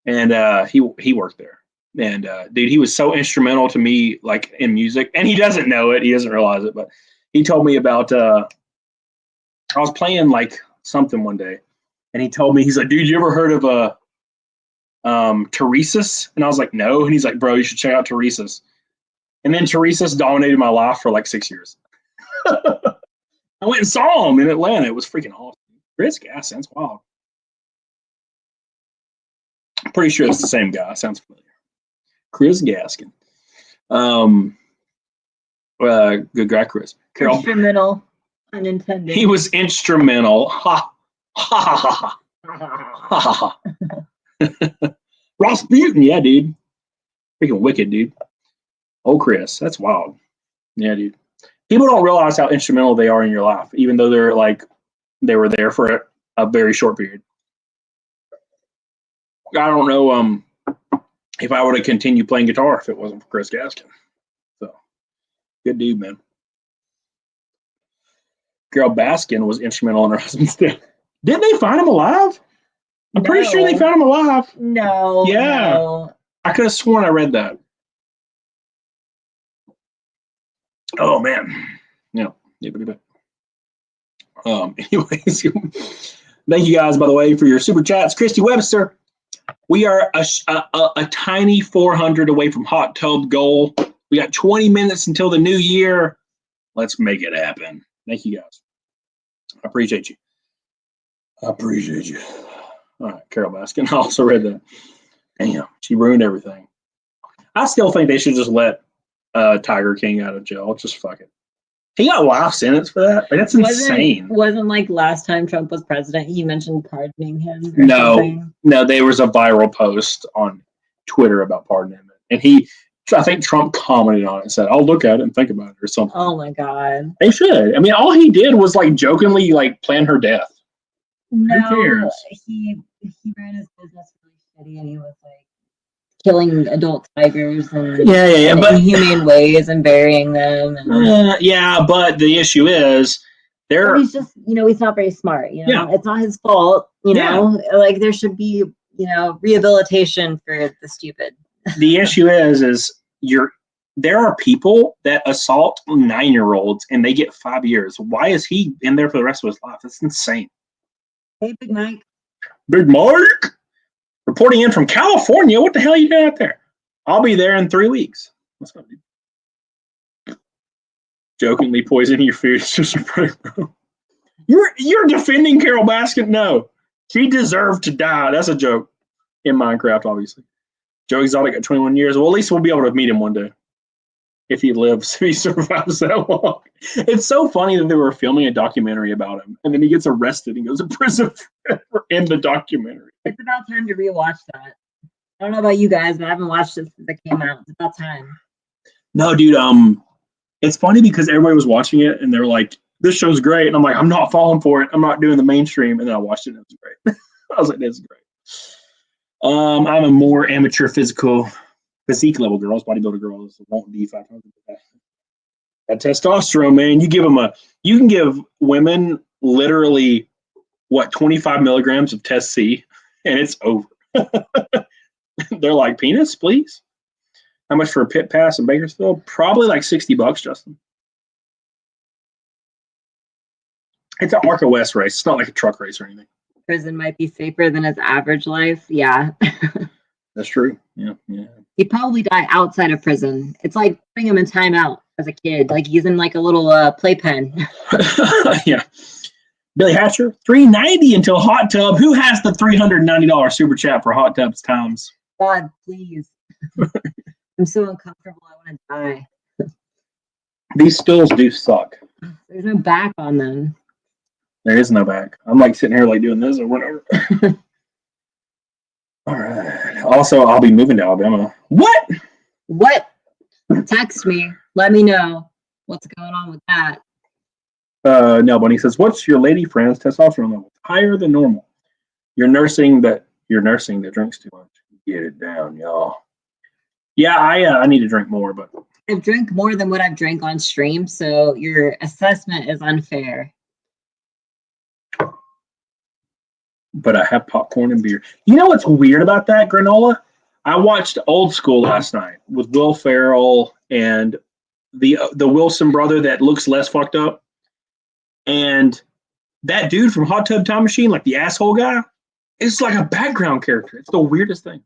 And he worked there. And dude, he was so instrumental to me, like in music. And he doesn't know it. He doesn't realize it. But he told me about, I was playing like something one day. And he told me, he's like, dude, you ever heard of Teresa's? And I was like, no. And he's like, bro, you should check out Teresa's. And then Teresa's dominated my life for like 6 years. I went and saw him in Atlanta. It was freaking awesome. Chris Gaskin, that's wild. I'm pretty sure it's the same guy. Sounds familiar. Chris Gaskin. Good guy, Chris. Carol. Instrumental, unintended. He was instrumental. Ha ha ha ha ha ha. Rasputin, yeah, dude. Freaking wicked, dude. Oh, Chris, that's wild. Yeah, dude. People don't realize how instrumental they are in your life, even though they were there for a very short period. I don't know if I would have continued playing guitar if it wasn't for Chris Gaskin. So, good dude, man. Carol Baskin was instrumental in her husband's death. Didn't they find him alive? I'm pretty sure they found him alive. No. Yeah. No. I could have sworn I read that. Oh, man. Yeah. Anyways, thank you guys, by the way, for your super chats. Christy Webster, we are a tiny 400 away from hot tub goal. We got 20 minutes until the new year. Let's make it happen. Thank you, guys. I appreciate you. All right, Carol Baskin. I also read that. Damn, she ruined everything. I still think they should just let Tiger King out of jail. Just fuck it. He got a life sentence for that. Like, that's insane. Wasn't like last time Trump was president, he mentioned pardoning him or something? No, there was a viral post on Twitter about pardoning him. And I think Trump commented on it and said, I'll look at it and think about it or something. Oh my God. They should. I mean, all he did was like jokingly like plan her death. No, who cares? He ran his business really shitty and he was like killing adult tigers and in inhumane ways and burying them. And, yeah, but the issue is he's just, he's not very smart. It's not his fault. Like there should be, rehabilitation for the stupid. The issue is there are people that assault 9-year-olds and they get 5 years. Why is he in there for the rest of his life? That's insane. Hey, Big Mike. Big Mike, reporting in from California. What the hell are you doing out there? I'll be there in 3 weeks. What's up, dude? Jokingly poisoning your food. It's just a prank, bro. You're defending Carol Baskin? No, she deserved to die. That's a joke in Minecraft, obviously. Joe Exotic at 21 years. Well, at least we'll be able to meet him one day. If he lives, if he survives that long. It's so funny that they were filming a documentary about him, and then he gets arrested and goes to prison forever in the documentary. It's about time to rewatch that. I don't know about you guys, but I haven't watched it since it came out. It's about time. No, dude, it's funny because everybody was watching it, and they were like, this show's great. And I'm like, I'm not falling for it. I'm not doing the mainstream. And then I watched it, and it was great. I was like, this is great. I'm a more amateur physique level girls, bodybuilder girls won't D5. That testosterone, man, you can give women literally 25 milligrams of Test C, and it's over. They're like, penis, please. How much for a pit pass in Bakersfield? Probably like $60, Justin. It's an Arca West race. It's not like a truck race or anything. Prison might be safer than his average life. Yeah. That's true. Yeah. He'd probably die outside of prison. It's like putting him in timeout as a kid. Like he's in like a little playpen. Yeah. Billy Hatcher, $390 until hot tub. Who has the $390 super chat for hot tubs times? God, please. I'm so uncomfortable. I want to die. These stools do suck. There's no back on them. There is no back. I'm like sitting here like doing this or whatever. All right. Also, I'll be moving to Alabama. What? Text me. Let me know what's going on with that. No, Bunny says, what's your lady friend's testosterone level? Higher than normal. You're nursing You're nursing that drinks too much. Get it down, y'all. Yeah, I need to drink more, but I've drank more than what I've drank on stream, so your assessment is unfair. but I have popcorn and beer. You know what's weird about that, granola? I watched Old School last night with Will Ferrell and the Wilson brother that looks less fucked up, and that dude from Hot Tub Time Machine, like the asshole guy, is like a background character. It's the weirdest thing.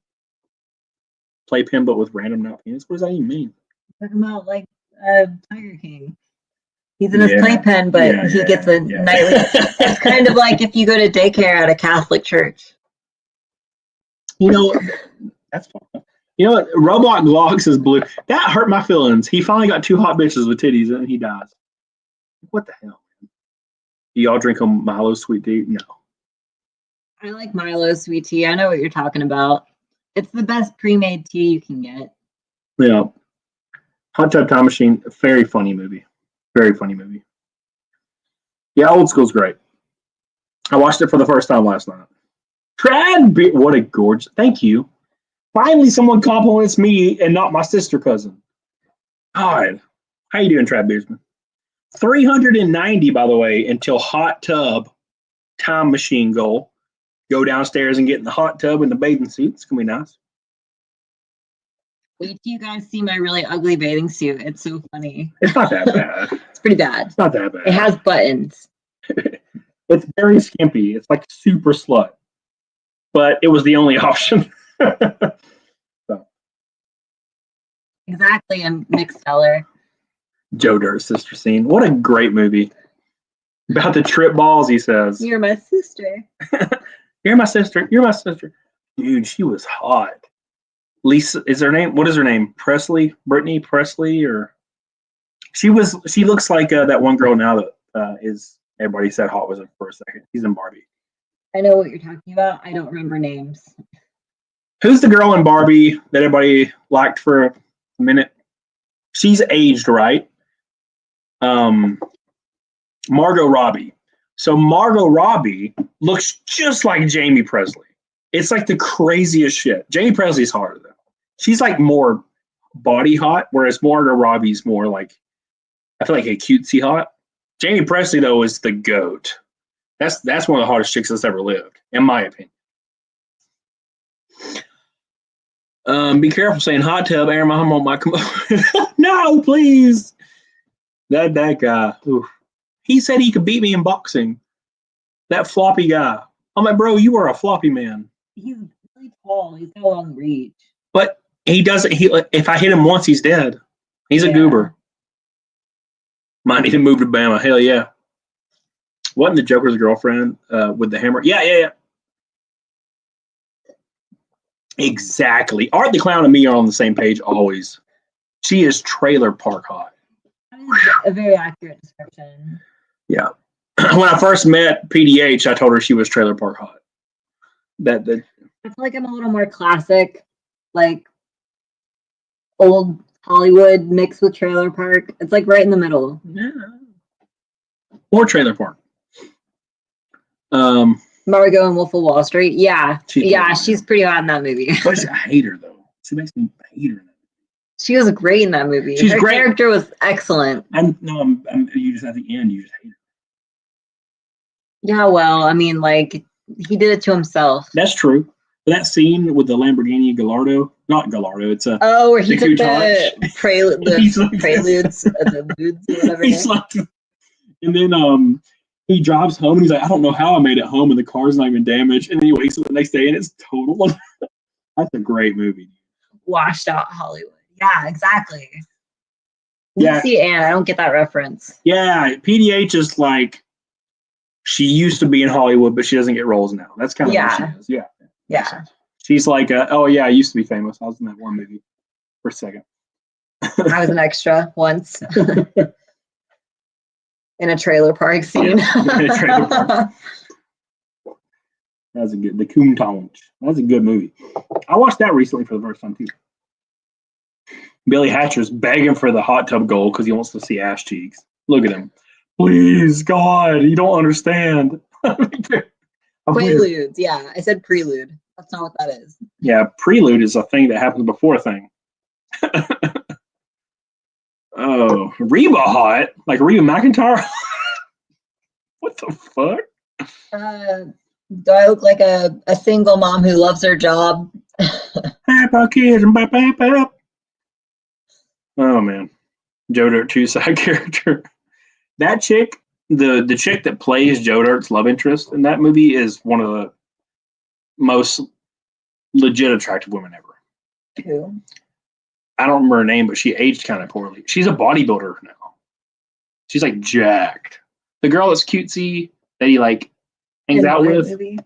Playpen, but with random not penis. What does that even mean? Talking about like Tiger King. He's in his playpen, but he gets a nightly. It's kind of like if you go to daycare at a Catholic church. You know, that's fun. You know what? Robot Vlogs is blue. That hurt my feelings. He finally got two hot bitches with titties and he dies. What the hell? Do y'all drink a Milo sweet tea? No. I like Milo sweet tea. I know what you're talking about. It's the best pre-made tea you can get. Yeah. Hot Tub Time Machine, very funny movie. Very funny movie. Yeah, Old School's great. I watched it for the first time last night. What a gorgeous. Thank you. Finally, someone compliments me and not my sister cousin. God. How you doing, Trad Beersman? 390, by the way, until Hot Tub Time Machine goal. Go downstairs and get in the hot tub and the bathing suit. It's going to be nice. Wait till you guys see my really ugly bathing suit. It's so funny. It's not that bad. It's pretty bad. It's not that bad. It has buttons. It's very skimpy. It's like super slut. But it was the only option. So. Exactly, and Nick Stellar. Joe Dirt's sister scene. What a great movie. About the trip balls, he says. You're my sister. You're my sister. You're my sister. Dude, she was hot. Lisa is her name. What is her name? Presley? Brittany Presley? Or she looks like that one girl now that is everybody said hot was her for a second. She's in Barbie. I know what you're talking about. I don't remember names. Who's the girl in Barbie that everybody liked for a minute? She's aged, right? Margot Robbie. So Margot Robbie looks just like Jamie Presley. It's like the craziest shit. Jamie Presley's hotter though. She's like more body hot, whereas Margot Robbie's more like, I feel like a cutesy hot. Jamie Presley though is the GOAT. That's one of the hottest chicks that's ever lived, in my opinion. Be careful saying hot tub. Aaron, my mom might come up. No, please. That guy. Oof. He said he could beat me in boxing. That floppy guy. I'm like, bro, you are a floppy man. He's really tall. He's got a long reach. But he doesn't. If I hit him once, he's dead. He's a goober. Might need to move to Bama. Hell yeah. Wasn't the Joker's girlfriend with the hammer? Yeah. Exactly. Art the Clown and me are on the same page always. She is trailer park hot. That is a very accurate description. Yeah. When I first met PDH, I told her she was trailer park hot. That I feel like I'm a little more classic, like old Hollywood mixed with trailer park. It's like right in the middle. Yeah. Or trailer park. Margot and Wolf of Wall Street. Yeah. She's pretty hot in that movie. But I hate her though. She makes me hate her. She was great in that movie. She's her great. character was excellent. You just at the end, you just hate her. Yeah, well, I mean, like, he did it to himself. That's true. That scene with the Lamborghini Gallardo, not Gallardo, it's a where he took the preludes, like, the ludes, whatever. He's like, and then he drives home and he's like, I don't know how I made it home and the car's not even damaged. And then he wakes up the next day and it's total. That's a great movie. Washed out Hollywood. Yeah, exactly. Yeah. You see, Anne, I don't get that reference. Yeah, PDH is like, she used to be in Hollywood, but she doesn't get roles now. That's kind of what she is. Yeah. Yeah. She's like, oh yeah, I used to be famous. I was in that one movie for a second. I was an extra once in a trailer park scene. In a trailer park. That was a good, the Coomtown. That was a good movie. I watched that recently for the first time too. Billy Hatcher's begging for the hot tub goal because he wants to see ass cheeks. Look at him. Please, God, you don't understand. Preludes, yeah. I said prelude. That's not what that is. Yeah, prelude is a thing that happens before a thing. Oh, Reba hot? Like Reba McEntire? What the fuck? Do I look like a single mom who loves her job? Happy kids and bap, bap, bap. Oh man, Joe Dirt 2 side character. That chick, the chick that plays Joe Dirt's love interest in that movie is one of the most legit attractive women ever. Who? I don't remember her name, but she aged kind of poorly. She's a bodybuilder now. She's like jacked. The girl that's cutesy that he like hangs In out what with. movie?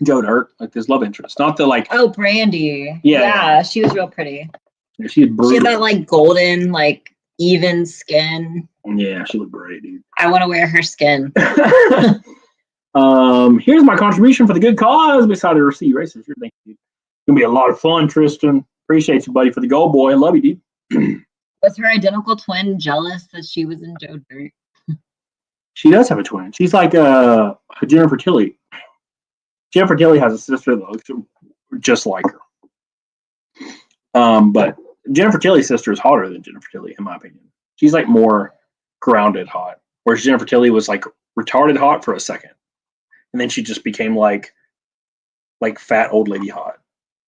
Joe Dirt, like his love interest, not the like. Oh, Brandy. Yeah. She was real pretty. She's brutal. She had that like golden, like even skin. Yeah, she looked great, dude. I want to wear her skin. Here's my contribution for the good cause. Beside the receipt racers, thank you. It's gonna be a lot of fun, Tristan. Appreciate you, buddy, for the goal, boy. I love you, dude. Was her identical twin jealous that she was in Joe Dirt? She does have a twin. She's like a Jennifer Tilly. Jennifer Tilly has a sister that looks just like her. But Jennifer Tilly's sister is hotter than Jennifer Tilly, in my opinion. She's like more grounded hot, whereas Jennifer Tilly was like retarded hot for a second, and then she just became like fat old lady hot,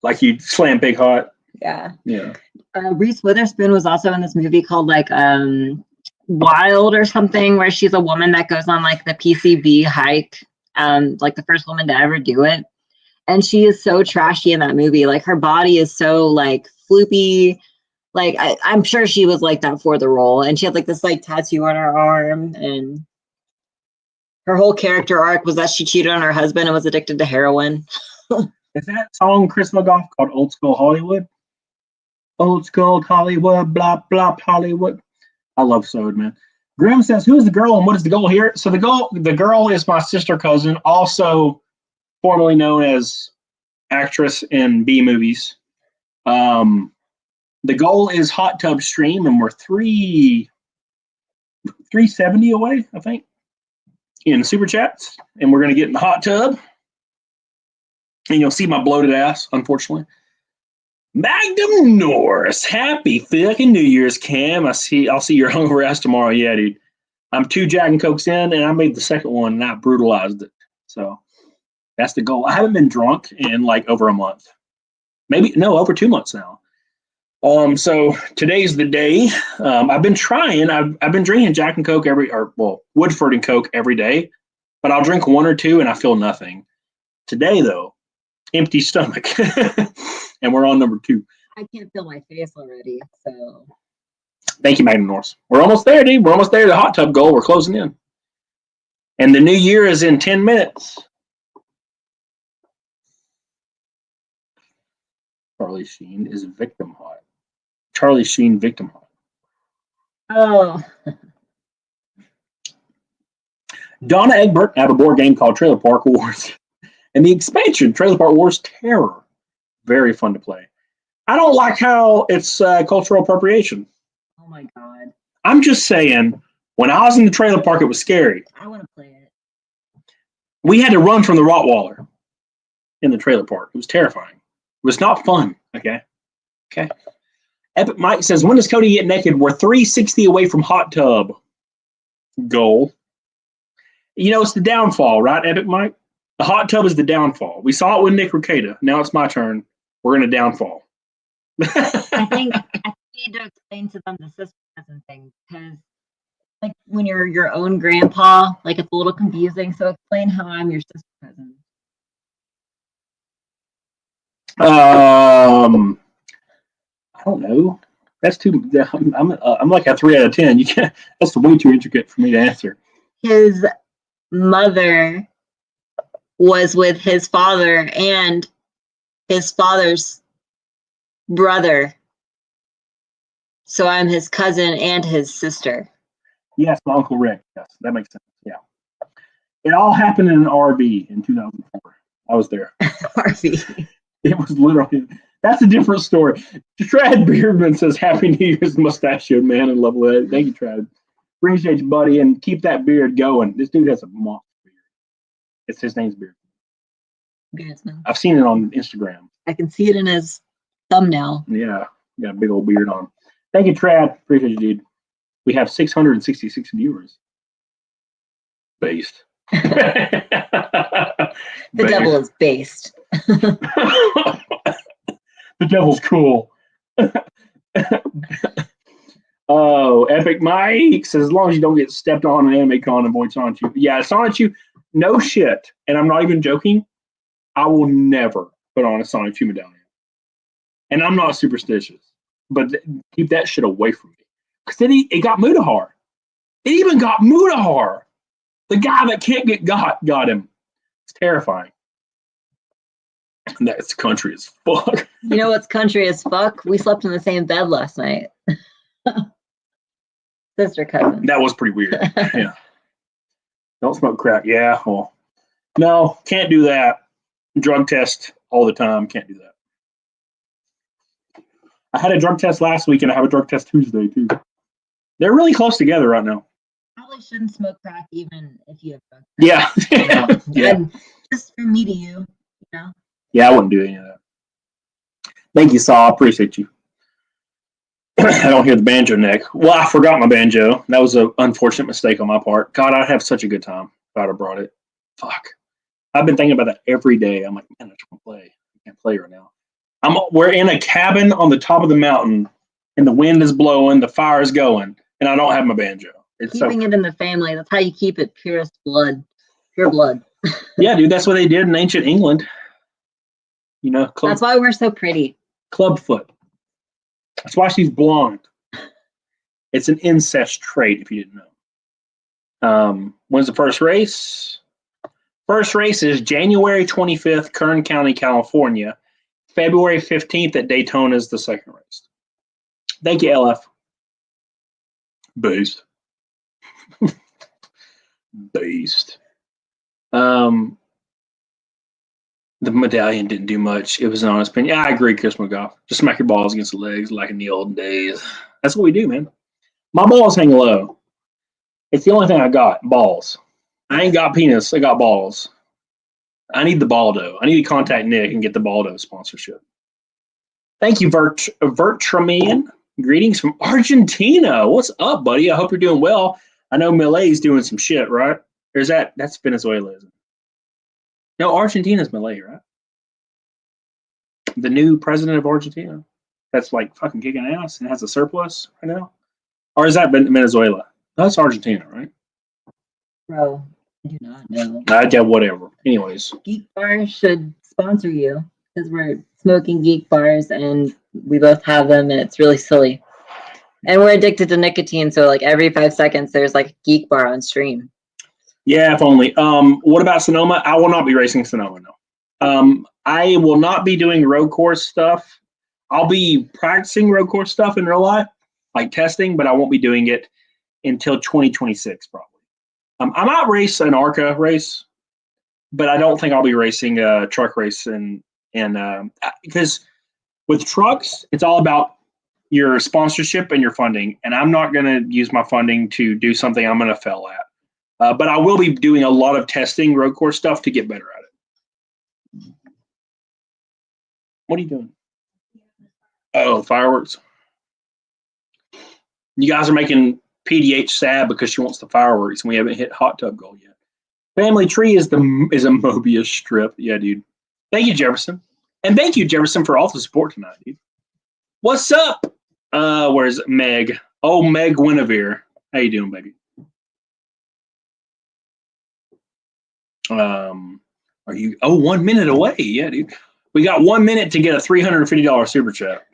like you slam big hot. Yeah. Yeah. Reese Witherspoon was also in this movie called like Wild or something, where she's a woman that goes on like the PCB hike, like the first woman to ever do it. And she is so trashy in that movie. Like her body is so like floopy. Like I'm sure she was like that for the role. And she had like this like tattoo on her arm, and her whole character arc was that she cheated on her husband and was addicted to heroin. Is that song Chris McGough called Old School Hollywood? Old School Hollywood, blah, blah, Hollywood. I love Sode, man. Grim says, who is the girl and what is the goal here? So the girl is my sister cousin, also formerly known as actress in B movies. The goal is Hot Tub Stream, and we're 370 away, I think, in super chats. And we're going to get in the hot tub. And you'll see my bloated ass, unfortunately. Magnum Norris, happy fucking New Year's, Cam. I'll see your hungover ass tomorrow. Yeah, dude. I'm 2 Jack and Cokes in, and I made the second one, and I brutalized it. So that's the goal. I haven't been drunk in like over a month. Over 2 months now. So today's the day. I've been trying. I've been drinking Jack and Coke Woodford and Coke every day, but I'll drink 1 or 2 and I feel nothing. Today though, empty stomach, and we're on number 2. I can't feel my face already, so. Thank you, Magnum Norris. We're almost there, dude. We're almost there. The hot tub goal. We're closing in, and the new year is in 10 minutes. Charlie Sheen is victim hot. Charlie Sheen victim hot. Oh. Donna Egbert have a board game called Trailer Park Wars. And the expansion, Trailer Park Wars Terror. Very fun to play. I don't like how it's cultural appropriation. Oh my God. I'm just saying, when I was in the trailer park, it was scary. I want to play it. We had to run from the Rottweiler in the trailer park. It was terrifying. It was not fun. Okay. Epic Mike says, when does Cody get naked? We're 360 away from hot tub goal. You know, it's the downfall, right, Epic Mike? The hot tub is the downfall. We saw it with Nick Ricada. Now it's my turn. We're in a downfall. I think I need to explain to them the sister cousin thing, because like when you're your own grandpa, like it's a little confusing. So explain how I'm your sister cousin. I don't know. That's too. I'm like a 3 out of 10. You can't. That's way too intricate for me to answer. His mother was with his father and his father's brother. So I'm his cousin and his sister. Yes, my Uncle Rick. Yes, that makes sense. Yeah. It all happened in an RV in 2004. I was there. RV. It was literally. That's a different story. Trad Beardman says, Happy New Year's, mustachioed man and level-headed. Thank you, Trad. Appreciate you, buddy, and keep that beard going. This dude has a monster beard. His name's Beard. Embarrassment. I've seen it on Instagram. I can see it in his thumbnail. Yeah, got a big old beard on. Thank you, Trad. Appreciate you, dude. We have 666 viewers. Based. The devil is based. The devil's cool. Oh, Epic Mike says, as long as you don't get stepped on an anime con, avoid Sonichu. Yeah, Sonichu, no shit. And I'm not even joking. I will never put on a Sonichu medallion. And I'm not superstitious. But keep that shit away from me. Because then it got Mudahar. It even got Mudahar. The guy that can't get got him. It's terrifying. And that's country as fuck. You know what's country as fuck? We slept in the same bed last night. Sister cousin. That was pretty weird. Yeah. Don't smoke crack. Yeah. Well, no, can't do that. Drug test all the time. Can't do that. I had a drug test last week and I have a drug test Tuesday too. They're really close together right now. Probably shouldn't smoke crack even if you have drugs. Yeah. Yeah. And just from me to you, you know. Yeah, I wouldn't do any of that. Thank you, Saul. I appreciate you. I don't hear the banjo neck. Well, I forgot my banjo. That was an unfortunate mistake on my part. God, I'd have such a good time if I'd have brought it. Fuck. I've been thinking about that every day. I'm like, man, I just want to play. I can't play right now. We're in a cabin on the top of the mountain, and the wind is blowing, the fire is going, and I don't have my banjo. It's Keeping it in the family. That's how you keep it purest blood. Pure blood. Yeah, dude, that's what they did in ancient England. You know, that's why we're so pretty. Clubfoot. That's why she's blonde. It's an incest trait, if you didn't know. When's the first race? First race is January 25th, Kern County, California. February 15th at Daytona is the second race. Thank you, LF. Based. Based. The medallion didn't do much. It was an honest opinion. Yeah, I agree, Chris McGough. Just smack your balls against the legs like in the olden days. That's what we do, man. My balls hang low. It's the only thing I got, balls. I ain't got penis, I got balls. I need the Baldo. I need to contact Nick and get the Baldo sponsorship. Thank you, Vertramian. Greetings from Argentina. What's up, buddy? I hope you're doing well. I know Milei's doing some shit, right? Or is that's Venezuela, isn't it? No, Argentina's Milei, right? The new president of Argentina. That's like fucking kicking ass and has a surplus right now. Or is that Venezuela? That's Argentina, right? Bro, I do not know. Yeah, whatever. Anyways. Geek Bars should sponsor you because we're smoking Geek Bars and we both have them and it's really silly. And we're addicted to nicotine, so like every 5 seconds there's like a Geek Bar on stream. Yeah, if only. What about Sonoma? I will not be racing Sonoma, no. I will not be doing road course stuff. I'll be practicing road course stuff in real life, like testing, but I won't be doing it until 2026 probably. I might race an ARCA race, but I don't think I'll be racing a truck race and because with trucks, it's all about your sponsorship and your funding, and I'm not going to use my funding to do something I'm going to fail at. But I will be doing a lot of testing road course stuff to get better at it. What are you doing? Oh, fireworks. You guys are making PDH sad because she wants the fireworks and we haven't hit hot tub goal yet. Family Tree is a Mobius strip. Yeah, dude. Thank you, Jefferson. And thank you, Jefferson, for all the support tonight, dude. What's up? Where's Meg? Oh, Meg Guinevere. How you doing, baby? Are you 1 minute away? Yeah, dude. We got 1 minute to get a $350 super chat.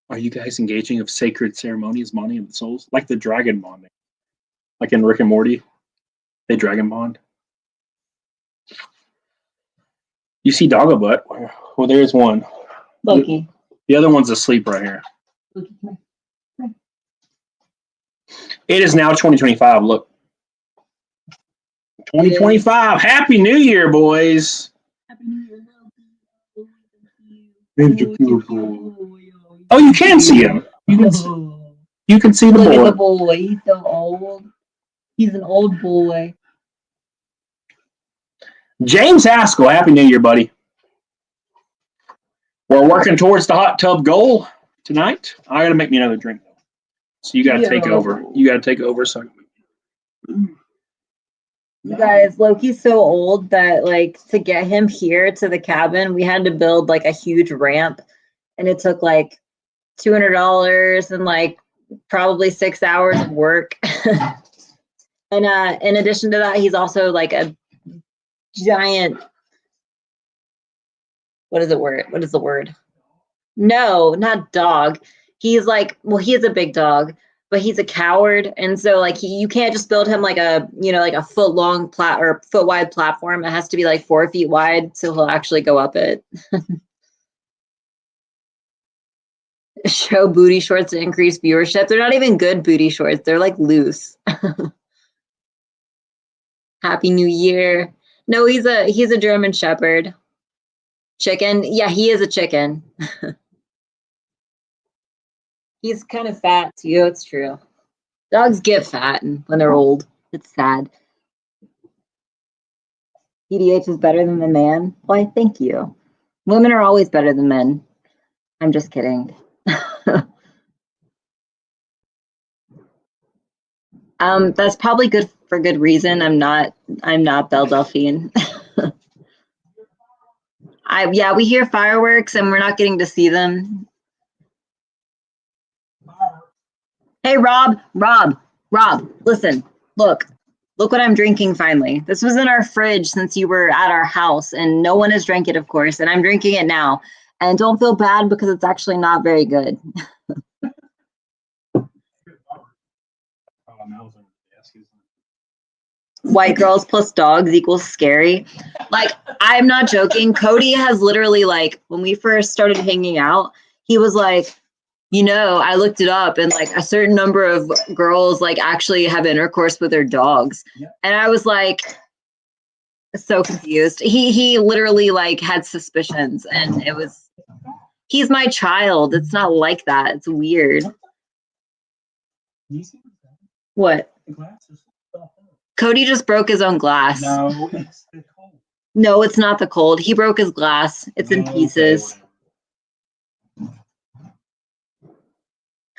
Are you guys engaging of sacred ceremonies, bonding of the souls? Like the dragon bonding. Like in Rick and Morty. They dragon bond. You see Doggo Butt? Well, there's one. Loki. The other one's asleep right here. Loki, come here. It is now 2025. Look. 2025. Happy New Year, boys. Happy New Year. Oh, you can see him. You can see the Look boy. at the boy. He's so old. He's an old boy. James Haskell, Happy New Year, buddy. We're working towards the hot tub goal tonight. I got to make me another drink, though. So you got to take over. You got to take over. So. You guys, Loki's so old that like to get him here to the cabin, we had to build like a huge ramp, and it took like $200 and like probably 6 hours of work. And in addition to that, he's also like a giant. What is the word? No, not dog. He's like, well, he is a big dog, but he's a coward, and so like you can't just build him like a like a foot long or foot wide platform. It has to be like 4 feet wide, so he'll actually go up it. Show booty shorts to increase viewership. They're not even good booty shorts. They're like loose. Happy New Year. No, he's a German Shepherd. Chicken. Yeah, he is a chicken. He's kind of fat too. It's true. Dogs get fat when they're old. It's sad. PDH is better than the man. Why, thank you. Women are always better than men. I'm just kidding. That's probably good for good reason. I'm not Belle Delphine. Yeah, we hear fireworks and we're not getting to see them. Hey, Rob, listen, look what I'm drinking finally. This was in our fridge since you were at our house, and no one has drank it, of course, and I'm drinking it now. And don't feel bad because it's actually not very good. White girls plus dogs equals scary. Like, I'm not joking. Cody has literally, like, when we first started hanging out, he was like, I looked it up, and like a certain number of girls like actually have intercourse with their dogs. Yeah. And I was like so confused. He literally like had suspicions, and he's my child. It's not like that. It's weird. What? Cody just broke his own glass. No, it's the cold. No, it's not the cold. He broke his glass. It's in pieces.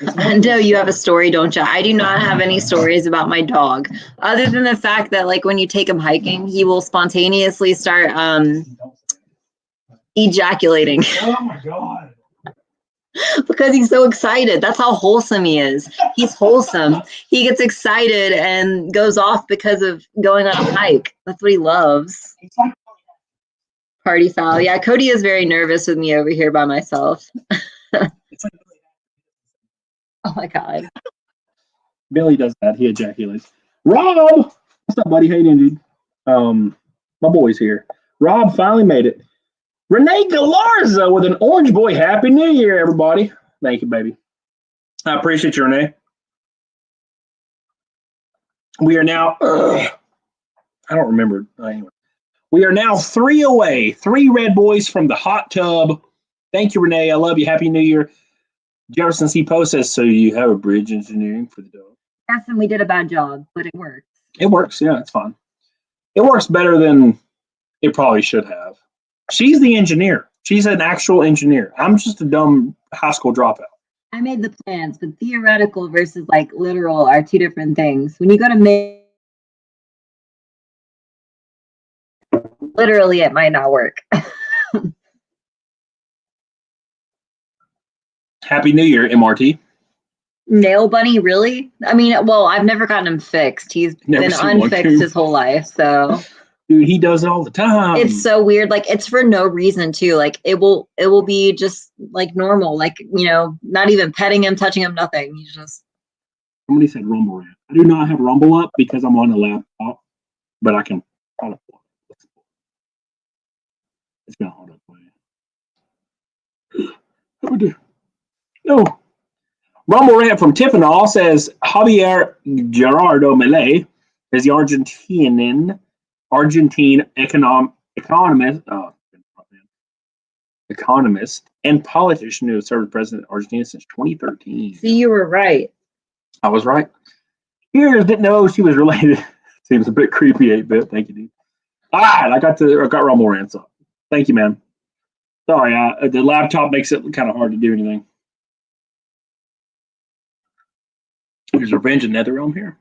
No, you have a story, don't you? I do not have any stories about my dog, other than the fact that, like, when you take him hiking, he will spontaneously start ejaculating. Oh my God. Because he's so excited. That's how wholesome he is. He's wholesome. He gets excited and goes off because of going on a hike. That's what he loves. Party foul. Yeah, Cody is very nervous with me over here by myself. Oh my God. Billy does that. He ejaculates. Rob! What's up, buddy? How you doing, dude? My boy's here. Rob finally made it. Renee Galarza with an Orange Boy. Happy New Year, everybody. Thank you, baby. I appreciate you, Renee. We are now, I don't remember. Anyway. We are now 3 away. 3 red boys from the hot tub. Thank you, Renee. I love you. Happy New Year. Jefferson C. Post says, so you have a bridge engineering for the dog. Yes, and we did a bad job, but it works. It works. Yeah, it's fine. It works better than it probably should have. She's the engineer. She's an actual engineer. I'm just a dumb high school dropout. I made the plans, but theoretical versus like literal are 2 different things. When you go to make, literally, it might not work. Happy New Year, MRT. Nail Bunny, really? I mean, well, I've never gotten him fixed. He's been unfixed his whole life, so. Dude, he does it all the time. It's so weird. Like, it's for no reason too. Like, it will be just like normal. Like, not even petting him, touching him, nothing. He's just. Somebody said Rumble Rant. I do not have Rumble up because I'm on a laptop, but I can. It's gonna hold up for you. No. Rumble Rant from Tiffany says Javier Gerardo Milei is the Argentine economist and politician who has served as president of Argentina since 2013. See, you were right. I was right. Here's didn't know she was related. Seems a bit creepy, 8-bit. Thank you, dude. All right, I got Rumble Rants up. Thank you, man. Sorry, the laptop makes it kind of hard to do anything. There's Revenge in NetherRealm here.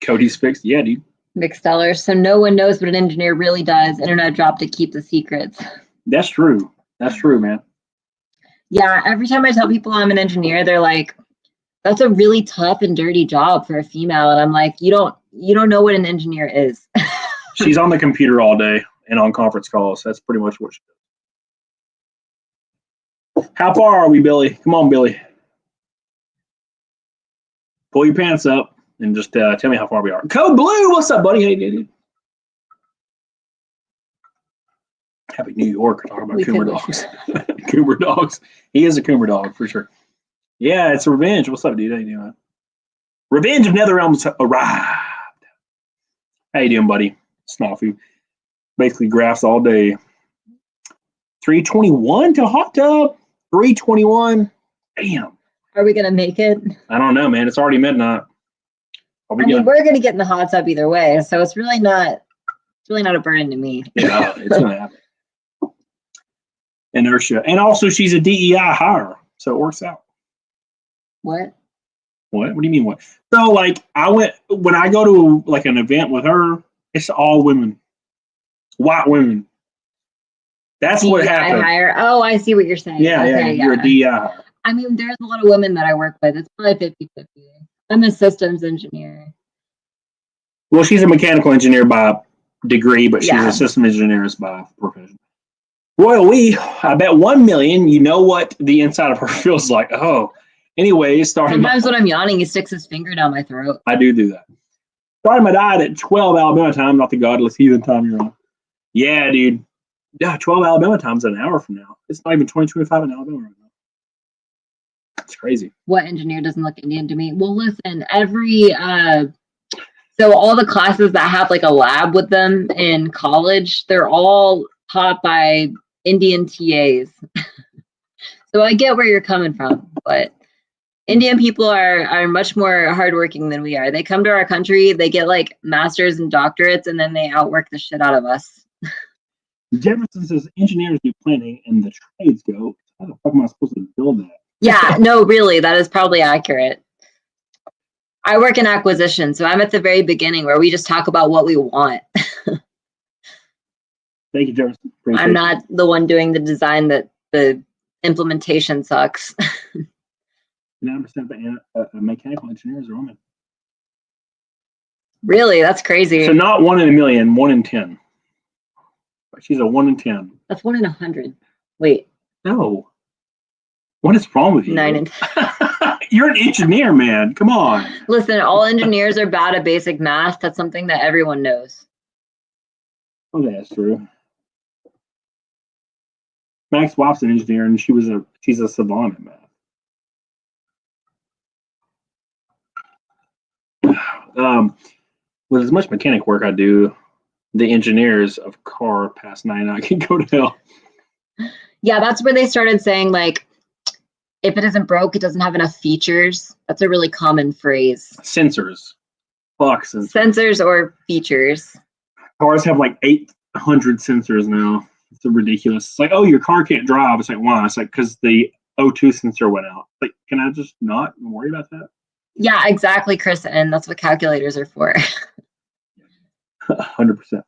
Cody's fixed. Yeah, dude. McSteller. So no one knows what an engineer really does. Internet drop to keep the secrets. That's true. That's true, man. Yeah, every time I tell people I'm an engineer, they're like, that's a really tough and dirty job for a female. And I'm like, you don't know what an engineer is. She's on the computer all day and on conference calls. That's pretty much what she does. How far are we, Billy? Come on, Billy. Pull your pants up and just tell me how far we are. Code Blue, what's up, buddy? Hey, dude. Happy New York. Talking about Coomer dogs. Coomer dogs. He is a Coomer dog for sure. Yeah, it's Revenge. What's up, dude? How you doing? Revenge of NetherRealm's arrived. How you doing, buddy? Snafu. Basically graphs all day. 321 to hot tub. 321. Damn. Are we gonna make it? I don't know, man. It's already midnight. We're gonna get in the hot tub either way, so it's really not a burden to me. Yeah, it's gonna happen. Inertia. And also she's a DEI hire, so it works out. What? What do you mean what? So like when I go to like an event with her, it's all women. White women. That's what happened. Hire. Oh, I see what you're saying. Yeah, okay, yeah, you're a DEI. I mean, there's a lot of women that I work with. It's probably 50-50. I'm a systems engineer. Well, she's a mechanical engineer by degree, but she's a system engineer by profession. Royal Wee, I bet 1 million. You know what the inside of her feels like. Oh, anyways, sometimes when I'm yawning, he sticks his finger down my throat. I do that. Starting my diet at 12 Alabama time, not the godless heathen time you're on. Yeah, dude. Yeah, 12 Alabama time's an hour from now. It's not even 2025 in Alabama right now. It's crazy. What engineer doesn't look Indian to me? Well, listen, so all the classes that have like a lab with them in college, they're all taught by Indian TAs. So I get where you're coming from, but Indian people are much more hardworking than we are. They come to our country, they get like masters and doctorates, and then they outwork the shit out of us. Jefferson says engineers do planning and the trades go. How the fuck am I supposed to build that? Yeah, no, really, that is probably accurate. I work in acquisition, so I'm at the very beginning where we just talk about what we want. Thank you, Jefferson. I'm not the one doing the design that the implementation sucks. 9% of mechanical engineers are women. Really? That's crazy. So not 1 in a million, 1 in 10. She's a 1 in 10. That's 1 in 100. Wait. No. What is wrong with you? 9 in 10. You're an engineer, man. Come on. Listen, all engineers are bad at basic math. That's something that everyone knows. Oh, that's true. Max Watt's an engineer, and she's a savant at math. With as much mechanic work I do, the engineers of car past 99 can go to hell. Yeah, that's where they started saying, like, if it isn't broke, it doesn't have enough features. That's a really common phrase. Sensors. Fuck sensors. Sensors or features. Cars have like 800 sensors now. It's ridiculous. It's like, oh, your car can't drive. It's like, why? It's like, because the O2 sensor went out. Like, can I just not worry about that? Yeah, exactly, Chris. And that's what calculators are for. 100%.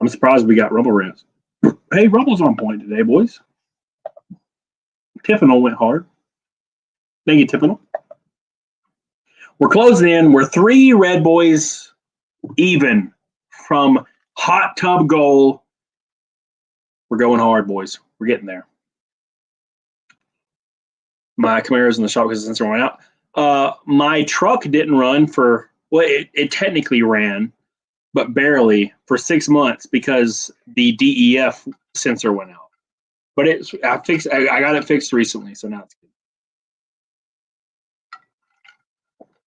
I'm surprised we got Rumble Rants. Hey, Rumble's on point today, boys. Tiffany went hard. Thank you, Tiffany. We're closing in. We're 3 red boys even from hot tub goal. We're going hard, boys. We're getting there. My Camara's in the shop because the sensor went out. My truck didn't run for, well, it technically ran, but barely for 6 months because the DEF sensor went out. But I got it fixed recently, so now it's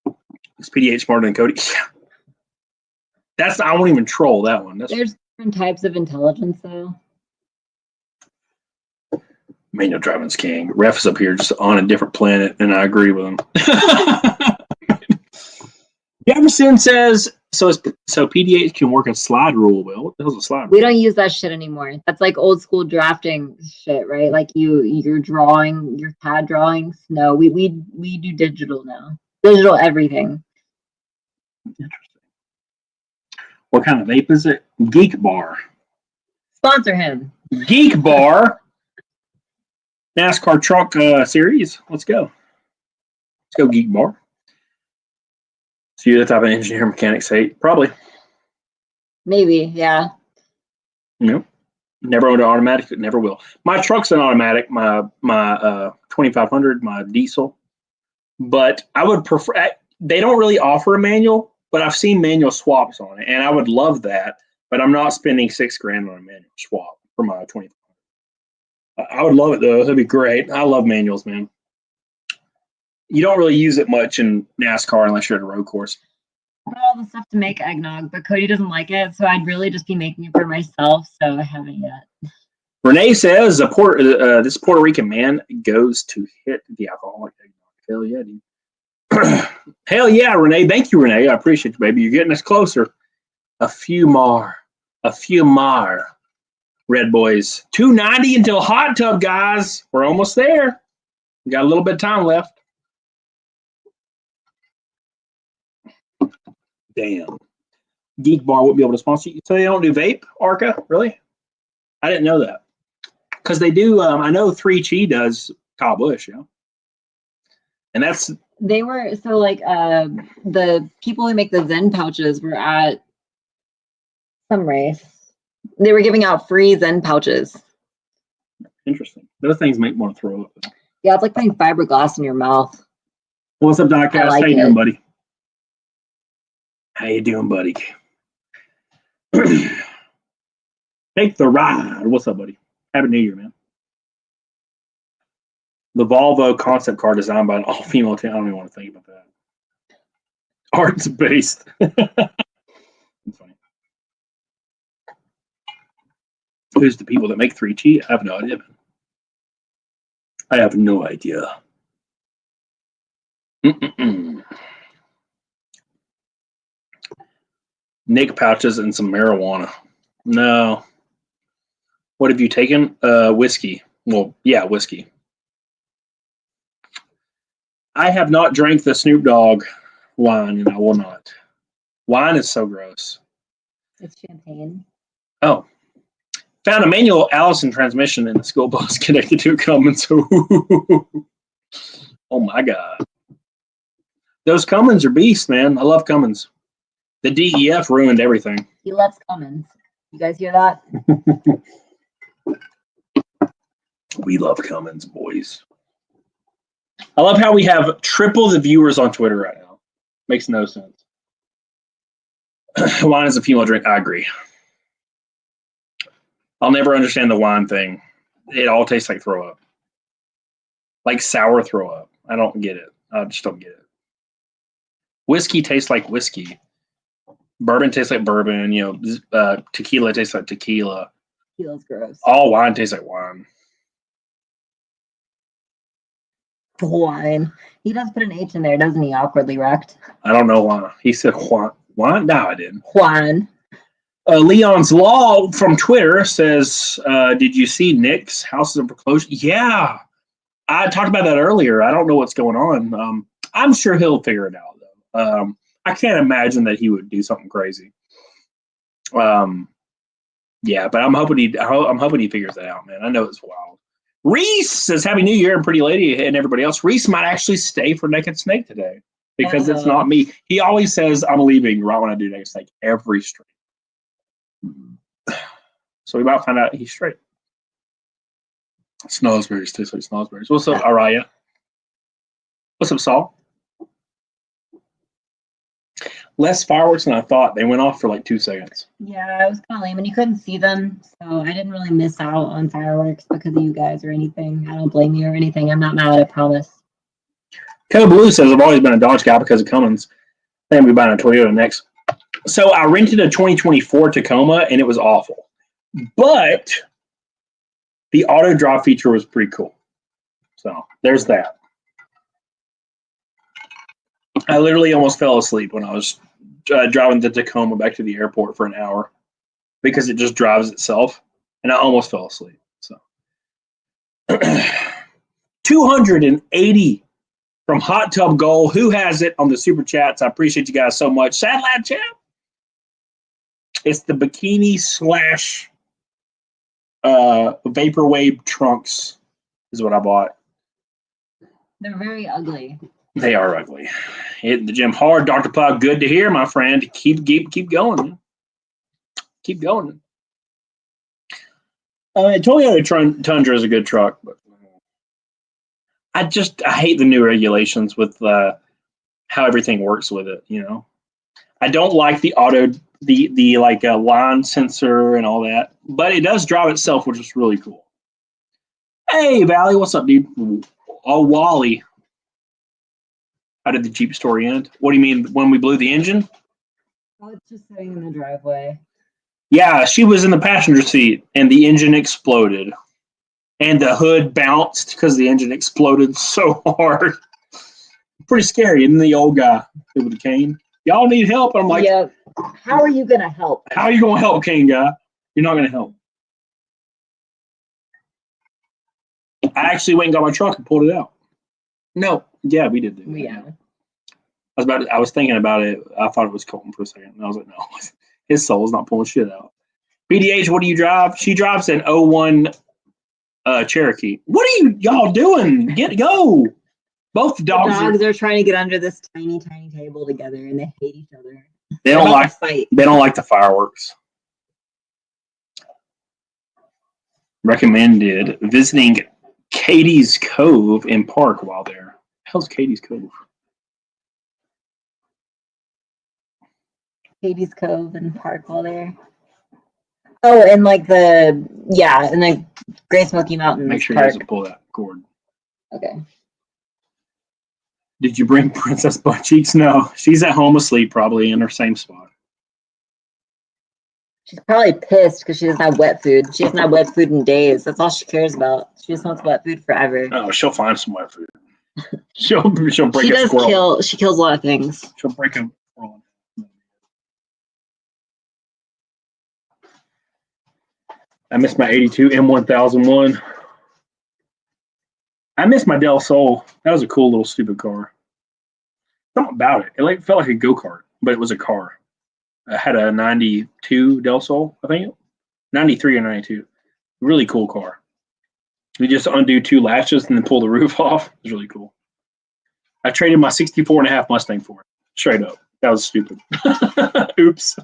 good. Is PDH smarter than Cody? Yeah. I won't even troll that one. There's different types of intelligence, though. Manual driving's king. Ref's up here just on a different planet, and I agree with him. Jefferson says So PDH can work a slide rule. Well, what the hell's a slide rule? We don't use that shit anymore. That's like old school drafting shit, right? Like you're drawing your CAD drawings. No, we do digital now. Digital everything. Interesting. What kind of vape is it? Geek Bar. Sponsor him. Geek Bar. NASCAR truck series. Let's go. Let's go, Geek Bar. So you're the type of engineer mechanics hate? Probably. Maybe, yeah. No. Never owned an automatic. Never will. My truck's an automatic. My 2500, my diesel. But I would prefer. They don't really offer a manual, but I've seen manual swaps on it, and I would love that. But I'm not spending $6,000 on a manual swap for my 2500. I would love it though. That'd be great. I love manuals, man. You don't really use it much in NASCAR unless you're at a road course. I got all the stuff to make eggnog, but Cody doesn't like it, so I'd really just be making it for myself. So I haven't yet. Renee says this Puerto Rican man goes to hit the alcoholic eggnog. Hell yeah, dude. Hell yeah, Renee. Thank you, Renee. I appreciate you, baby. You're getting us closer. A few more. Red boys. 290 until hot tub, guys. We're almost there. We got a little bit of time left. Damn. Geek Bar wouldn't be able to sponsor you. So they don't do vape, Arca? Really? I didn't know that. Because they do, I know 3Chi does Kyle Busch, yeah. And that's... They were, so like, the people who make the Zen pouches were at some race. They were giving out free Zen pouches. Interesting. Those things make me want to throw up. Yeah, it's like putting fiberglass in your mouth. What's up, Doc? I like How you it. doing, buddy? How you doing, buddy? Take the ride. What's up, buddy? Happy New Year, man. The Volvo concept car designed by an all-female team. I don't even want to think about that. Arts based. That's funny. Who's the people that make 3G? I have no idea, man. I have no idea. Nick pouches and some marijuana. No. What have you taken? Whiskey. Well, yeah, whiskey. I have not drank the Snoop Dogg wine, and I will not. Wine is so gross. It's champagne. Oh. Found a manual Allison transmission in the school bus connected to a Cummins. Oh my God. Those Cummins are beasts, man. I love Cummins. The DEF ruined everything. He loves Cummins. You guys hear that? We love Cummins, boys. I love how we have triple the viewers on Twitter right now. Makes no sense. Wine is a female drink. I agree. I'll never understand the wine thing. It all tastes like throw up. Like sour throw up. I don't get it. I just don't get it. Whiskey tastes like whiskey. Bourbon tastes like bourbon. You know, tequila tastes like tequila. Tequila's gross. All wine tastes like wine. Wine. He does put an H in there, doesn't he? Awkwardly wrecked. I don't know why. He said Juan. Wine? No, I didn't. Juan. Leon's Law from Twitter says, did you see Nick's houses in foreclosure? Yeah. I talked about that earlier. I don't know what's going on. I'm sure he'll figure it out, though. I can't imagine that he would do something crazy. Yeah, but I'm hoping he figures that out, man. I know it's wild. Reese says, Happy New Year, and Pretty Lady and everybody else. Reese might actually stay for Naked Snake today because it's not me. He always says, I'm leaving right when I do Naked Snake every stream. So we might find out he's straight. Snozzberries tastes like snozzberries. What's up, Araya? What's up, Saul? Less fireworks than I thought. They went off for like 2 seconds. Yeah, it was kind of lame, and you couldn't see them, so I didn't really miss out on fireworks because of you guys or anything. I don't blame you or anything. I'm not mad, I promise. Code Blue says, I've always been a Dodge guy because of Cummins. I think we'll be buying a Toyota next. So I rented a 2024 Tacoma, and it was awful. But the auto drive feature was pretty cool. So there's that. I literally almost fell asleep when I was driving to Tacoma back to the airport for an hour because it just drives itself, and I almost fell asleep. So 280 from Hot Tub Goal. Who has it on the super chats? I appreciate you guys so much. Sad Lad Chat. It's the bikini slash vaporwave trunks is what I bought. They're very ugly. They are ugly. Hitting the gym hard, Dr. Plow. Good to hear, my friend. Keep going. Keep going. Toyota Tundra is a good truck, but I hate the new regulations with how everything works with it. You know, I don't like the line sensor and all that, but it does drive itself, which is really cool. Hey, Valley, what's up, dude? Oh, Wally. How did the Jeep story end? What do you mean, when we blew the engine? Oh, it's just sitting in the driveway. Yeah, she was in the passenger seat, and the engine exploded. And the hood bounced because the engine exploded so hard. Pretty scary. And the old guy with the cane, y'all need help. And I'm like, yeah. How are you going to help? How are you going to help, cane guy? You're not going to help. I actually went and got my truck and pulled it out. No. Yeah, we did. Yeah. I was thinking about it. I thought it was Colton for a second. And I was like, no, his soul's not pulling shit out. PDH, what do you drive? She drives an 01 Cherokee. What are y'all doing? Go. Both dogs are trying to get under this tiny table together, and they hate each other. They don't like the fireworks. Recommended visiting Katie's Cove in Park while there. How's Katie's Cove? Katie's Cove and Park while there. Oh, and and the Great Smoky Mountains. Make sure Park. you guys pull that cord. Okay. Did you bring Princess Butt Cheeks? No, she's at home asleep, probably in her same spot. She's probably pissed because she doesn't have wet food. She hasn't had wet food in days. That's all she cares about. She just wants wet food forever. Oh, she'll find some wet food. She'll break a squirrel. She kills a lot of things. She'll break a squirrel. I miss my 82 M1001. I miss my Del Sol. That was a cool little stupid car. Something about it. It felt like a go-kart, but it was a car. I had a 92 Del Sol, I think. 93 or 92. Really cool car. You just undo 2 latches and then pull the roof off. It was really cool. I traded my 64.5 Mustang for it. Straight up. That was stupid. Oops.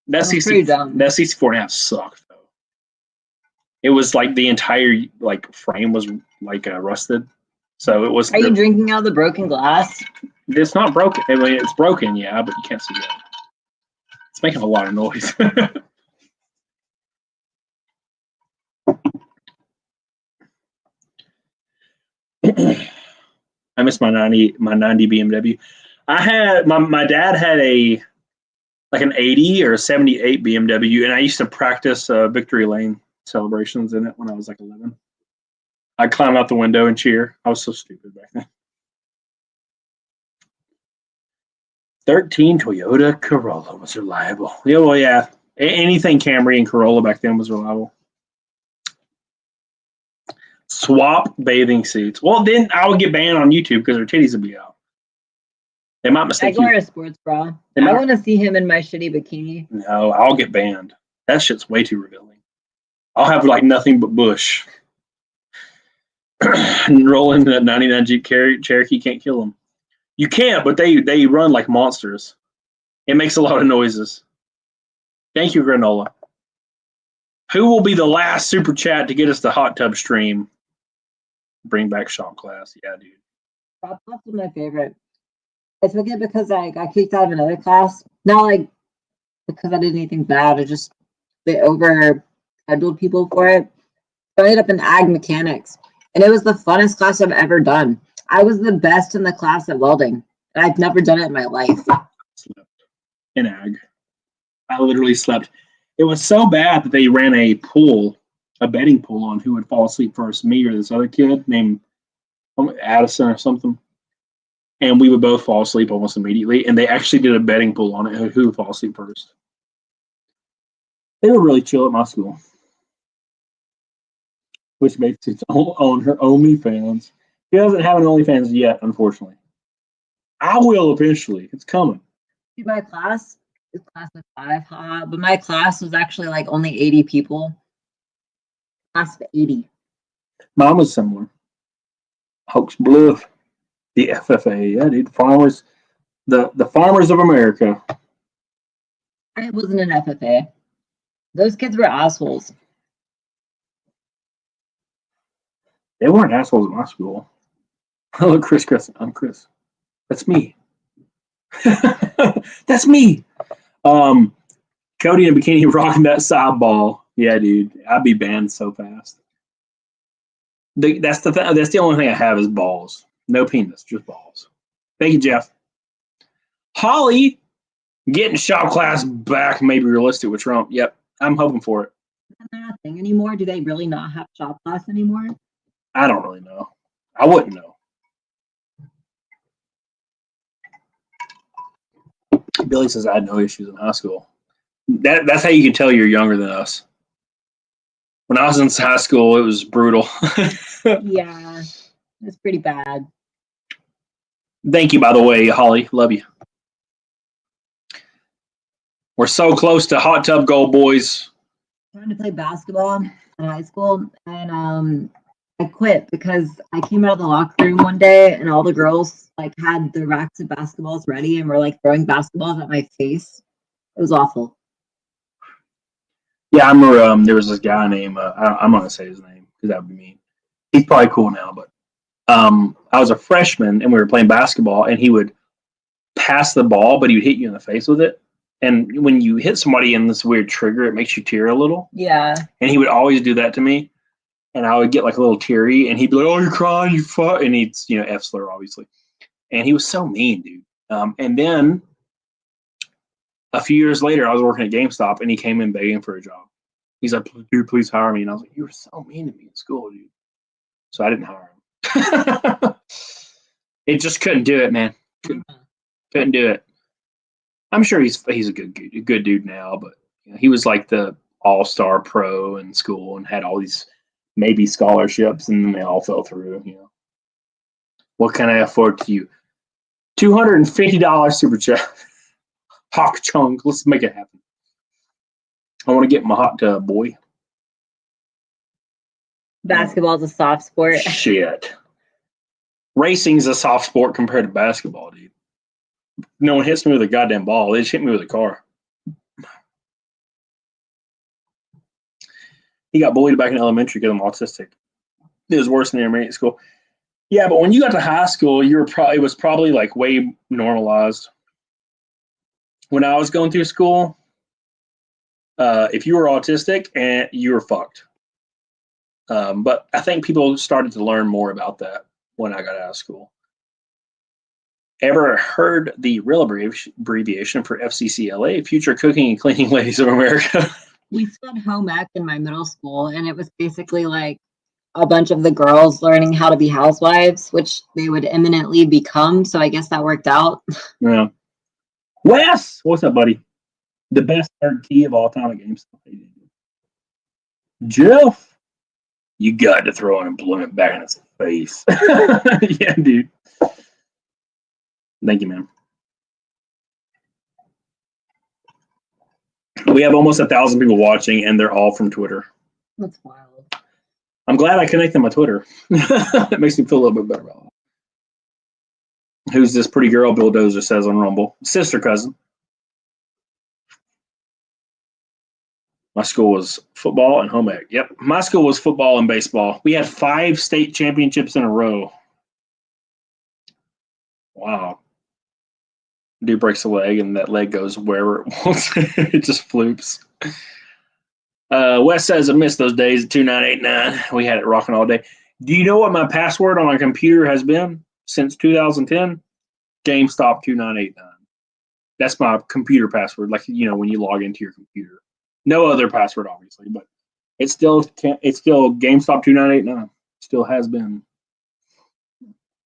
That 64.5 sucked. It was like the entire frame was rusted, so it was. Are you drinking out of the broken glass? It's not broken. I mean, it's broken, yeah, but you can't see it. It's making a lot of noise. I miss my 90 BMW. I had my dad had an 80 or a 78 BMW, and I used to practice Victory Lane celebrations in it when I was 11. I'd climb out the window and cheer. I was so stupid back then. 13 Toyota Corolla was reliable. Yeah, well, yeah. Anything Camry and Corolla back then was reliable. Swap bathing suits. Well, then I would get banned on YouTube because their titties would be out. They might mistake you. I wear a sports bra. I want to see him in my shitty bikini. No, I'll get banned. That shit's way too revealing. I'll have nothing but bush. Rolling that 99 Jeep Cherokee can't kill them. You can't, but they run like monsters. It makes a lot of noises. Thank you, Granola. Who will be the last super chat to get us the hot tub stream? Bring back shop class. Yeah, dude. Shop class was my favorite. I took it because I got kicked out of another class. Not because I did anything bad. They over-scheduled people for it. So I ended up in ag mechanics. And it was the funnest class I've ever done. I was the best in the class at welding. And I've never done it in my life. Slept in ag. I literally slept. It was so bad that they ran a betting pool on who would fall asleep first, me or this other kid named Addison or something. and we would both fall asleep almost immediately. And they actually did a betting pool on it, who would fall asleep first. They were really chill at my school, which makes it on her OnlyFans. She doesn't have an OnlyFans yet, unfortunately. I will eventually. It's coming. My class is class of 5, but my class was actually like only 80 people. Class of 80. Mine was similar. Hawks Bluff, the FFA, yeah, dude. Farmers, the Farmers of America. I wasn't an FFA. Those kids were assholes. They weren't assholes at my school. Hello, Chris Crescent. I'm Chris. That's me. That's me. Cody in a bikini rocking that side ball. Yeah, dude. I'd be banned so fast. That's the only thing I have is balls. No penis, just balls. Thank you, Jeff. Holly, getting shop class back may be realistic with Trump. Yep, I'm hoping for it. Is that not a thing anymore? Do they really not have shop class anymore? I don't really know. I wouldn't know. Billy says I had no issues in high school. That's how you can tell you're younger than us. When I was in high school, it was brutal. Yeah, it's pretty bad. Thank you, by the way, Holly. Love you. We're so close to hot tub goal, boys. I wanted to play basketball in high school, and I quit because I came out of the locker room one day, and all the girls like had the racks of basketballs ready and were like throwing basketballs at my face. It was awful. Yeah, I remember there was this guy named, I'm not going to say his name because that would be mean. He's probably cool now, but I was a freshman and we were playing basketball and he would pass the ball, but he would hit you in the face with it. And when you hit somebody in this weird trigger, it makes you tear a little. Yeah. And he would always do that to me. And I would get like a little teary and he'd be like, oh, you're crying, you fuck. And he'd, F slur, obviously. And he was so mean, dude. And then a few years later, I was working at GameStop and he came in begging for a job. He's like, dude, please hire me. And I was like, you were so mean to me in school, dude. So I didn't hire him. It just couldn't do it, man. Couldn't do it. I'm sure he's a good dude now, but he was like the all-star pro in school and had all these maybe scholarships, and then they all fell through. What can I afford to you? $250 super chat. Hawk Chung, let's make it happen. I want to get in my hot tub, boy. Basketball's a soft sport. Shit. Racing's a soft sport compared to basketball, dude. No one hits me with a goddamn ball. They just hit me with a car. He got bullied back in elementary because I'm autistic. It was worse than intermediate school. Yeah, but when you got to high school, it was probably like way normalized. When I was going through school, if you were autistic, and you were fucked. But I think people started to learn more about that when I got out of school. Ever heard the real abbreviation for FCCLA, Future Cooking and Cleaning Ladies of America? We spent home ec in my middle school, and it was basically like a bunch of the girls learning how to be housewives, which they would imminently become. So I guess that worked out. Yeah. Wes, what's up, buddy? The best nerd key of all time at GameStop. Jeff, you got to throw unemployment back in his face. Yeah, dude. Thank you, man. We have almost 1,000 people watching, and they're all from Twitter. That's wild. I'm glad I connected my Twitter. It makes me feel a little bit better about it. Who's this pretty girl? Bill Dozer says on Rumble. Sister cousin. My school was football and home ec. Yep, my school was football and baseball. We had 5 state championships in a row. Wow. Dude breaks a leg, and that leg goes wherever it wants. It just floops. Wes says, I miss those days at 2989. We had it rocking all day. Do you know what my password on my computer has been since 2010? GameStop 2989. That's my computer password, like, when you log into your computer. No other password, obviously, but it's still GameStop 2989. Still has been.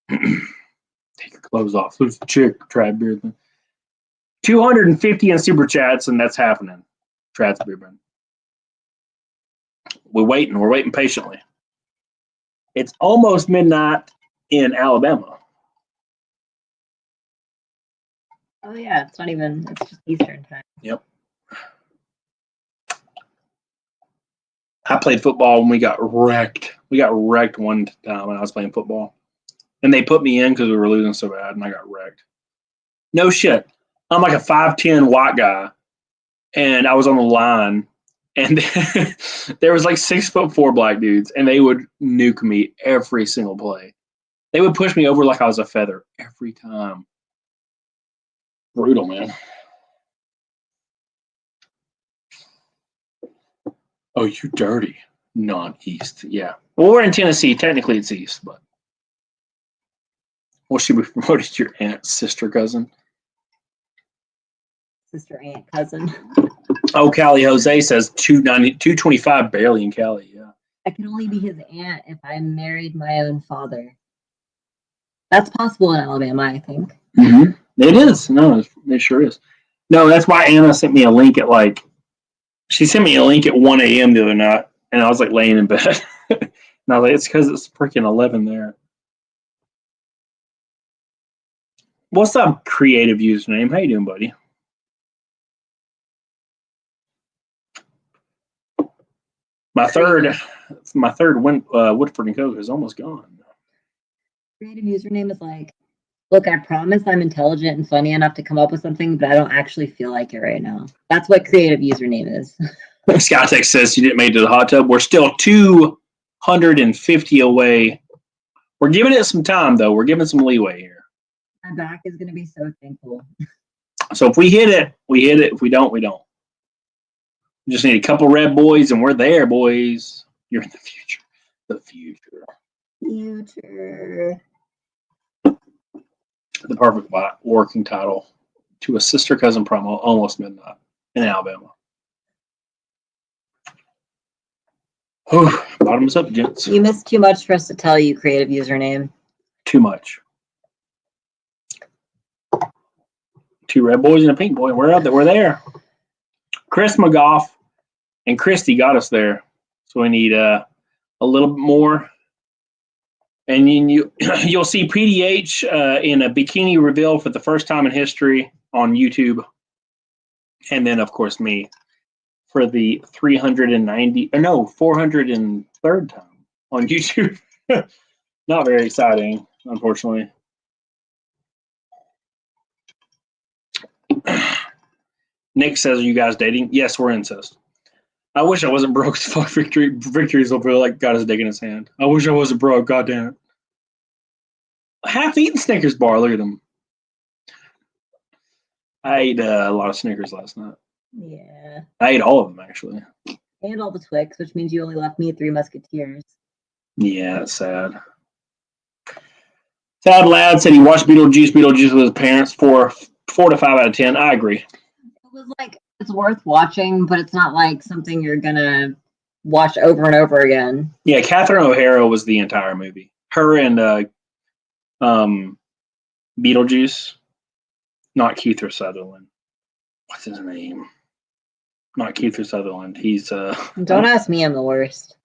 Take your clothes off. Who's the chick? Trad Beardman. 250 in super chats, and that's happening. Trad's Beardman. We're waiting patiently. It's almost midnight in Alabama. Oh yeah, it's not even. It's just Eastern time. Yep. I played football when we got wrecked. We got wrecked one time when I was playing football. And they put me in because we were losing so bad, and I got wrecked. No shit. I'm like a 5'10" white guy, and I was on the line, and there was like 6'4" black dudes, and they would nuke me every single play. They would push me over like I was a feather every time. Brutal, man. Oh, you dirty. Non-East. Yeah. Well, we're in Tennessee. Technically, it's East, but. Well, she was promoted to your aunt, sister, cousin. Sister, aunt, cousin. Oh, Cali Jose says 225 barely in Cali. Yeah. I can only be his aunt if I married my own father. That's possible in Alabama, I think. Mm-hmm. It is. No, it sure is. No, that's why Anna sent me a link at she sent me a link at 1 a.m. the other night, and I was like laying in bed. And I was like, it's because it's freaking 11 there. What's up, creative username? How you doing, buddy? My third Woodford and Coke is almost gone. Creative username is like, look, I promise I'm intelligent and funny enough to come up with something, but I don't actually feel like it right now. That's what creative username is. Skytex says you didn't make it to the hot tub. We're still 250 away. We're giving it some time, though. We're giving some leeway here. My back is going to be so thankful. So if we hit it, we hit it. If we don't, we don't. We just need a couple red boys, and we're there, boys. You're in the future. The future. Future. The perfect working title to a sister cousin promo, almost midnight in Alabama. Whew, bottoms up, gents. You missed too much for us to tell you creative username. Too much. 2 red boys and a pink boy. We're out there. We're there. Chris McGough and Christy got us there. So we need a little bit more. And you'll see PDH in a bikini reveal for the first time in history on YouTube. And then, of course, me for the 403rd time on YouTube. Not very exciting, unfortunately. Nick says, are you guys dating? Yes, we're incest. I wish I wasn't broke. Fuck Victory's over like got his dick in his hand. I wish I wasn't broke. God damn it. Half-eaten Snickers bar. Look at them. I ate a lot of Snickers last night. Yeah. I ate all of them, actually. And all the Twix, which means you only left me 3 Musketeers. Yeah, that's sad. Sad lad said he watched Beetlejuice with his parents for 4 to 5 out of 10. I agree. It was like, it's worth watching, but it's not like something you're going to watch over and over again. Yeah, Catherine O'Hara was the entire movie. Her and Beetlejuice. Not Kiefer Sutherland. What's his name? Not Kiefer Sutherland. He's Don't ask me, I'm the worst.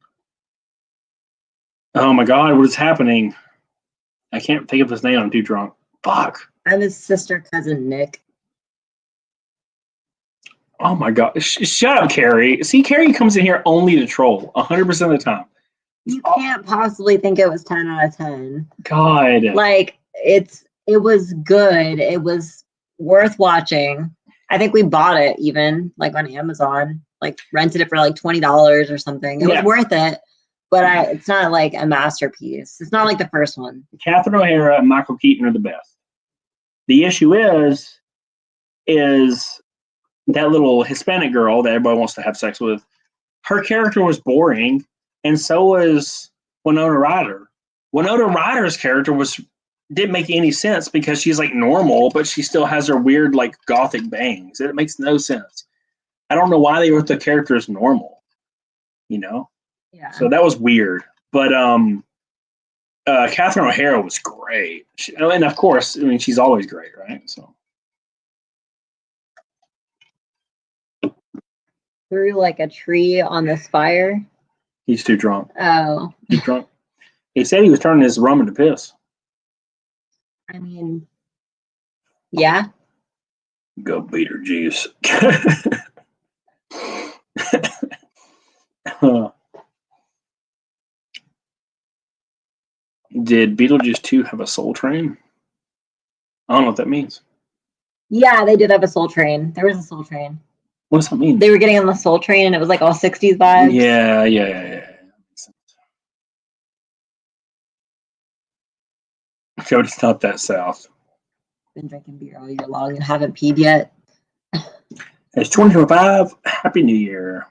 Oh my god, what is happening? I can't think of his name. I'm too drunk. Fuck. I'm his sister cousin Nick. Oh my god. Shut up, Carrie. See, Carrie comes in here only to troll 100% of the time. You can't possibly think it was 10 out of 10. God. Like, it was good. It was worth watching. I think we bought it even, like on Amazon, like rented it for like $20 or something. It was worth it, but it's not like a masterpiece. It's not like the first one. Catherine O'Hara and Michael Keaton are the best. The issue is that little Hispanic girl that everybody wants to have sex with, her character was boring, and so was Winona Ryder. Winona Ryder's character didn't make any sense because she's like normal, but she still has her weird like gothic bangs. It makes no sense. I don't know why they wrote the character as normal, you know? Yeah. So that was weird. But Catherine O'Hara was great. And of course, I mean, she's always great, right? So Threw like a tree on this fire. he's too drunk. Oh, He's drunk. He said he was turning his rum into piss. I mean, yeah. Go Beetlejuice. Did Beetlejuice 2 have a soul train? I don't know what that means. Yeah, they did have a soul train. There was a soul train. What does that mean? They were getting on the soul train and it was like all 60s vibes. Yeah. Cody's not that south. Been drinking beer all year long and haven't peed yet. It's 2025. Happy New Year.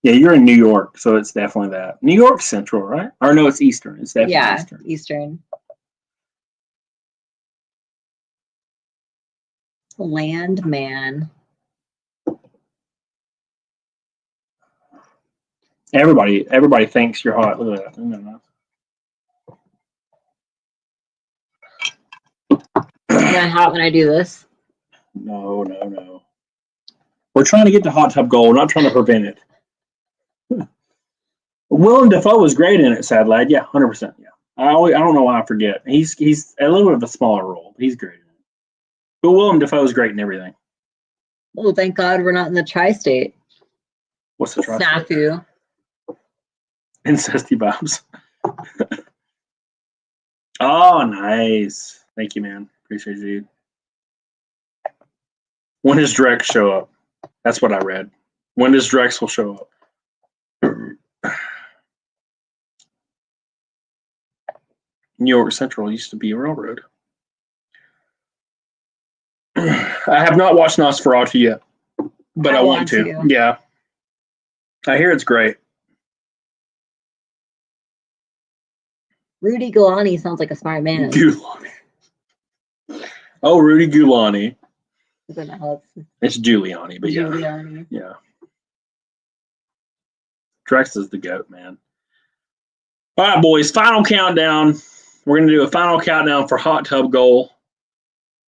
Yeah, you're in New York, so it's definitely that. New York Central, right? Or no, it's Eastern. It's definitely Eastern. Landman. Everybody thinks you're hot. Look at that. No. Am I hot when I do this? No. We're trying to get to hot tub goal. We're not trying to prevent it. Willem Dafoe was great in it, sad lad. Yeah, 100%. Yeah. I don't know why I forget. He's a little bit of a smaller role, but he's great in it. But Willem Dafoe is great in everything. Oh, thank God we're not in the tri-state. What's the tri-state? Snafu. Incesty vibes. Oh, nice. Thank you, man. Appreciate you. When does Drex show up? That's what I read. When does Drex will show up? New York Central used to be a railroad. I have not watched Nosferatu yet, but I want to. Yeah. I hear it's great. Rudy Giuliani sounds like a smart man. Giuliani. Oh, Rudy Giuliani. I don't know how it's Giuliani, but Giuliani. Yeah. Drex is the GOAT, man. All right, boys, final countdown. We're going to do a final countdown for hot tub goal.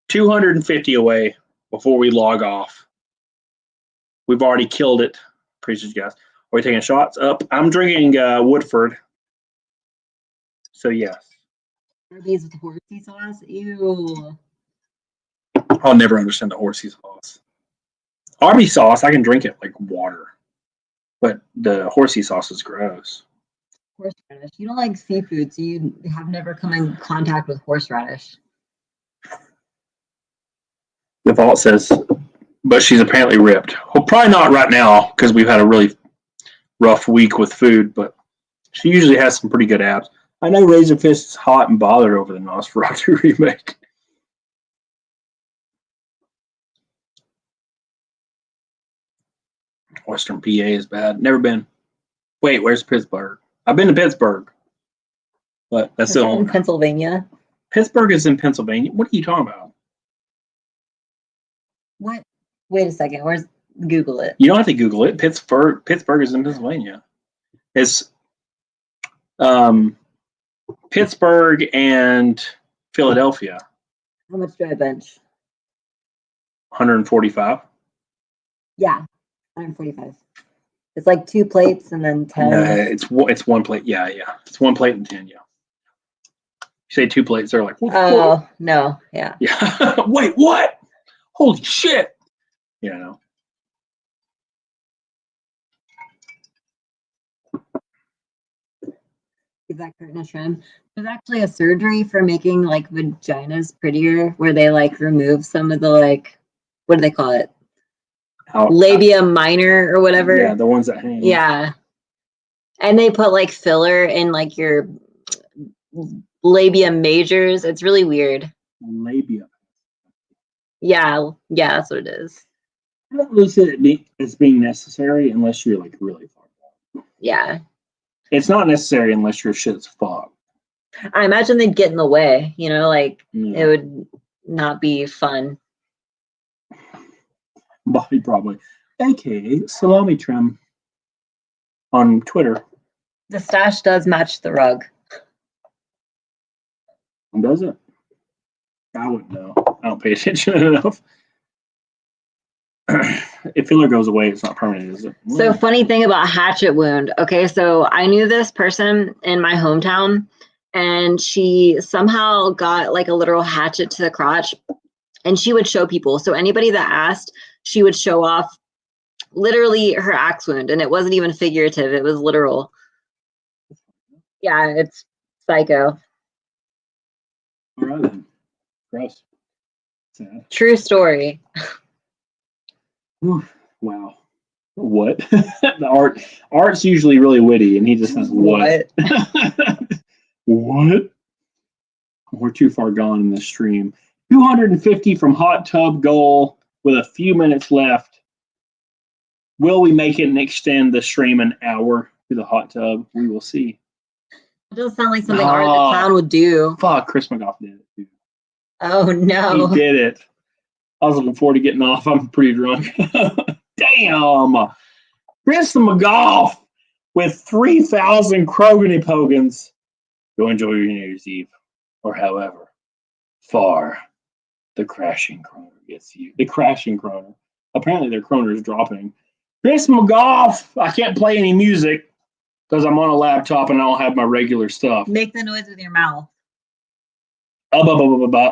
250 away before we log off. We've already killed it. Appreciate you guys. Are we taking shots? Up. I'm drinking Woodford. So, yes. Are these with horsey sauce? Ew. I'll never understand the horsey sauce. Arby's sauce, I can drink it like water. But the horsey sauce is gross. Horseradish. You don't like seafood, so you have never come in contact with horseradish. The vault says, but she's apparently ripped. Well, probably not right now because we've had a really rough week with food, but she usually has some pretty good abs. I know Razorfist is hot and bothered over the Nosferatu remake. Western PA is bad. Never been. Wait, where's Pittsburgh? I've been to Pittsburgh, but that's the only. In Pennsylvania. Pittsburgh is in Pennsylvania. What are you talking about? What? Wait a second. Where's Google it? You don't have to Google it. Pittsburgh is in Pennsylvania. It's Pittsburgh and Philadelphia. How much do I bench? 145. Yeah, 145. It's like 2 plates and then 10. It's one plate. Yeah. It's 1 plate and 10. Yeah. You say 2 plates, they're like, oh no, yeah. Yeah. Wait, what? Holy shit! Yeah, no. Give that curtain a trim. There's actually a surgery for making like vaginas prettier, where they like remove some of the like, what do they call it? Labia minor or whatever. Yeah, the ones that hang. Yeah. And they put like filler in like your labia majors. It's really weird. Labia. Yeah, that's what it is. I don't really see it as being necessary unless you're like really fucked up. Yeah. It's not necessary unless your shit's fucked. I imagine they'd get in the way, like it would not be fun. Bobby probably. AKA Salami Trim on Twitter. The stash does match the rug. Does it? I wouldn't know. I don't pay attention enough. If filler goes away, it's not permanent, is it? So funny thing about hatchet wound. Okay, so I knew this person in my hometown, and she somehow got like a literal hatchet to the crotch, and she would show people. So anybody that asked, she would show off literally her axe wound, and it wasn't even figurative, it was literal. Yeah, it's psycho. All right then. Gross. Sad. True story. Whew. Wow. What? The art's usually really witty, and he just says what? What? We're too far gone in this stream. 250 from hot tub goal with a few minutes left. Will we make it and extend the stream an hour to the hot tub? We will see. It does sound like something Art the Clown would do. Fuck, Chris McGough did it too. Oh no. He did it. I was looking forward to getting off. I'm pretty drunk. Damn. Chris McGough with 3,000 Krogany Pogans. Go enjoy your New Year's Eve. Or however far the crashing kroner gets you. The crashing kroner. Apparently their kroner is dropping. Chris McGough. I can't play any music because I'm on a laptop and I don't have my regular stuff. Make the noise with your mouth. All right,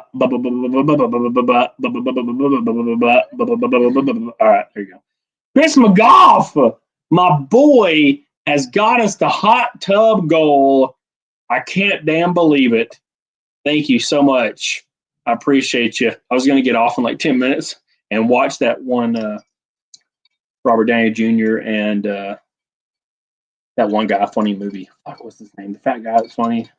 there you go. Chris McGough, my boy, has got us the hot tub goal. I can't damn believe it. Thank you so much. I appreciate you. I was going to get off in like 10 minutes and watch that one Robert Downey Jr. and that one guy, funny movie. Fuck, what's his name? The fat guy that's funny.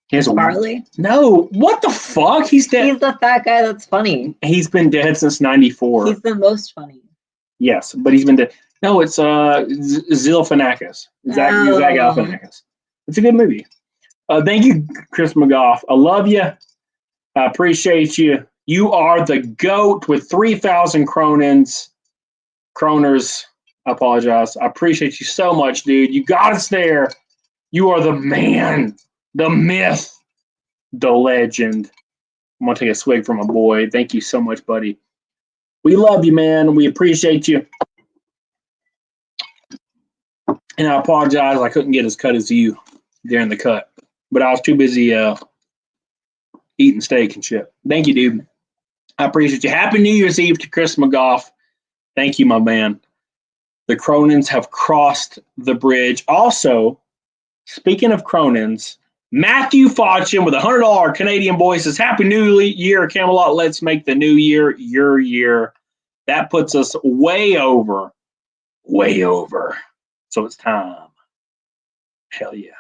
Barley? No, what the fuck? He's dead. He's the fat guy that's funny. He's been dead since '94. He's the most funny. Yes, but he's been dead. No, it's Zilfanakis. Zach Galifianakis. It's a good movie. Thank you, Chris McGough. I love you. I appreciate you. You are the GOAT with 3,000 kroners. I apologize. I appreciate you so much, dude. You got us there. You are the man, the myth, the legend. I'm going to take a swig from my boy. Thank you so much, buddy. We love you, man. We appreciate you. And I apologize. I couldn't get as cut as you during the cut. But I was too busy eating steak and shit. Thank you, dude. I appreciate you. Happy New Year's Eve to Chris McGough. Thank you, my man. The Cronins have crossed the bridge. Also, speaking of Cronins, Matthew Fauchin with $100 Canadian boy says, Happy New Year, Camelot. Let's make the new year your year. That puts us way over. So it's time. Hell yeah.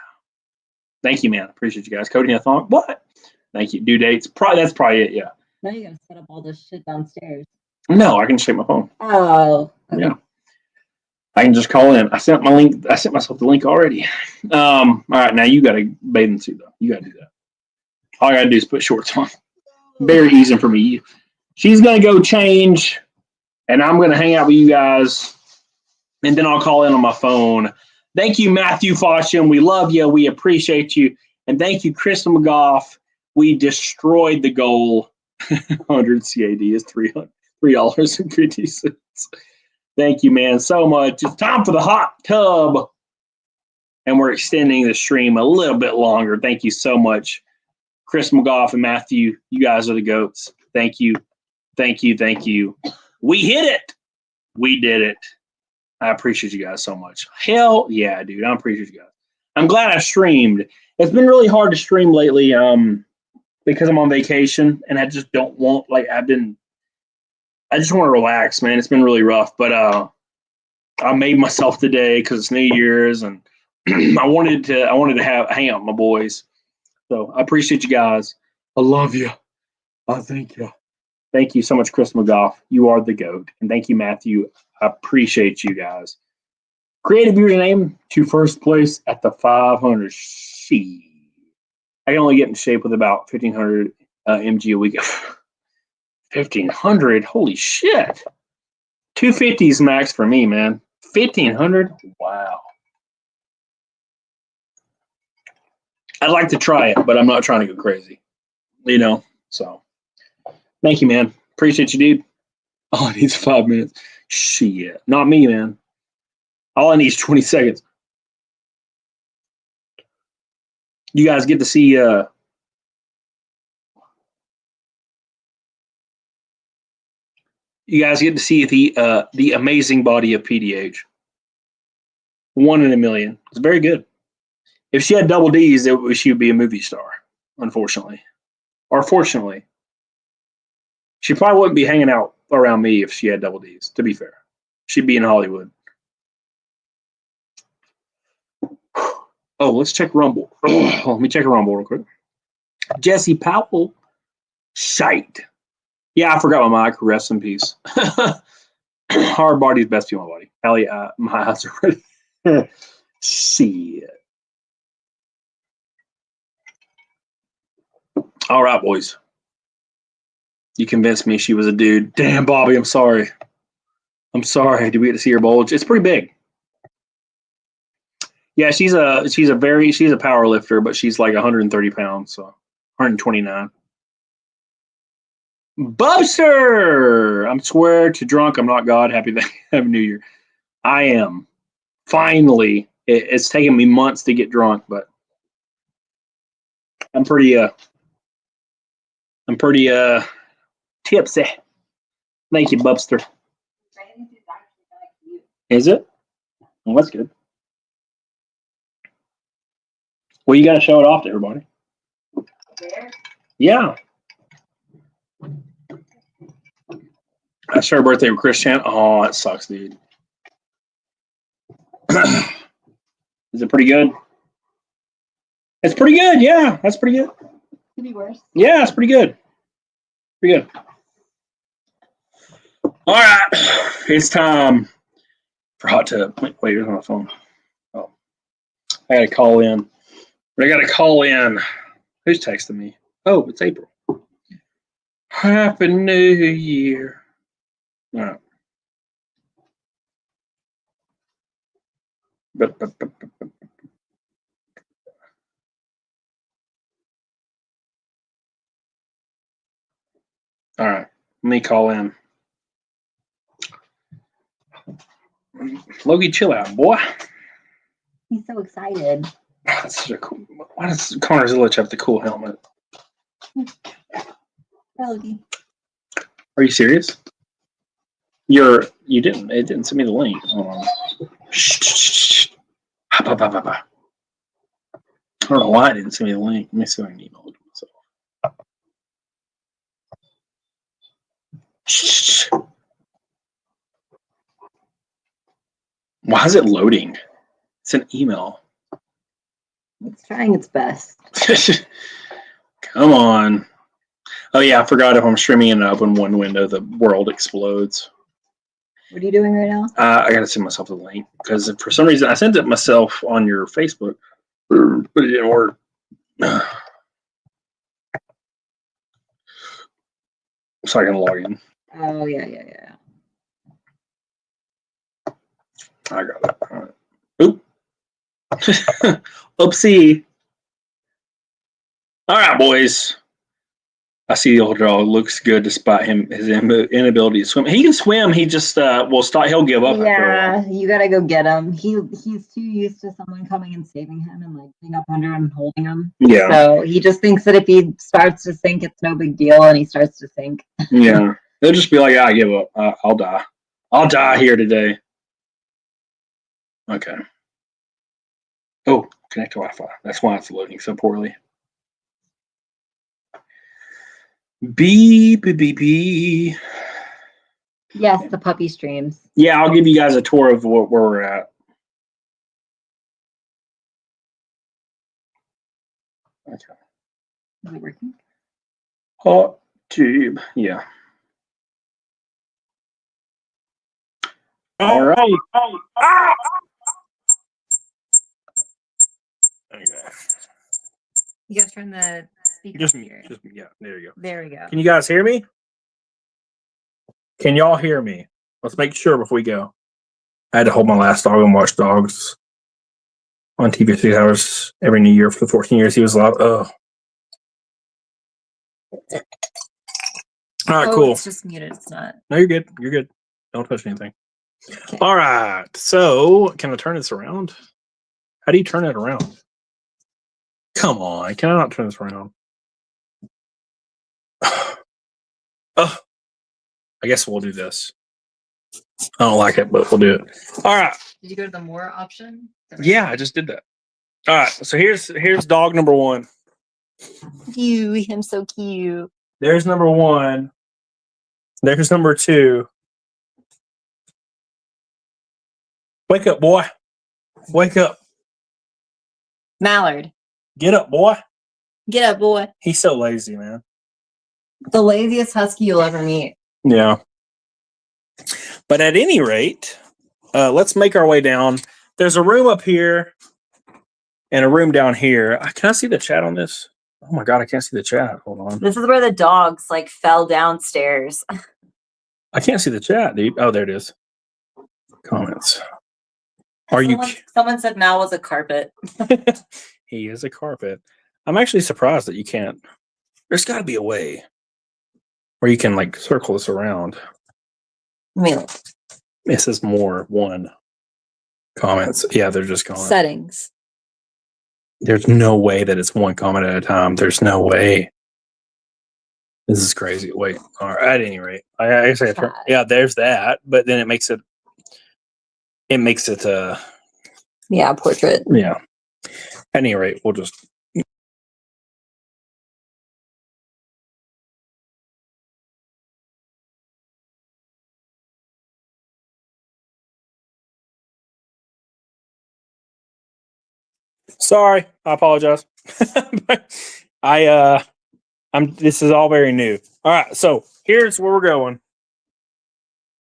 Thank you, man. Appreciate you guys. Cody and Thong. What? Thank you. Due dates. That's probably it, yeah. Now you gotta set up all this shit downstairs. No, I can just take my phone. Oh. Okay. Yeah. I can just call in. I sent myself the link already. All right, now you got a bathing suit though. You gotta do that. All I gotta do is put shorts on. Very easy for me. She's gonna go change, and I'm gonna hang out with you guys, and then I'll call in on my phone. Thank you, Matthew Fauchin. We love you. We appreciate you, and thank you, Chris McGough. We destroyed the goal. 100 CAD is $3.50. Thank you, man, so much. It's time for the hot tub. And we're extending the stream a little bit longer. Thank you so much. Chris McGough and Matthew, you guys are the GOATs. Thank you. Thank you. Thank you. We hit it. We did it. I appreciate you guys so much. Hell yeah, dude. I appreciate you guys. I'm glad I streamed. It's been really hard to stream lately because I'm on vacation and I just don't want, I just want to relax, man. It's been really rough, but I made myself today because it's New Year's, and I wanted to hang out with my boys. So I appreciate you guys. I love you. I thank you. Thank you so much, Chris McGough. You are the GOAT, and thank you, Matthew. I appreciate you guys. Creative Beauty name to first place at the 500. I can only get in shape with about 1,500 mg a week. 1,500? Holy shit. 250 is max for me, man. 1,500? Wow. I'd like to try it, but I'm not trying to go crazy. You know, so thank you, man. Appreciate you, dude. All I need is 5 minutes. Shit, not me, man. All I need is 20 seconds. You guys get to see the amazing body of PDH. 1 in a million. It's very good. If she had double D's, she would be a movie star, unfortunately. Or fortunately. She probably wouldn't be hanging out around me if she had double D's, to be fair. She'd be in Hollywood. Oh, let's check Rumble. Let me check Rumble real quick. Jesse Powell. Shite. Yeah, I forgot my mic. Rest in peace. Hard body's best female body. Ellie, my eyes are ready. Shit. All right, boys. You convinced me she was a dude. Damn, Bobby, I'm sorry. I'm sorry. Did we get to see her bulge? It's pretty big. Yeah, she's a power lifter, but she's like 130 pounds, so 129. Bubster! I'm swear to drunk, I'm not God. Happy New Year. I am. Finally. It's taken me months to get drunk, but I'm pretty tipsy. Thank you, Bubster. Is it? Well, that's good. Well, you got to show it off to everybody. Yeah. I share a birthday with Chris Chan. Oh, that sucks, dude. Is it pretty good? It's pretty good. Yeah, that's pretty good. Could be worse. Yeah, it's pretty good. Pretty good. All right. It's time for Hot Tub. Wait, here's my phone. Oh, I got to call in. I got to call in. Who's texting me? Oh, it's April. Happy New Year. All right. All right. Let me call in. Logie, chill out, boy. He's so excited. That's such a cool. Why does Connor Zillich have the cool helmet? Logie. Are you serious? You didn't. It didn't send me the link. Hold on. Shh. I don't know why it didn't send me the link. Let me see if I can email it to myself. Shh. Why is it loading? It's an email. It's trying its best. Come on. Oh yeah, I forgot if I'm streaming in an open one window, the world explodes. What are you doing right now? I gotta send myself the link because for some reason I sent it myself on your Facebook, but it didn't work. So I can log in. Oh yeah. I got it. All right. Oop. Oopsie. All right, boys. I see the old dog looks good despite his inability to swim. He can swim. He just will stop. He'll give up. Yeah, you gotta go get him. He's too used to someone coming and saving him and like being up under him and holding him. Yeah. So he just thinks that if he starts to sink, it's no big deal, and he starts to sink. Yeah. They'll just be like, I give up. I'll die. I'll die here today. Okay. Oh, connect to Wi-Fi. That's why it's loading so poorly. Beep. Yes, the puppy streams. Yeah, I'll give you guys a tour of where we're at. Okay. Is it working? Hot tube. Yeah. All right. Okay. You gotta turn the speaker here. Yeah, there you go. There we go. Can you guys hear me? Can y'all hear me? Let's make sure before we go. I had to hold my last dog and watch dogs. on TV 3 hours every New Year for the 14 years he was allowed. Oh. All right, cool. It's just muted. It's not. No, you're good. You're good. Don't touch anything. Okay. All right. So, can I turn this around? How do you turn it around? Come on. Can I not turn this around? Oh, I guess we'll do this. I don't like it, but we'll do it. All right. Did you go to the more option? Yeah, I just did that. All right. So here's dog number 1. Cute. Him so cute. There's number 1. There's number 2. Wake up, boy. Wake up. Mallard. Get up, boy. Get up, boy. He's so lazy, man. The laziest husky you'll ever meet. Yeah. But at any rate, let's make our way down. There's a room up here and a room down here. Can I see the chat on this? Oh my God, I can't see the chat. Hold on. This is where the dogs like fell downstairs. I can't see the chat, dude. Oh, there it is. Comments. Someone said Mal was a carpet. He is a carpet. I'm actually surprised that you can't. There's got to be a way where you can like circle this around. This is more 1 comments. Yeah, they're just going. Settings. There's no way that it's 1 comment at a time. There's no way. This is crazy. Wait. All right. At any rate, I say yeah. There's that, but then it makes it. It makes it. Yeah, portrait. Yeah. At any rate, we'll just. Sorry, I apologize. This is all very new. All right, so here's where we're going.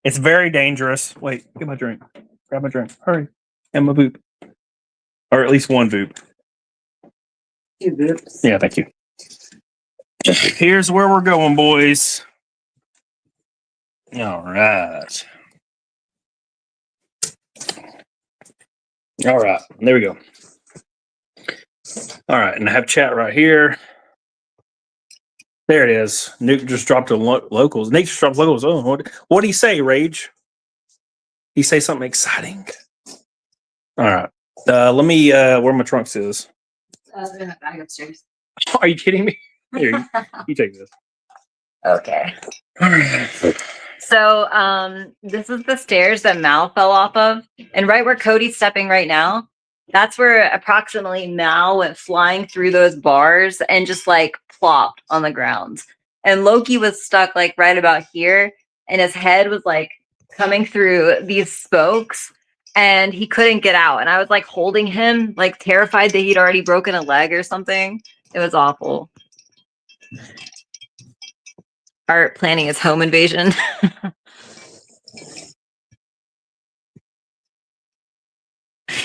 It's very dangerous. Wait, get my drink. Grab my drink. Hurry. And my boop. Or at least 1 boop. 2 boops. Yeah, thank you. Here's where we're going, boys. All right. All right, there we go. All right, and I have chat right here. There it is. Nuke just dropped the locals. Nate just dropped locals. Oh, what did he say, Rage? He say something exciting. All right. Let me where my trunks is. In the bag upstairs. Are you kidding me? Here, you take this. Okay. So this is the stairs that Mal fell off of. And right where Cody's stepping right now, that's where approximately Mal went flying through those bars and just like plopped on the ground. And Loki was stuck like right about here, and his head was like coming through these spokes, and he couldn't get out. And I was like holding him, like terrified that he'd already broken a leg or something. It was awful. Art planning his home invasion.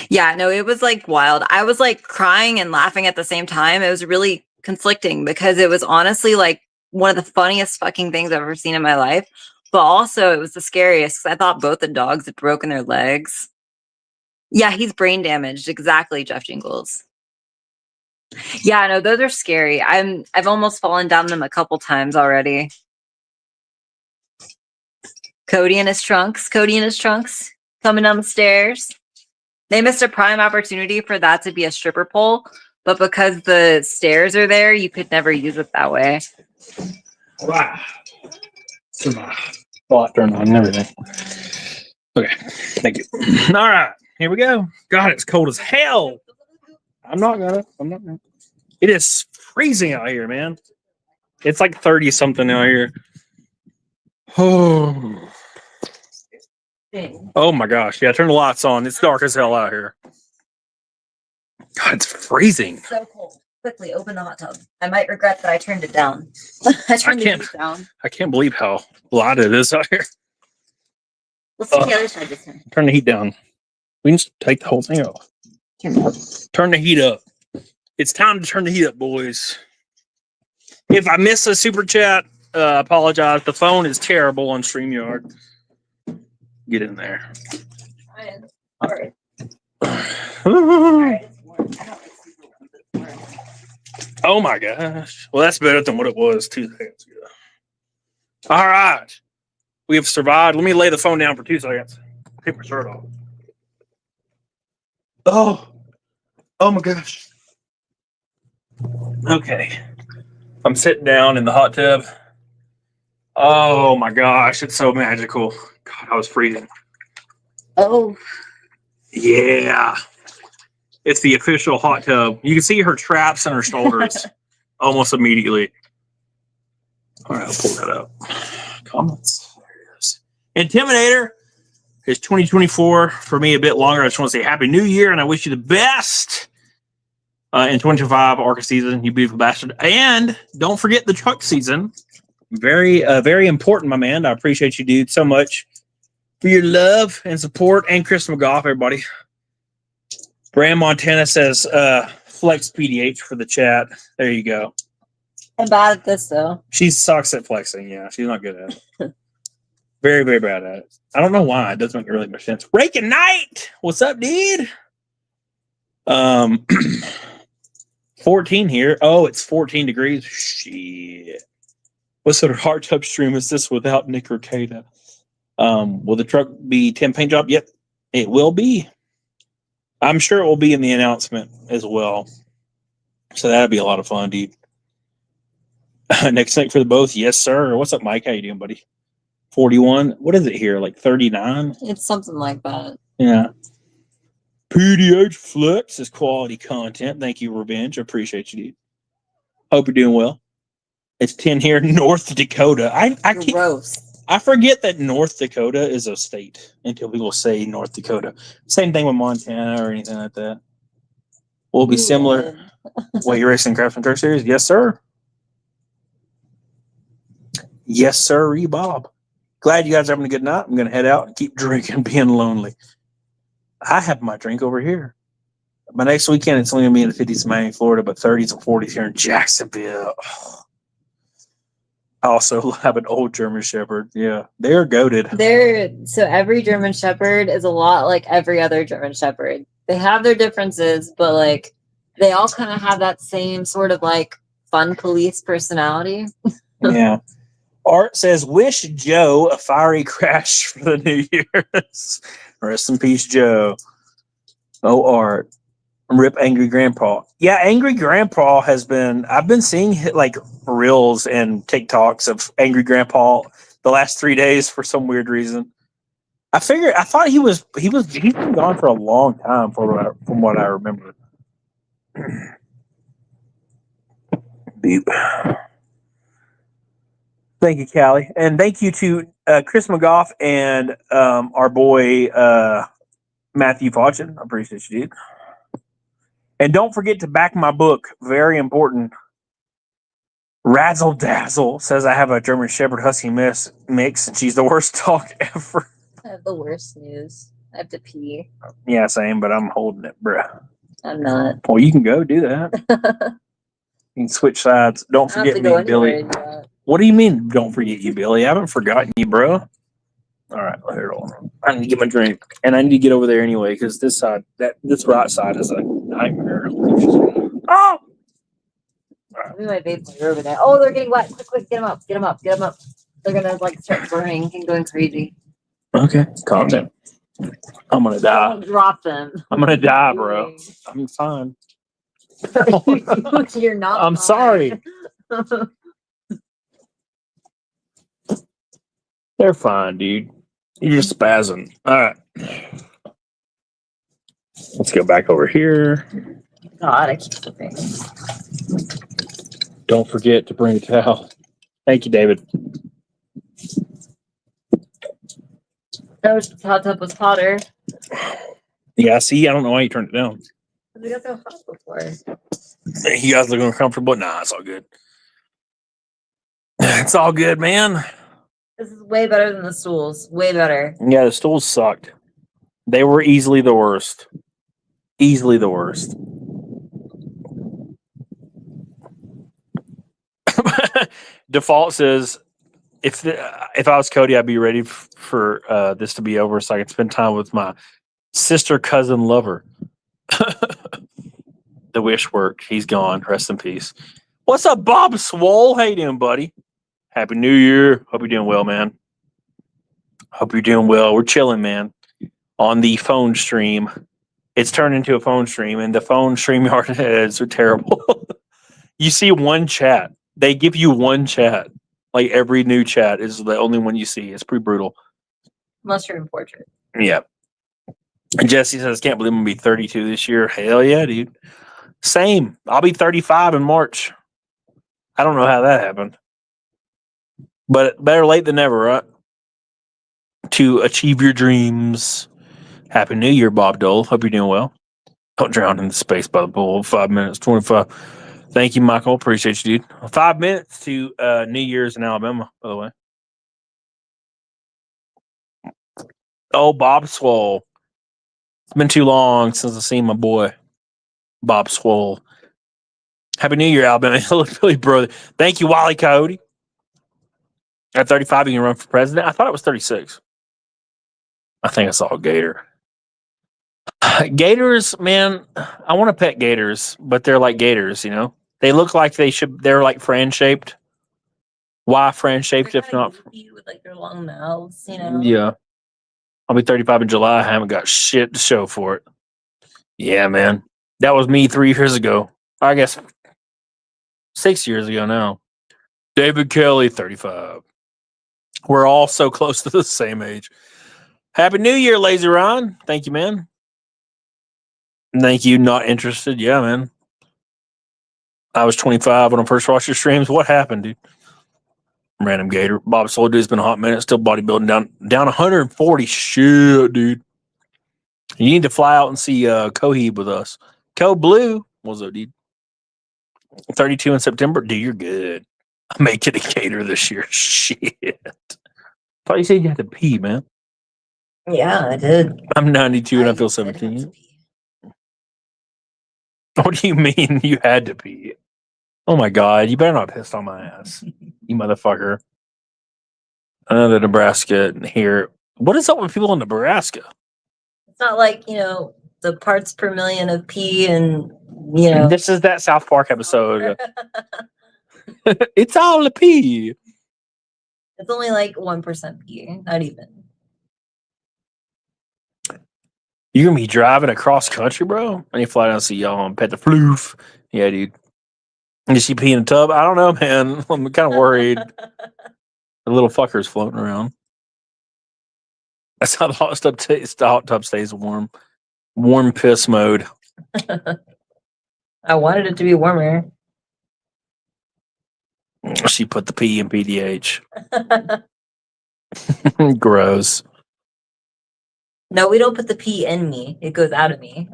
Yeah, no, it was like wild. I was like crying and laughing at the same time. It was really conflicting because it was honestly like one of the funniest fucking things I've ever seen in my life. But also it was the scariest because I thought both the dogs had broken their legs. Yeah, he's brain damaged. Exactly, Jeff Jingles. Yeah, no, those are scary. I've almost fallen down them a couple times already. Cody and his trunks. Coming down the stairs. They missed a prime opportunity for that to be a stripper pole, but because the stairs are there, you could never use it that way. Wow. So my thought turned on and everything. Okay, thank you. All right, here we go. God, it's cold as hell. I'm not gonna. It is freezing out here, man. It's like 30 something out here. Oh. Oh my gosh. Yeah, turn the lights on. It's dark as hell out here. God, it's freezing. So cold. Quickly open the hot tub. I might regret that I turned it down. I turned the heat down. I can't believe how light it is out here. Let's see the other side this time. Turn the heat down. We can just take the whole thing off. Turn the heat up. It's time to turn the heat up, boys. If I miss a super chat, apologize. The phone is terrible on StreamYard. Get in there. All right. All right. Oh my gosh. Well, that's better than what it was 2 seconds ago. All right. We have survived. Let me lay the phone down for 2 seconds. Take my shirt off. Oh my gosh. Okay. I'm sitting down in the hot tub. Oh my gosh. It's so magical. God, I was freezing. Oh, Yeah. It's the official hot tub. You can see her traps and her shoulders almost immediately. All right, I'll pull that up. Comments. There it is. Intimidator is 2024 for me a bit longer. I just want to say Happy New Year and I wish you the best in 2025 ARCA season, you beautiful bastard. And don't forget the truck season. Very important, my man. I appreciate you, dude, so much for your love and support. And Chris McGough, everybody. Brand Montana says flex PDH for the chat. There you go. I'm bad at this though. She sucks at flexing. Yeah, she's not good at it. Very, very bad at it. I don't know why. It doesn't make really much sense. Raking Knight, what's up, dude? 14 here. Oh, it's 14 degrees. Shit. What sort of hard tub stream is this without Nick Ricada? Will the truck be 10 paint job? Yep, it will be. I'm sure it will be in the announcement as well. So that'll be a lot of fun, dude. Next thing for the both, yes, sir. What's up, Mike? How you doing, buddy? 41. What is it here? Like 39? It's something like that. Yeah. PDH Flex is quality content. Thank you, Revenge. I appreciate you, dude. Hope you're doing well. It's 10 here, North Dakota. I can't. Gross. I forget that North Dakota is a state until people say North Dakota. Same thing with Montana or anything like that. Will it be similar? What, you racing Craftsman Truck Series? Yes, sir. Yes, sir, Bob. Glad you guys are having a good night. I'm going to head out and keep drinking, being lonely. I have my drink over here. My next weekend, it's only going to be in the 50s in Miami, Florida, but 30s and 40s here in Jacksonville. I also have an old German Shepherd. Yeah, they're goated. So every German Shepherd is a lot like every other German Shepherd. They have their differences, but like they all kind of have that same sort of like fun police personality. Yeah. Art says, wish Joe a fiery crash for the New Year's. Rest in peace, Joe. Oh, Art. Rip Angry Grandpa. Yeah, Angry Grandpa has been, I've been seeing like reels and TikToks of Angry Grandpa the last 3 days for some weird reason. I thought he's been gone for a long time from what I remember. Beep. Thank you, Callie. And thank you to Chris McGough and our boy Matthew Fauchin. I appreciate you, dude. And don't forget to back my book. Very important. Razzle Dazzle says I have a German Shepherd Husky mix and she's the worst dog ever. I have the worst news. I have to pee. Yeah, same, but I'm holding it, bruh. I'm not. Well, you can go do that. You can switch sides. Don't forget me, Billy. What do you mean, don't forget you, Billy? I haven't forgotten you, bro. All right, here, hold on. I need to get my drink, and I need to get over there anyway because this right side is a nightmare. Oh! Maybe my vapes are over there. Oh, they're getting wet. Quick, get them up. Get them up. Get them up. They're going to like start burning and going crazy. Okay, calm down. I'm going to die. Don't drop them. I'm going to die, bro. I'm fine. You're not. I'm sorry. They're fine, dude. You're just spazzing. All right. Let's go back over here. God, I keep flipping. Don't forget to bring a towel. Thank you, David. I wish the hot tub was hotter. Yeah, see, I don't know why you turned it down. We got so hot before. You guys looking uncomfortable? Nah, it's all good. It's all good, man. This is way better than the stools. Way better. Yeah, the stools sucked. They were easily the worst. Easily the worst. Default says, if I was Cody, I'd be ready for this to be over so I can spend time with my sister, cousin, lover. The wish worked. He's gone. Rest in peace. What's up, Bob Swole? How you doing, buddy? Happy New Year. Hope you're doing well, man. Hope you're doing well. We're chilling, man. On the phone stream. It's turned into a phone stream, and the phone StreamYard heads are terrible. You see one chat. They give you one chat. Like every new chat is the only one you see. It's pretty brutal. Mushroom portrait. Yeah. And Jesse says, can't believe I'm going to be 32 this year. Hell yeah, dude. Same. I'll be 35 in March. I don't know how that happened. But better late than never, right? To achieve your dreams. Happy New Year, Bob Dole. Hope you're doing well. Don't drown in the space by the pool. 5 minutes, 25. Thank you, Michael. Appreciate you, dude. 5 minutes to New Year's in Alabama, by the way. Oh, Bob Swole. It's been too long since I've seen my boy, Bob Swole. Happy New Year, Alabama. Hillbilly brother. Thank you, Wally Coyote. At 35, you can run for president. I thought it was 36. I think I saw a gator. Gators, man, I want to pet gators, but they're like gators, you know? They look like they're like fan-shaped. Why fan-shaped if not? With like their long mouths, you know? Yeah. I'll be 35 in July. I haven't got shit to show for it. Yeah, man. That was me 3 years ago. I guess 6 years ago now. David Kelly, 35. We're all so close to the same age. Happy New Year, Lazy Ron. Thank you, man. Thank you. Not interested. Yeah, man. I was 25 when I first watched your streams. What happened, dude? Random Gator. Bob Soul Dude's been a hot minute. Still bodybuilding down 140. Shit, dude. You need to fly out and see Coheed with us. Co Blue. What's up, dude? 32 in September. Dude, you're good. I may get a Gator this year. Shit. Thought you said you had to pee, man. Yeah, I did. I'm 92 and I feel 17. What do you mean you had to pee? Oh my God, you better not piss on my ass, you motherfucker. Another Nebraska here. What is up with people in Nebraska? It's not like, you know, the parts per million of pee and, you know. This is that South Park episode. It's all a pee. It's only like 1% pee, not even. You're going to be driving across country, bro? I need to fly down and see y'all and pet the floof. Yeah, dude. Is she pee in a tub? I don't know, man. I'm kind of worried. The little fucker's floating around. That's how the hot tub stays warm. Warm piss mode. I wanted it to be warmer. She put the pee in PDH. Gross. No, we don't put the pee in me. It goes out of me.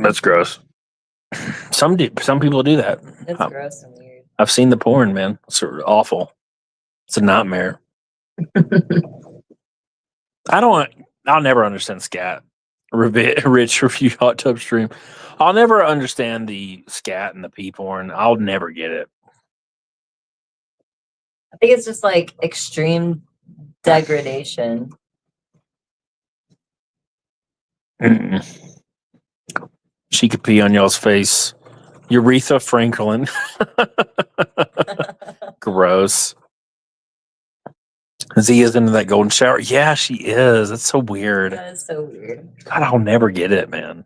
That's gross. Some people do that. It's gross and weird. I've seen the porn, man. It's sort of awful. It's a nightmare. I'll never understand scat. Rich review hot tub stream. I'll never understand the scat and the pee porn. I'll never get it. I think it's just like extreme degradation. She could pee on y'all's face. Aretha Franklin. Gross. Zia's into that golden shower. Yeah, she is. That's so weird. That is so weird. God, I'll never get it, man.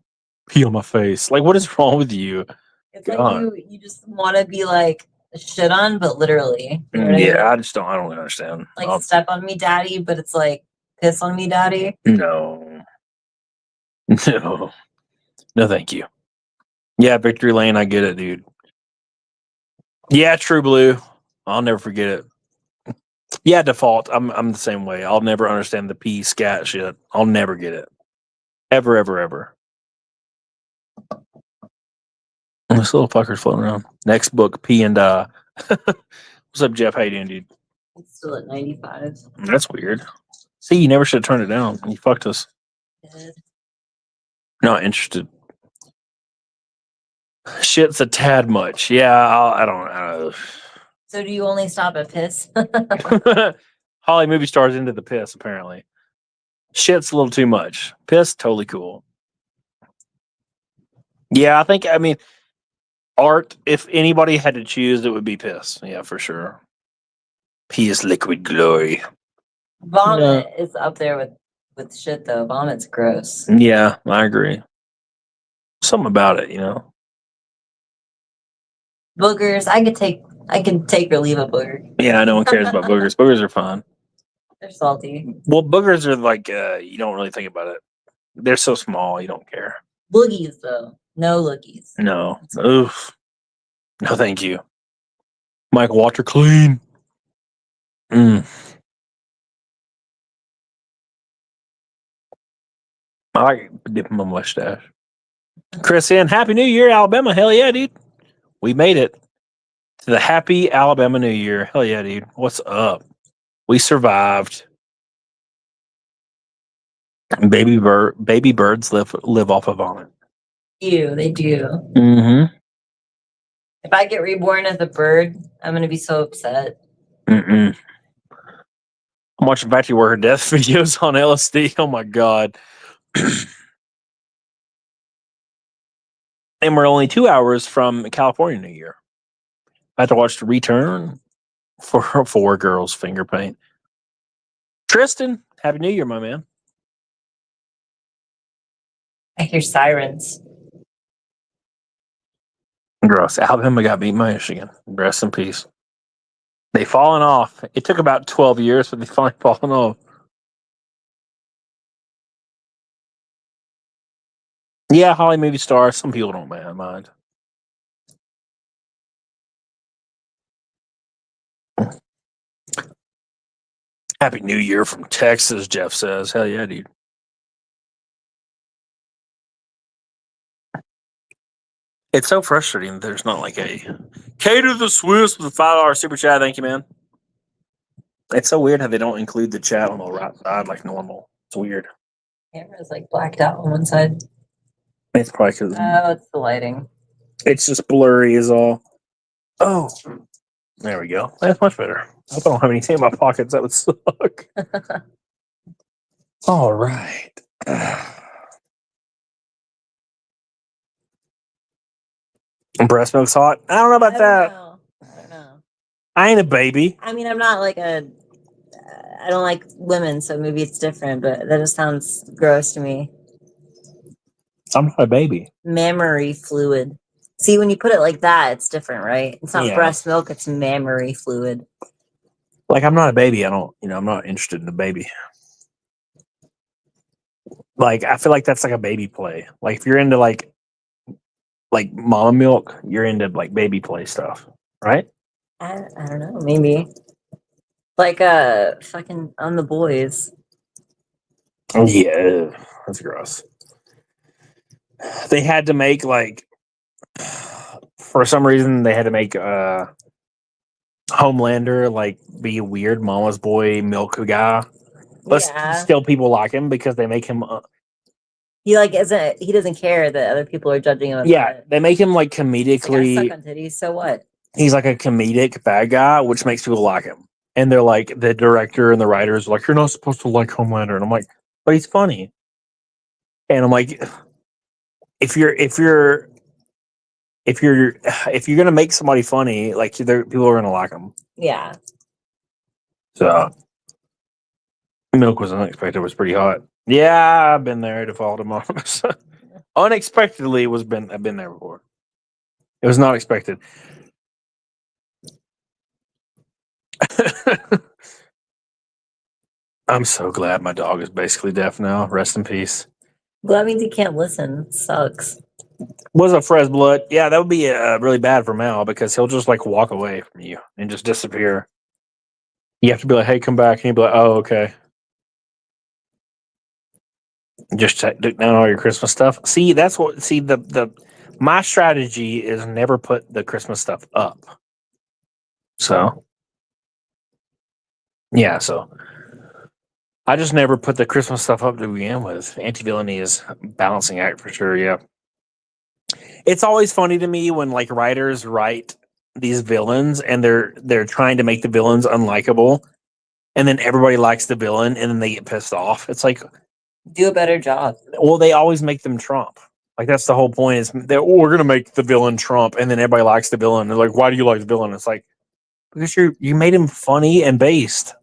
Pee on my face. Like, what is wrong with you? It's God. Like you just want to be like shit on, but literally. You know yeah, I don't understand. Like step on me, daddy, but it's like piss on me, daddy. No. No. No, thank you. Yeah, Victory Lane, I get it, dude. Yeah, True Blue. I'll never forget it. Yeah, default. I'm the same way. I'll never understand the pee scat shit. I'll never get it. Ever, ever, ever. And this little fucker's floating around. Next book, Pee and Die. What's up, Jeff? How you doing, dude? It's still at 95. That's weird. See, you never should have turned it down. You fucked us. Not interested. Shit's a tad much. Yeah, I don't know. So do you only stop at piss? Holly movie stars into the piss, apparently. Shit's a little too much. Piss, totally cool. Yeah, I mean, Art, if anybody had to choose, it would be piss. Yeah, for sure. Pee is liquid glory. Vomit is up there with shit though. Vomit's gross. Yeah, I agree. Something about it, you know. Boogers, I can take or leave a booger. Yeah, no one cares about boogers. Boogers are fun. They're salty. Well, boogers are like you don't really think about it. They're so small, you don't care. Boogies though, no loogies. No. Oof. No, thank you. Mike, water clean. I like dipping my mustache. Chris in, Happy New Year, Alabama. Hell yeah, dude. We made it to the happy Alabama New Year. Hell yeah, dude. What's up? We survived. Baby birds live off of vomit. They do. Mm-hmm. If I get reborn as a bird, I'm gonna be so upset. I'm watching Factory Worker death videos on LSD. Oh my god. And we're only 2 hours from California New Year. I had to watch The Return for 4 girls finger paint. Tristan, Happy New Year, my man. I hear sirens. Gross. Alabama got beat by Michigan. Rest in peace. They fallen off. It took about 12 years, but they finally fallen off. Yeah, Holly movie star. Some people don't mind. Happy New Year from Texas, Jeff says. Hell yeah, dude. It's so frustrating that there's not like a Cater the Swiss with a $5 super chat. Thank you, man. It's so weird how they don't include the chat on the right side like normal. It's weird. Camera's like blacked out on one side. It's probably because it's the lighting. it's just blurry is all. Oh, there we go. That's much better. I don't have anything in my pockets. That would suck. All right. Breast milk's hot. I don't know about that. I don't know. I ain't a baby. I mean, I'm not like I don't like women, so maybe it's different, but that just sounds gross to me. I'm not a baby. Mammary fluid. See, when you put it like that, it's different, right? It's not Yeah. breast milk, it's mammary fluid. Like, I'm not a baby. I'm not interested in a baby. Like, I feel like that's like a baby play. Like, if you're into like mama milk, you're into like baby play stuff, right? I don't know, maybe. Like fucking on the boys. Oh yeah, that's gross. They had to make like, for some reason, they had to make Homelander like be a weird mama's boy milk guy, but still people like him because they make him. He like isn't. He doesn't care that other people are judging him. Yeah, they make him like Like, I comedically. suck on titties, so what? He's like a comedic bad guy, which makes people like him. And they're like, the director and the writers are like, you're not supposed to like Homelander. And I'm like, but he's funny. And I'm like, if you're gonna make somebody funny, like people are gonna like him. Yeah. So milk was unexpected. It was pretty hot. Yeah, I've been there. Default anonymous. Unexpectedly, I've been there before. It was not expected. I'm so glad my dog is basically deaf now. Rest in peace. Well, that means he can't listen. It sucks. Was a fresh blood? Yeah, that would be really bad for Mal because he'll just like walk away from you and just disappear. You have to be like, "Hey, come back," and he'll be like, "Oh, okay." Just took down all your Christmas stuff. See, that's what. See, the my strategy is never put the Christmas stuff up. So, yeah, so I just never put the Christmas stuff up to begin with. Anti-villainy is a balancing act for sure. Yeah. It's always funny to me when like writers write these villains and they're trying to make the villains unlikable, and then everybody likes the villain and then they get pissed off. It's like, do a better job. Well, they always make them Trump. Like that's the whole point is that we're gonna make the villain Trump, and then everybody likes the villain. They're like, why do you like the villain? It's like because you made him funny and based.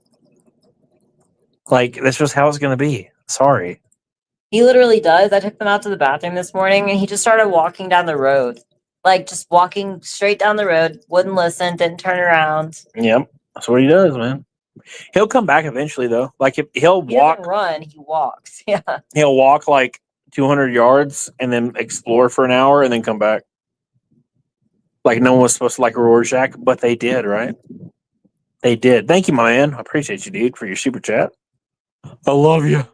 Like that's just how it's gonna be. Sorry. He literally does. I took them out to the bathroom this morning and he just started walking down the road. Like just walking straight down the road, wouldn't listen, didn't turn around. Yep. That's what he does, man. He'll come back eventually though. Like if He doesn't run, he walks. Yeah. he'll walk like 200 yards and then explore for an hour and then come back. Like no one was supposed to like Rorschach, but they did, right? They did. Thank you, my man. I appreciate you, dude, for your super chat. I love you.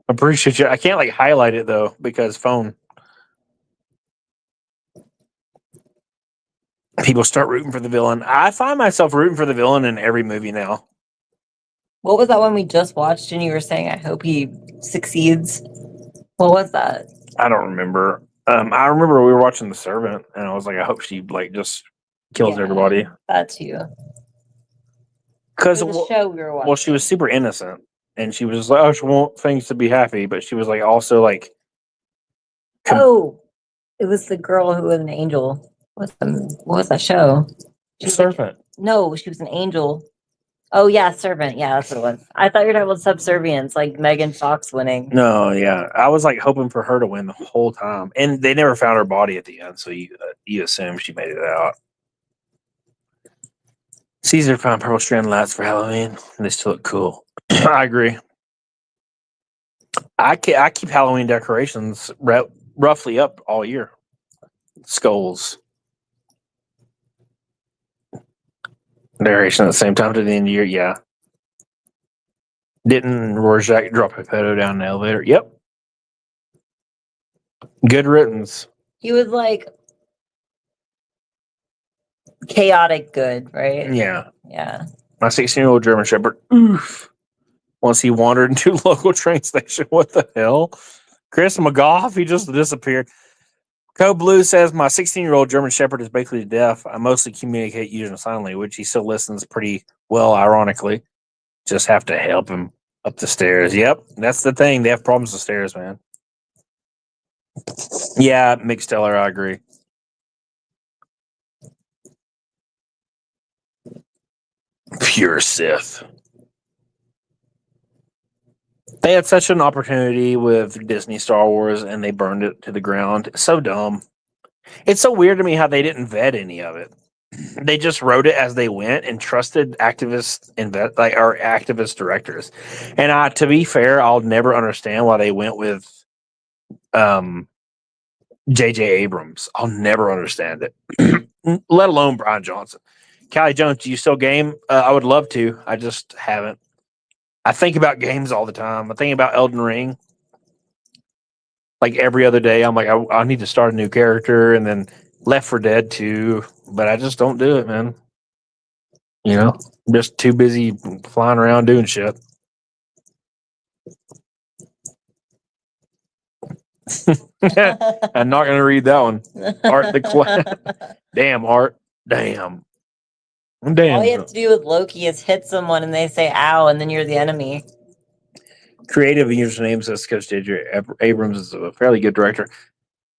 Appreciate you. I can't like highlight it though because phone. People start rooting for the villain. I find myself rooting for the villain in every movie now. What was that one we just watched and you were saying, I hope he succeeds? What was that? I don't remember. I remember we were watching The Servant and I was like, I hope she like just kills everybody. That too. Because the show we were watching. Well, she was super innocent and she was like, oh, she want things to be happy, but she was like also like Oh, it was the girl who was an angel. What was that show? Servant. No, she was an angel. Oh yeah, Servant. Yeah, that's what it was. I thought you were talking about Subservience, like Megan Fox winning. No, yeah, I was like hoping for her to win the whole time, and they never found her body at the end, so you assume she made it out. Caesar found purple strand lights for Halloween, and they still look cool. I agree. I keep Halloween decorations roughly up all year. Skulls. Narration at the same time to the end of the year, yeah. Didn't Rorschach drop a photo down the elevator? Yep. Good riddance. He was like chaotic good, right? Yeah. Yeah. My 16-year-old German Shepherd, oof. Once he wandered into a local train station. What the hell? Chris McGough, he just disappeared. Code Blue says, my 16-year-old German Shepherd is basically deaf. I mostly communicate using sign language. He still listens pretty well, ironically. Just have to help him up the stairs. Yep, that's the thing. They have problems with stairs, man. Yeah, Mick Steller, I agree. Pure Sith. They had such an opportunity with Disney Star Wars and they burned it to the ground. It's so dumb. It's so weird to me how they didn't vet any of it. They just wrote it as they went and trusted activist activist directors. And to be fair, I'll never understand why they went with J.J. Abrams. I'll never understand it, let alone Brian Johnson. Callie Jones, do you still game? I would love to. I just haven't. I think about games all the time. I think about Elden Ring. Like every other day, I'm like, I need to start a new character, and then Left 4 Dead 2, but I just don't do it, man. You know, I'm just too busy flying around doing shit. I'm not going to read that one. Art the Damn, Art. Damn. All you have to do with Loki is hit someone and they say ow, and then you're the enemy. Creative username says Coach J.J. Abrams is a fairly good director.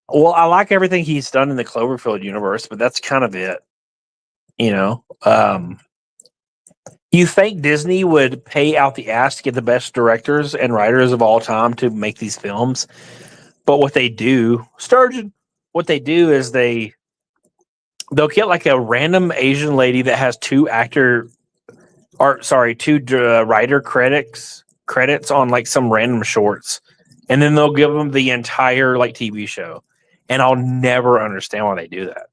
Well, I like everything he's done in the Cloverfield universe, but that's kind of it. You know, you think Disney would pay out the ass to get the best directors and writers of all time to make these films? But what they do, Sturgeon, what they do is they'll get like a random Asian lady that has two writer credits on like some random shorts, and then they'll give them the entire like TV show. And I'll never understand why they do that.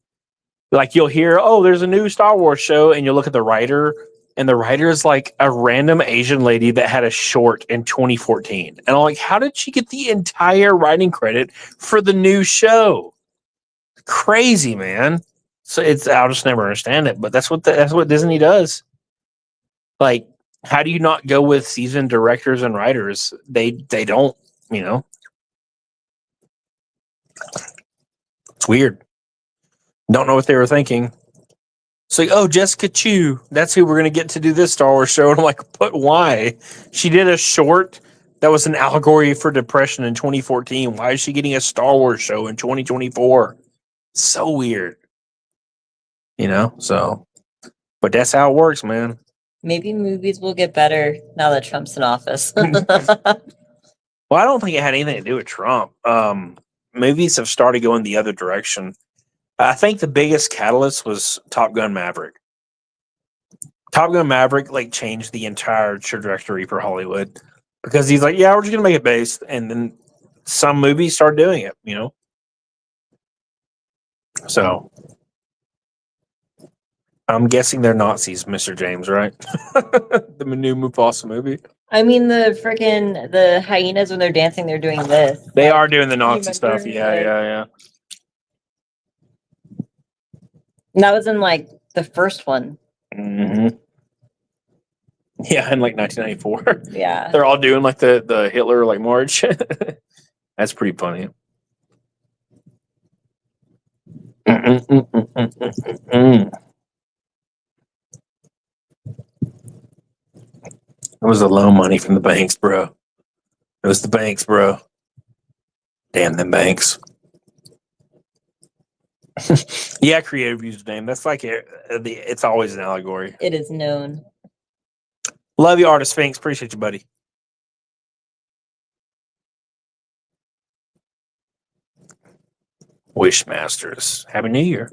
Like you'll hear, oh, there's a new Star Wars show, and you look at the writer, and the writer is like a random Asian lady that had a short in 2014. And I'm like, how did she get the entire writing credit for the new show? Crazy, man. So I'll just never understand it. But that's what Disney does. Like, how do you not go with seasoned directors and writers? They don't, you know. It's weird. Don't know what they were thinking. It's like, oh, Jessica Chu, that's who we're going to get to do this Star Wars show. And I'm like, but why? She did a short That was an allegory for depression in 2014. Why is she getting a Star Wars show in 2024? So weird. You know, so, but that's how it works, man. Maybe movies will get better now that Trump's in office. Well, I don't think it had anything to do with Trump. Movies have started going the other direction. I think the biggest catalyst was Top Gun Maverick. Top Gun Maverick like changed the entire trajectory for Hollywood because he's like, yeah, we're just gonna make it based, and then some movies start doing it, you know. So I'm guessing they're Nazis, Mr. James, right? The new Mufasa movie. I mean, the hyenas when they're dancing, they're doing this. They are doing the Nazi remember, stuff. Yeah, like- yeah. And that was in like the first one. Mm-hmm. Yeah, in like 1994. Yeah. They're all doing like the Hitler like march. That's pretty funny. It was the loan money from the banks, bro. It was the banks, bro. Damn them banks. Yeah, creative username. That's like it's always an allegory. It is known. Love you, Artist Sphinx. Appreciate you, buddy. Wishmasters. Happy New Year.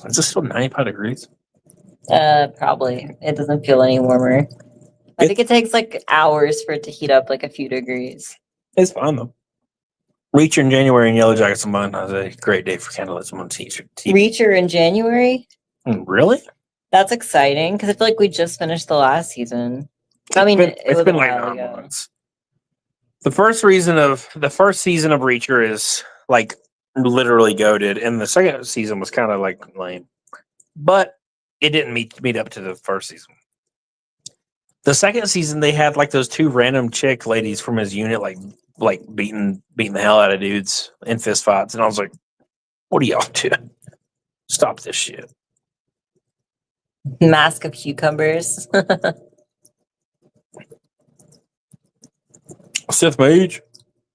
Is it still 95 degrees? Probably. It doesn't feel any warmer. I think it takes like hours for it to heat up like a few degrees. It's fine though. Reacher in January and Yellow Jackets in Month. That was a great day for candlelism on TV. Reacher in January? Really? That's exciting because I feel like we just finished the last season. I mean, It's been like 9 months. The first season of Reacher is like literally goated, and the second season was kind of like lame, but it didn't meet up to the first season. The second season, they had like those two random chick ladies from his unit, like beating the hell out of dudes in fist fights, and I was like, "What are y'all doing? Stop this shit!" Mask of Cucumbers. Sith Mage,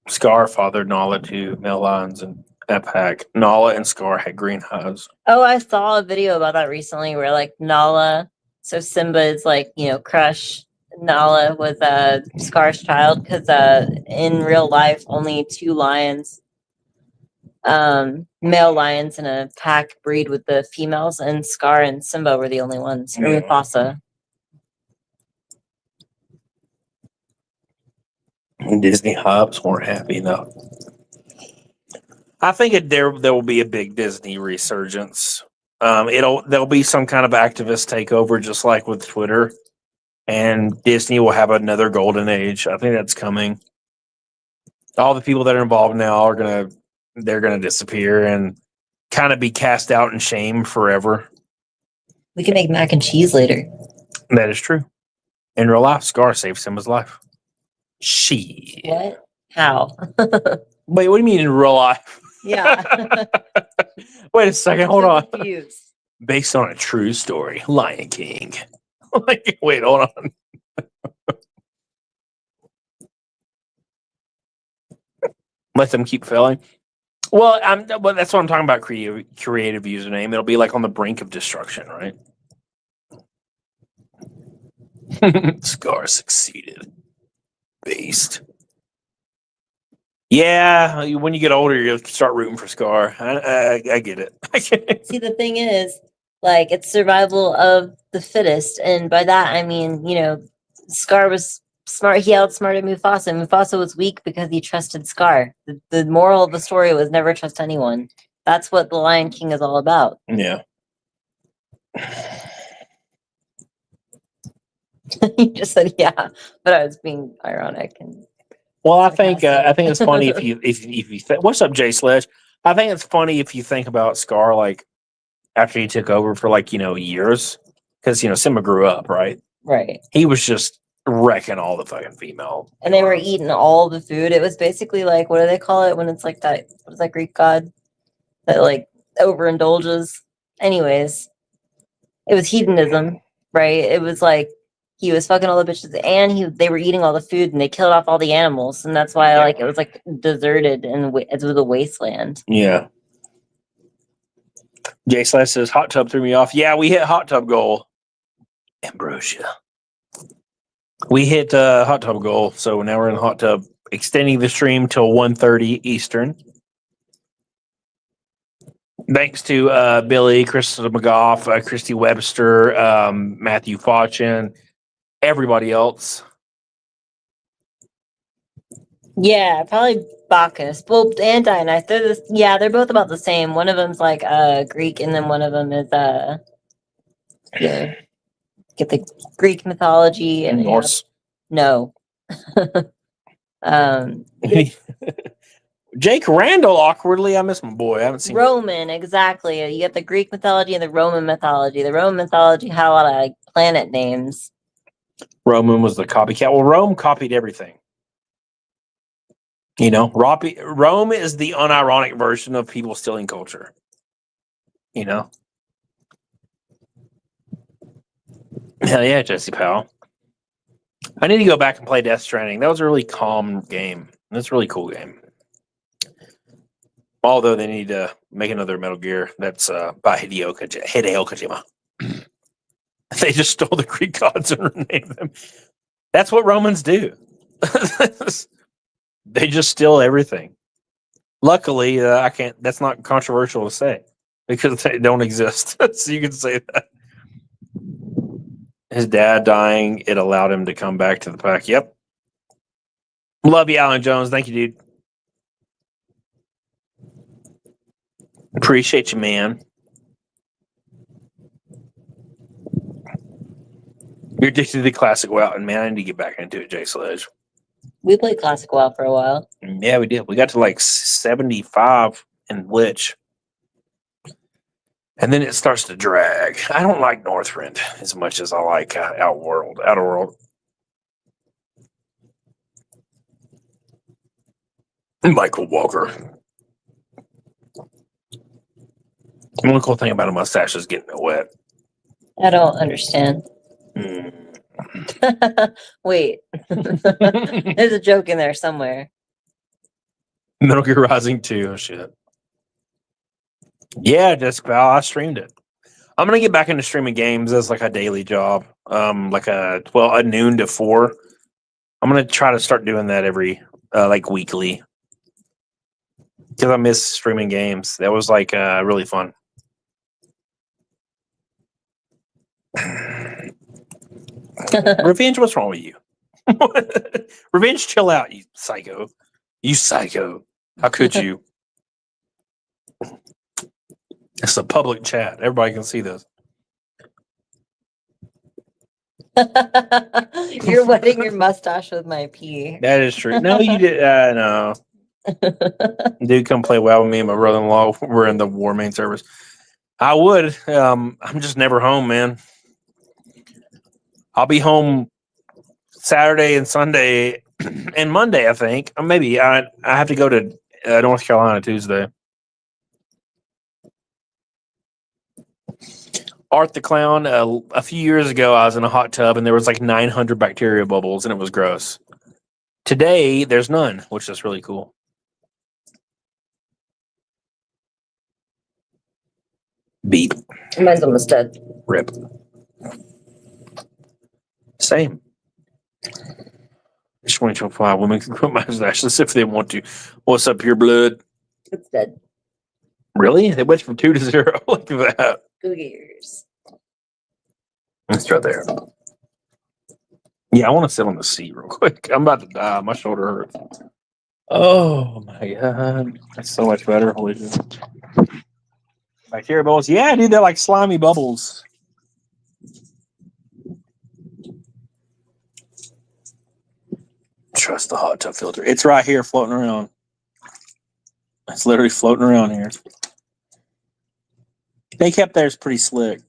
Scar fathered Nala to male lions and a pack. Nala and Scar had green eyes. Oh, I saw a video about that recently where like Nala, so Simba is like, crush. Nala was Scar's child because in real life, only 2 lions, male lions in a pack breed with the females, and Scar and Simba were the only ones. Or Mufasa. Disney hubs weren't happy though. I think there will be a big Disney resurgence. There'll be some kind of activist takeover, just like with Twitter, and Disney will have another golden age. I think that's coming. All the people that are involved now they're gonna disappear and kind of be cast out in shame forever. We can make mac and cheese later. That is true. In real life, Scar saved Simba's life. She. What? How? Wait, what do you mean in real life? Yeah. Wait a second, hold I'm on. confused. Based on a true story, Lion King. Like, wait, hold on. Let them keep failing. Well, that's what I'm talking about. Creative username. It'll be like on the brink of destruction, right? Scar succeeded. Based. Yeah, when you get older, you start rooting for Scar. I get it. See, the thing is, like, it's survival of the fittest, and by that I mean, Scar was smart. He outsmarted Mufasa. Mufasa was weak because he trusted Scar. The moral of the story was never trust anyone. That's what the Lion King is all about. Yeah. You just said yeah, but I was being ironic and. Well, I think it's funny if you what's up, Jay Sledge? I think it's funny if you think about Scar like after he took over for years, because Simba grew up, right? Right. He was just wrecking all the fucking female, and they were eating all the food. It was basically like, what do they call it when it's like that? What is that Greek god that like overindulges? Anyways. it was hedonism, right? It was like he was fucking all the bitches, and they were eating all the food, and they killed off all the animals, and that's why like it was like deserted and it was a wasteland. Yeah. Jay Slash says hot tub threw me off. Yeah, we hit hot tub goal. Ambrosia. We hit hot tub goal, so now we're in the hot tub, extending the stream till 1:30 Eastern. Thanks to Billy, Krista McGough, Christy Webster, Matthew Fauchin, everybody else. Yeah, probably Bacchus. Well, and Dionysus. They're both about the same. One of them's like Greek, and then one of them is get the Greek mythology and Norse. No. Jake Randall, awkwardly. I miss my boy. I haven't seen Roman, exactly. You get the Greek mythology and the Roman mythology. The Roman mythology had a lot of like planet names. Roman was the copycat. Well, Rome copied everything. You know, Rome is the unironic version of people stealing culture. You know? Hell yeah, Jesse Powell. I need to go back and play Death Stranding. That was a really calm game. That's a really cool game. Although they need to make another Metal Gear that's by Hideo Kojima. They just stole the Greek gods and renamed them. That's what Romans do. They just steal everything. Luckily, I can't. That's not controversial to say because they don't exist. So you can say that. His dad dying, it allowed him to come back to the pack. Yep. Love you, Alan Jones. Thank you, dude. Appreciate you, man. You're addicted to the classic WoW, and man, I need to get back into it, Jay Sledge. We played Classic WoW for a while. Yeah, we did. We got to like 75 in Lich. And then it starts to drag. I don't like Northrend as much as I like Outerworld. Michael Walker. The only cool thing about a mustache is getting it wet. I don't understand. Wait. There's a joke in there somewhere. Metal Gear Rising 2. Oh, shit. Yeah, Jessica, I streamed it. I'm gonna get back into streaming games as like a daily job, like a noon to 4. I'm gonna try to start doing that every like weekly because I miss streaming games. That was like really fun. Revenge, what's wrong with you? Revenge, chill out, you psycho. You psycho. How could you? It's a public chat. Everybody can see this. You're wetting your mustache with my pee. That is true. No, you did. No. Dude, come play WoW with me and my brother-in-law. We're in the War main service. I would. I'm just never home, man. I'll be home Saturday and Sunday and Monday, I think. Or maybe I have to go to North Carolina Tuesday. Art the Clown, a few years ago, I was in a hot tub and there was like 900 bacteria bubbles and it was gross. Today, there's none, which is really cool. Beep. Mine's almost dead. Rip. Same. 2025 women can quit my mustaches if they want to. What's up, Pure Blood? It's dead. Really? They went from 2 to 0. Look at that. 2 years. It's right there. Yeah, I want to sit on the seat real quick. I'm about to die. My shoulder hurts. Oh my god. That's so much better. Holy shit. Bacteria bubbles. Yeah, dude, they're like slimy bubbles. Trust the hot tub filter. It's right here floating around. It's literally floating around here. They kept theirs pretty slick.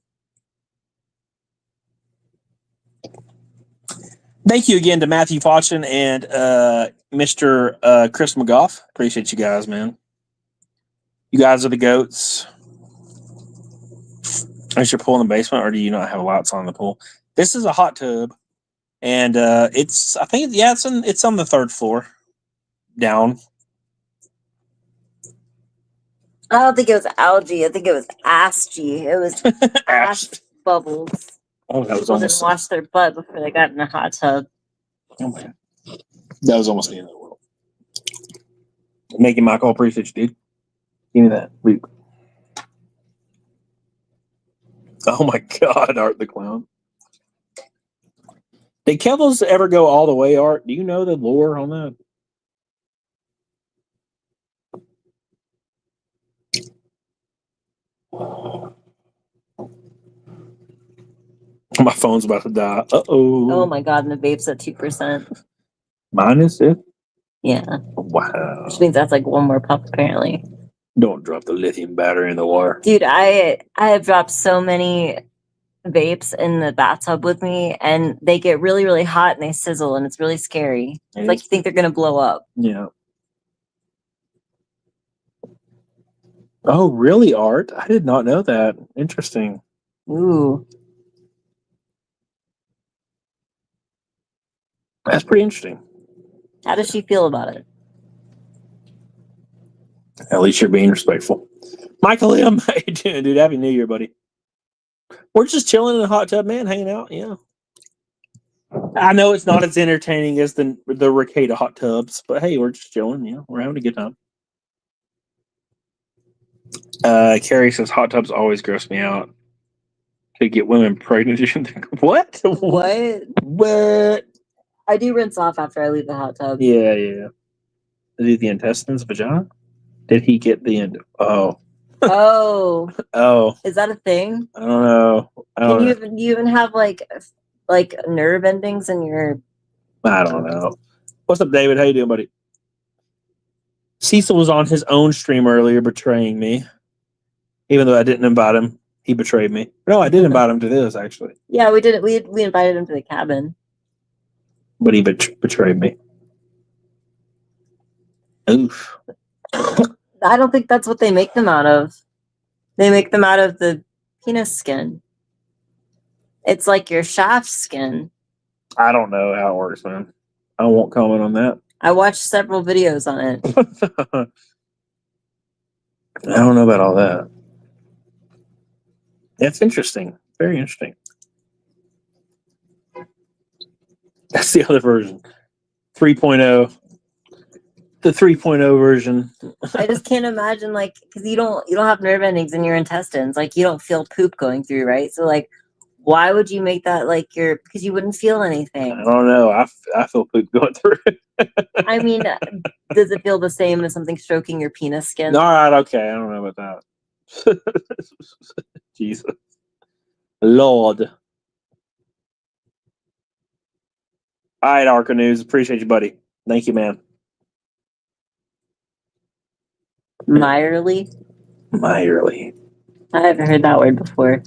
Thank you again to Matthew Fauchin and Mr. Chris McGough. Appreciate you guys, man. You guys are the goats. Is your pool in the basement, or do you not have lights on the pool? This is a hot tub, and it's I think it's on the 3rd floor down. I don't think it was algae. I think it was asgy. It was ash bubbles. Oh, that was People didn't almost. wash their butt before they got in the hot tub. Oh man, that was almost the end of the world. Making Michael, appreciate you, dude. Give me that. Leap. Oh my God, Art the Clown. Did Kevils ever go all the way, Art? Do you know the lore on that? My phone's about to die. Oh my God, and the vape's at 2%. Mine is it? Yeah. Wow. Which means that's like one more puff apparently. Don't drop the lithium battery in the water. Dude, I have dropped so many vapes in the bathtub with me, and they get really, really hot and they sizzle, and it's really scary. It's like you think they're gonna blow up. Yeah. Oh, really, Art? I did not know that. Interesting. Ooh. That's pretty interesting. How does she feel about it? At least you're being respectful. Michael M, how you doing, dude? Happy New Year, buddy. We're just chilling in a hot tub, man, hanging out. Yeah. I know it's not as entertaining as the Ricada hot tubs, but hey, we're just chilling. Yeah, we're having a good time. Carrie says hot tubs always gross me out. Could get women pregnant. What? What? What? I do rinse off after I leave the hot tub. Yeah. Did he the intestines, vagina? Did he get the end? Oh. Oh. Is that a thing? I don't know. Do you even have like nerve endings in your? I don't know. What's up, David? How you doing, buddy? Cecil was on his own stream earlier, betraying me. Even though I didn't invite him, he betrayed me. No, I did invite him to this actually. Yeah, we did it. We invited him to the cabin. But he betrayed me. Oof. I don't think that's what they make them out of. They make them out of the penis skin. It's like your shaft skin. I don't know how it works, man. I won't comment on that. I watched several videos on it. I don't know about all that. That's interesting. Very interesting. That's the other version. 3.0. The 3.0 version. I just can't imagine, like, because you don't have nerve endings in your intestines. Like, you don't feel poop going through, right? So, like, why would you make that like because you wouldn't feel anything? I don't know. I feel poop going through it. I mean, does it feel the same as something stroking your penis skin? All right, okay. I don't know about that. Jesus. Lord. All right, Arca News. Appreciate you, buddy. Thank you, man. Meyerly? Meyerly. I haven't heard that word before.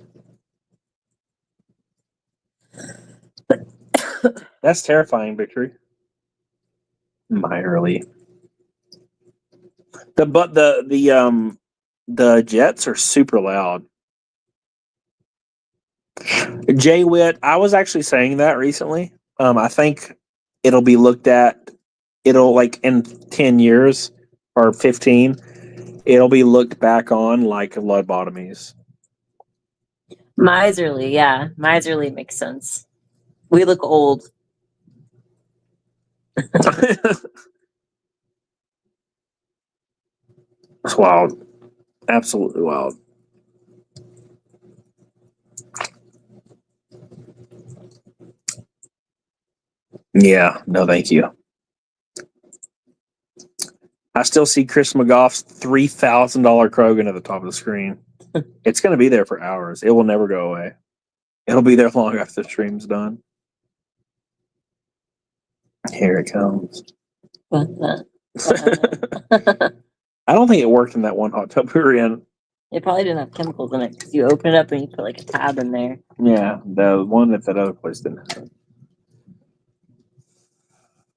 That's terrifying, Victory. Meyerly. The jets are super loud. Jay Witt, I was actually saying that recently. I think it'll be looked at. It'll like in 10 years or 15. It'll be looked back on like lobotomies. Miserly, yeah. Miserly makes sense. We look old. It's wild. Absolutely wild. Yeah, no thank you. I still see Chris McGough's $3,000 Krogan at the top of the screen. It's going to be there for hours. It will never go away. It'll be there long after the stream's done. Here it comes. I don't think it worked in that one hot tub we were in. It probably didn't have chemicals in it because you open it up and you put like a tab in there. Yeah, the one at that other place didn't have it.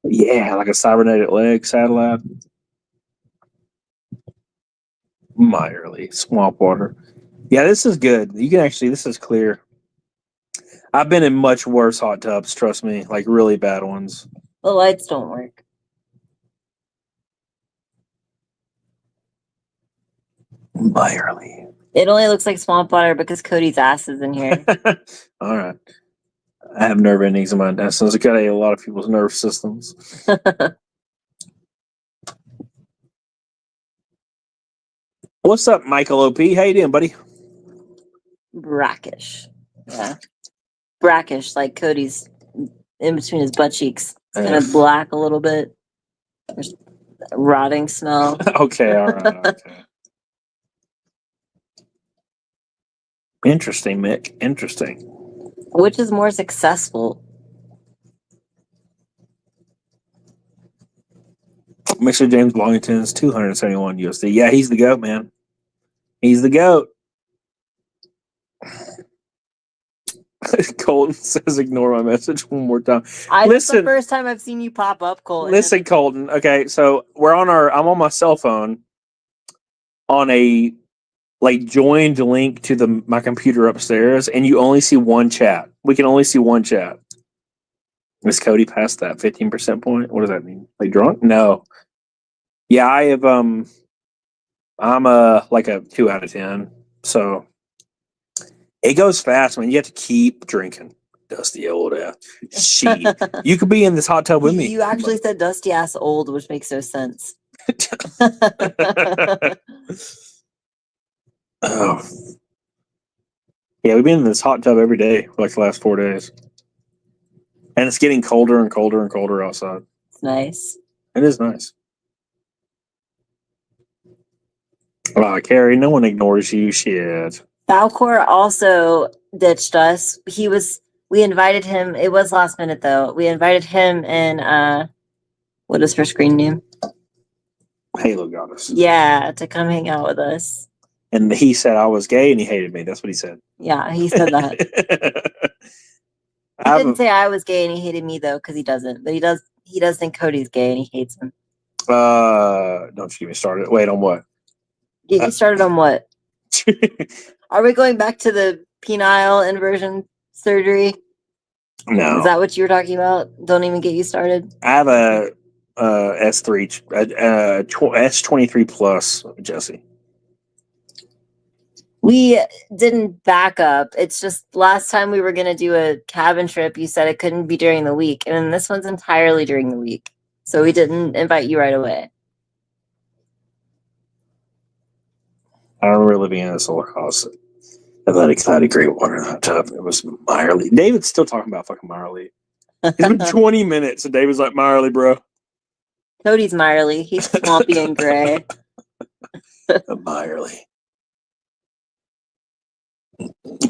Yeah, like a cybernetic leg satellite. Meyerly, swamp water. Yeah, this is good. You can actually, this is clear. I've been in much worse hot tubs, trust me, like really bad ones. The lights don't work. Entirely. It only looks like swamp water because Cody's ass is in here. All right. I have nerve endings in my intestines. It got a lot of people's nerve systems. What's up, Michael OP? How you doing, buddy? Brackish. Yeah. Brackish, like Cody's in between his butt cheeks. It's kind of black a little bit. There's a rotting smell. Okay, all right. Okay. Interesting, Mick. Interesting. Which is more successful? Mr. James Longington's 271 USD. Yeah, he's the GOAT, man. He's the GOAT. Colton says, ignore my message one more time. It's the first time I've seen you pop up, Colton. Listen, Colton. Okay, so I'm on my cell phone on a joined link to my computer upstairs, and you only see one chat. We can only see one chat. Is Cody past that 15% point? What does that mean? Like drunk? No. Yeah, I have I'm like a 2 out of 10. So it goes fast, man. You have to keep drinking. Dusty old ass. She. You could be in this hot tub with me. You actually said dusty ass old, which makes no sense. Oh. Yeah, we've been in this hot tub every day for like the last 4 days. And it's getting colder and colder and colder outside. It's nice. It is nice. Carrie, no one ignores you. Shit. Falcor also ditched us. We invited him. It was last minute though. We invited him and what is her screen name? Halo Goddess. Yeah, to come hang out with us. And he said I was gay and he hated me. That's what he said. Yeah, he said that. He didn't say I was gay and he hated me though, because he doesn't. But he does think Cody's gay and he hates him. Don't you get me started. Wait, on what? Get you started on what? Are we going back to the penile inversion surgery? No. Is that what you were talking about? Don't even get you started. I have a S3 S23 plus, Jesse. We didn't back up. It's just last time we were going to do a cabin trip, you said it couldn't be during the week. And then this one's entirely during the week. So we didn't invite you right away. I remember living in a solar house. I had a great water in that tub. It was Meyerly. David's still talking about fucking Meyerly. It's been 20 minutes and David's like, Meyerly, bro. Cody's Meyerly. He's swampy and gray. Meyerly.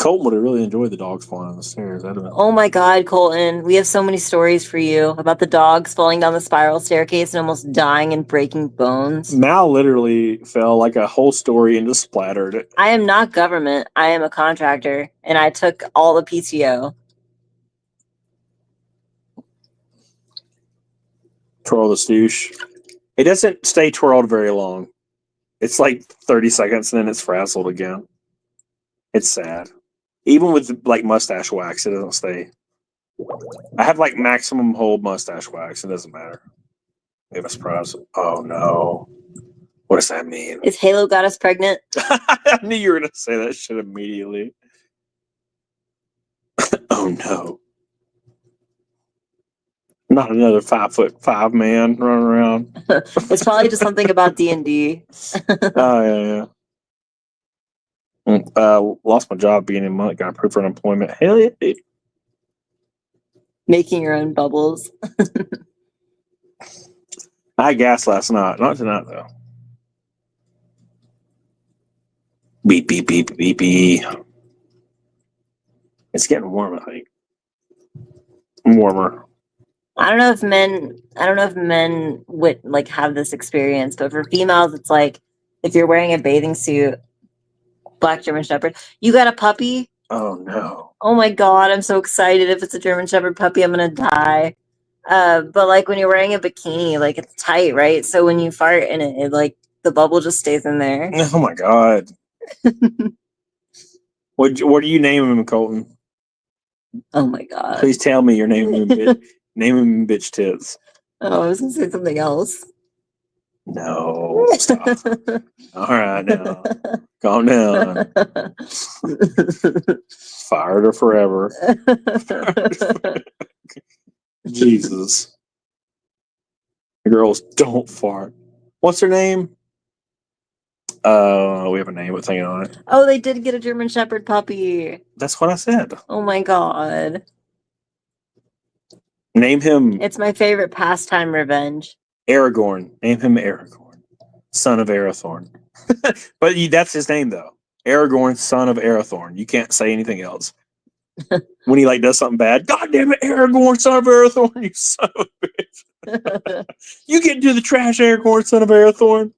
Colton would have really enjoyed the dogs falling on the stairs. Oh my God, Colton. We have so many stories for you about the dogs falling down the spiral staircase and almost dying and breaking bones. Mal literally fell like a whole story and just splattered. I am not government. I am a contractor, and I took all the PTO. Twirl the stoosh. It doesn't stay twirled very long. It's like 30 seconds and then it's frazzled again. It's sad. Even with like mustache wax, it doesn't stay. I have like maximum hold mustache wax. It doesn't matter. We have a surprise. Oh no. What does that mean? Is Halo Goddess pregnant? I knew you were going to say that shit immediately. Oh no. Not another 5'5" man running around. It's probably just something about D&D. Oh, yeah. Lost my job being in month, got approved for unemployment. Hell yeah, dude. Making your own bubbles. I had gas last night. Not tonight, though. Beep, beep, beep, beep, beep. It's getting warm, I think. Warmer. I don't know if men would like have this experience, but for females, it's like if you're wearing a bathing suit, black German Shepherd. You got a puppy? Oh no. Oh my God, I'm so excited. If it's a German Shepherd puppy, I'm gonna die. But like when you're wearing a bikini, like it's tight, right? So when you fart in it, like the bubble just stays in there. Oh my God. What do you name him, Colton? Oh my god. Please tell me your name him bitch. Name him bitch tits. Oh, I was gonna say something else. No, stop. All right, now calm down. Fired her forever. Jesus. Girls don't fart. What's her name? We have a name with thing on it. Oh, they did get a German Shepherd puppy. That's what I said. Oh my god. Name him It's my favorite pastime revenge. Aragorn. Name him Aragorn, son of Arathorn. But that's his name though. Aragorn, son of Arathorn. You can't say anything else. When he like does something bad, God damn it, Aragorn, son of Arathorn, you son of a bitch. You get into the trash, Aragorn, son of Arathorn.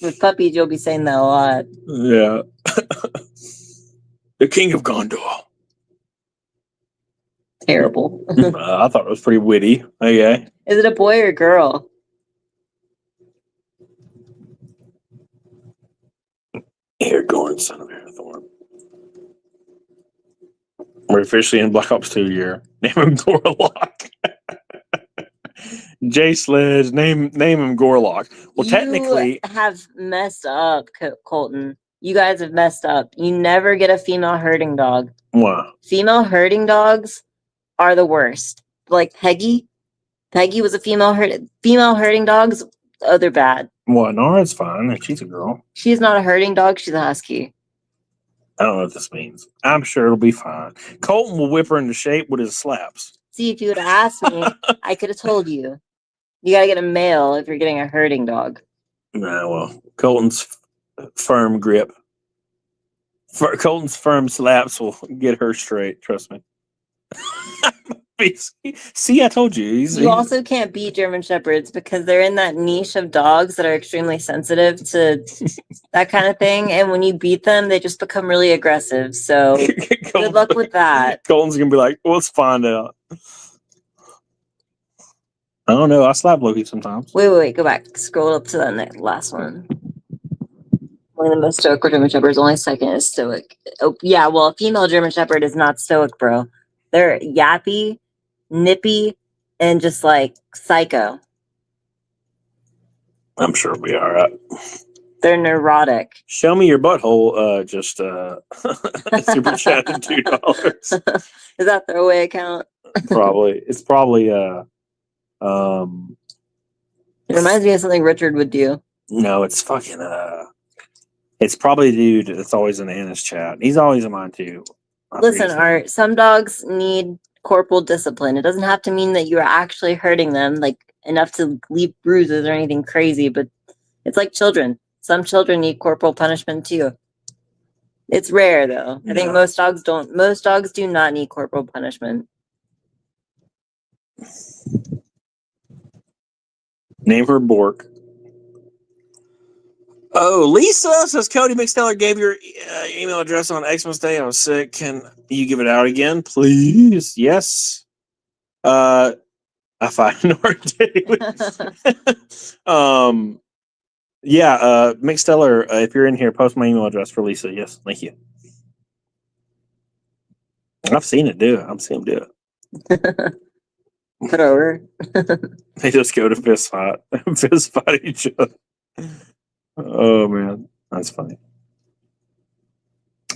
With puppies, you'll be saying that a lot. Yeah. The King of Gondor. Terrible. I thought it was pretty witty. Okay. Is it a boy or a girl? Aragorn, son of Arathorn. We're officially in Black Ops 2 year. Name him Gorlock. J Sledge, name him Gorlock. Well, technically, you have messed up, Colton. You guys have messed up. You never get a female herding dog. wow. Female herding dogs are the worst. Like Peggy. Peggy was a female herding dogs. Oh, they're bad. Well, Nara's fine. She's a girl. She's not a herding dog. She's a husky. I don't know what this means. I'm sure it'll be fine. Colton will whip her into shape with his slaps. See, if you would have asked me, I could have told you. You gotta get a male if you're getting a herding dog. Nah, well, Colton's firm grip. Colton's firm slaps will get her straight. Trust me. See, I told you. You also can't beat German Shepherds because they're in that niche of dogs that are extremely sensitive to that kind of thing. And when you beat them, they just become really aggressive. So good luck with that. Colton's going to be like, well, let's find out. I don't know. I slap Loki sometimes. Wait. Go back. Scroll up to that last one. One of the most stoic German Shepherds. Only second is stoic. Oh, yeah. Well, a female German Shepherd is not stoic, bro. They're yappy, nippy, and just like psycho. I'm sure it'll be all right. They're neurotic. Show me your butthole. Just super chatted $2. Is that throwaway account? Probably. It's probably It reminds me of something Richard would do. no, it's fucking it's probably the dude that's always in Anna's chat. He's always in mine too. Listen, Art, some dogs need corporal discipline. It doesn't have to mean that you're actually hurting them, like enough to leave bruises or anything crazy, but it's like children. Some children need corporal punishment too. It's rare though. I think most dogs don't. Most dogs do not need corporal punishment. Name her Bork. Oh, Lisa says Cody McSteller gave your email address on Xmas Day. I was sick. Can you give it out again, please? Yes. I find another day. Yeah. McSteller, if you're in here, post my email address for Lisa. Yes, thank you. I've seen it do it. I've seen him do it. Put over. They just go to fist fight each other. Oh man, that's funny.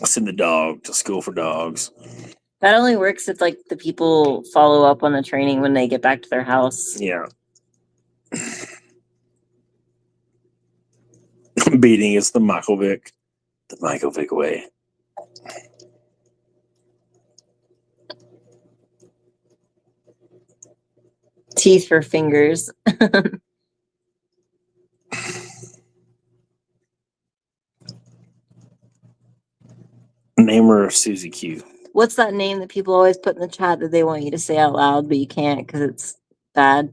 Send the dog to school for dogs. That only works if like the people follow up on the training when they get back to their house. Yeah. Beating is the Michael Vick way. Teeth for fingers. Name her Susie Q. What's that name that people always put in the chat that they want you to say out loud, but you can't because it's bad?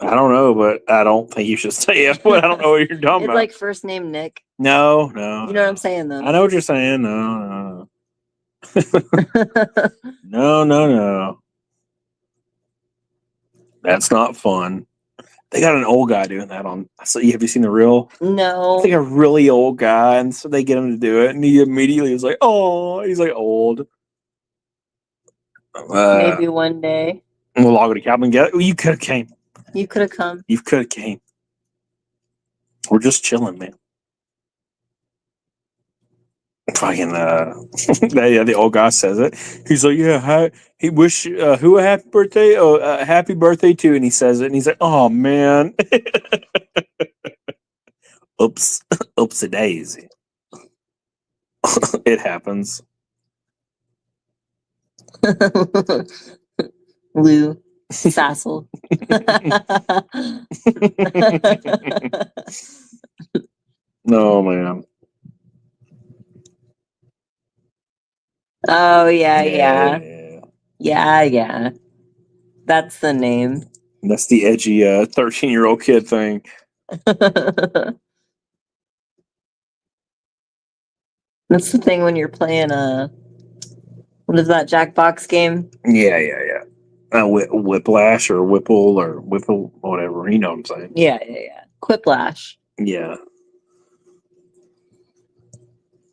I don't know, but I don't think you should say it. But I don't know what you're talking It's about. like first name Nick. No. You know what I'm saying, though. I know what you're saying. No. No. That's not fun. They got an old guy doing that on. So have you seen the reel? No. It's like a really old guy, and so they get him to do it, and he immediately is like, "Oh, he's like old." Maybe one day. We'll all go to cabin. Get you could have came. You could have come. You could have came. We're just chilling, man. Fucking yeah, the old guy says it. He's like, yeah, he wish who a happy birthday? Oh, happy birthday too. And he says it, and he's like, oh man, oops, oops a daisy. It happens. Lou Sassel. No man. Oh yeah. That's the name. That's the edgy 13-year-old kid thing. That's the thing when you're playing what is that Jackbox game? Yeah. Whiplash or Whipple, whatever. You know what I'm saying? Yeah. Quiplash. Yeah.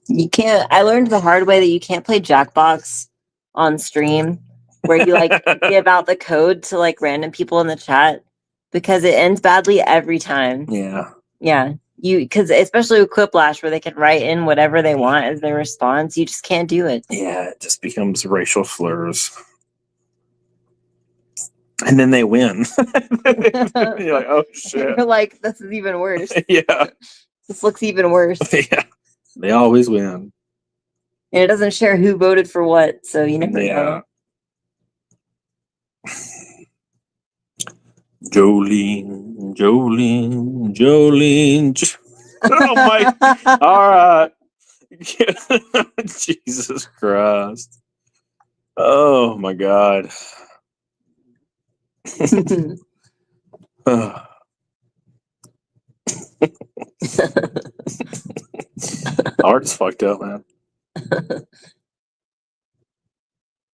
You can't. I learned the hard way that you can't play Jackbox on stream, where you like give out the code to like random people in the chat, because it ends badly every time. Yeah. Yeah. Because especially with Quiplash, where they can write in whatever they want as their response, you just can't do it. Yeah, it just becomes racial slurs. And then they win. You're like, oh shit. You're like, this is even worse. Yeah. This looks even worse. Yeah. They always win. And it doesn't share who voted for what, so you never know. Jolene. Oh my. All right. Jesus Christ. Oh my God. Art's fucked up, man.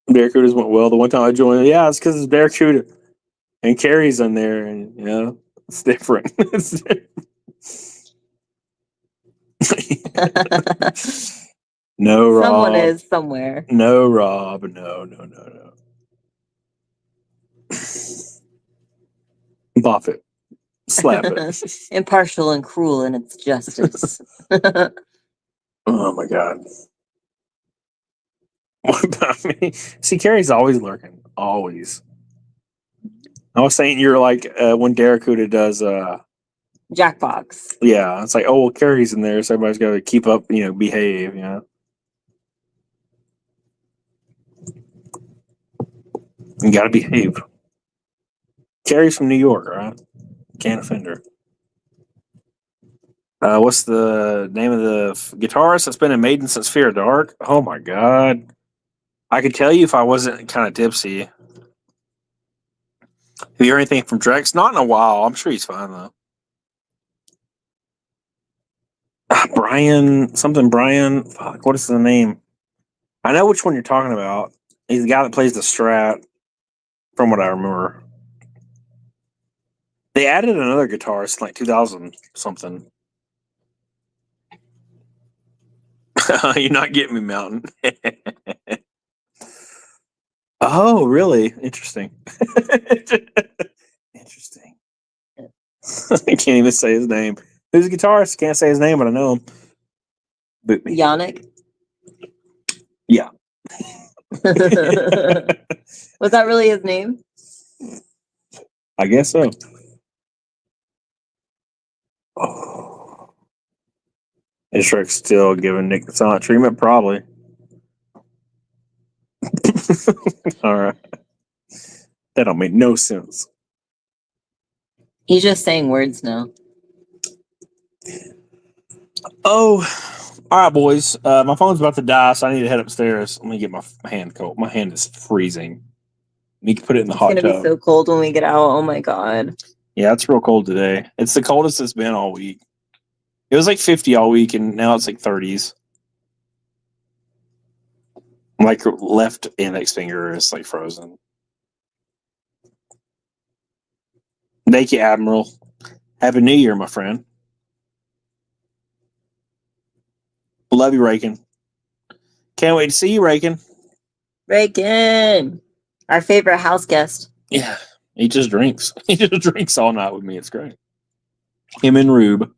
Barracudas went well the one time I joined. Yeah, it's because it's Barracuda. And Carrie's in there, and you know, it's different. It's different. No, Rob. Someone is somewhere. No, Rob. No. Bop it. Slap it. Impartial and cruel in its justice. Oh my God. What about me? See, Carrie's always lurking. Always. I was saying you're like when Barracuda does Jackbox. yeah, it's like, oh well, Carrie's in there, so everybody's gotta keep up, you know, behave, you know. You gotta behave. Carrie's from New York, right? Can't offend her. What's the name of the guitarist that's been in Maiden since Fear of Dark? Oh my God. I could tell you if I wasn't kind of tipsy. Have you heard anything from Drex? Not in a while. I'm sure he's fine though. Brian. Fuck, what is the name? I know which one you're talking about. He's the guy that plays the Strat, from what I remember. They added another guitarist in like 2000 something. You're not getting me, Mountain. Oh, really? Interesting. Interesting. I can't even say his name. Who's a guitarist? Can't say his name, but I know him. Boot me. Yannick. Yeah. Was that really his name? I guess so. Oh. Is Shrek still giving Nick the silent treatment? Probably. All right. That don't make no sense. He's just saying words now. Oh, all right, boys. My phone's about to die, so I need to head upstairs. Let me get my hand cold. My hand is freezing. You can put it in the hot tub. It's gonna be so cold when we get out. Oh my God. Yeah, it's real cold today. It's the coldest it's been all week. It was like 50 all week, and now it's like 30s. Like left index finger is like frozen. Thank you, Admiral. Happy New Year, my friend. Love you, Rakin. Can't wait to see you, Rakin. Reagan, our favorite house guest. Yeah, he just drinks. He just drinks all night with me. It's great. Him and Rube.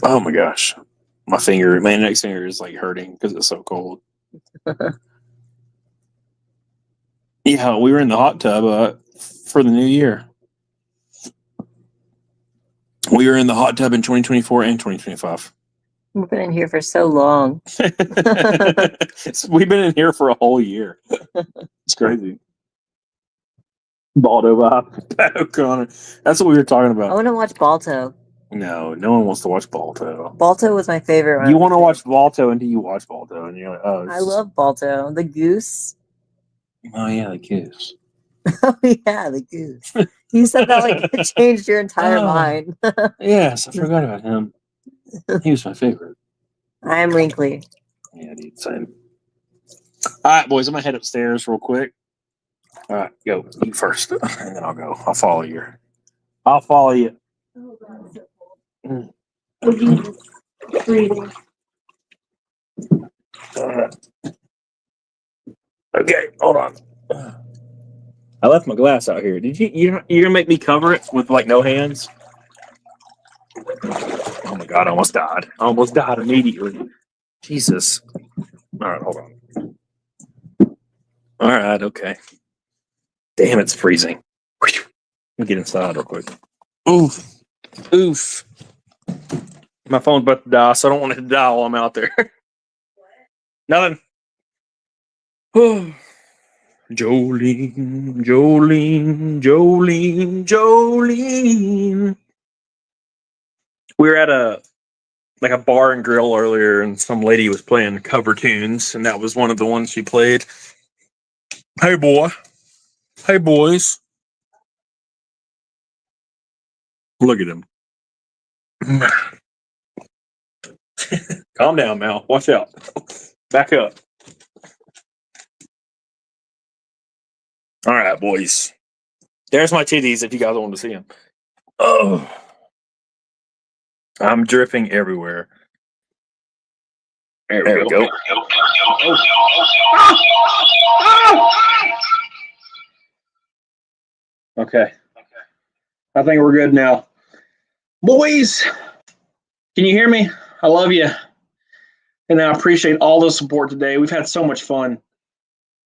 Oh my gosh. My next finger is like hurting because it's so cold. Yeah, we were in the hot tub for the new year. We were in the hot tub in 2024 and 2025. We've been in here for so long. We've been in here for a whole year. It's crazy. Baldo vibe. Connor. That's what we were talking I about. want to watch Balto. No one wants to watch Balto. Balto was my favorite. You want to watch Balto until you watch Balto, and you're like, oh. I love Balto. The goose. Oh yeah, the goose. Oh yeah, the goose. You said that like it changed your entire mind. Yes, I forgot about him. He was my favorite. I am wrinkly. Yeah, dude, same. All right, boys, I'm gonna head upstairs real quick. All right, go. You first, and then I'll go. I'll follow you. I'll follow you. Okay, hold on. I left my glass out here. You're gonna make me cover it with like no hands? Oh my god, I almost died. I almost died immediately. Jesus. All right, hold on. All right, okay. Damn, it's freezing. Let me get inside real quick. Oof. Oof. My phone's about to die, so I don't want it to die while I'm out there. Nothing. Jolene, Jolene, Jolene, Jolene. We were at a bar and grill earlier, and some lady was playing cover tunes, and that was one of the ones she played. Hey, boy. Hey, boys. Look at him. Calm down, Mal. Watch out. Back up. All right, boys. There's my titties if you guys want to see them. Oh. I'm dripping everywhere. There we go. Okay. I think we're good now. Boys, can you hear me? I love you. And I appreciate all the support today. We've had so much fun.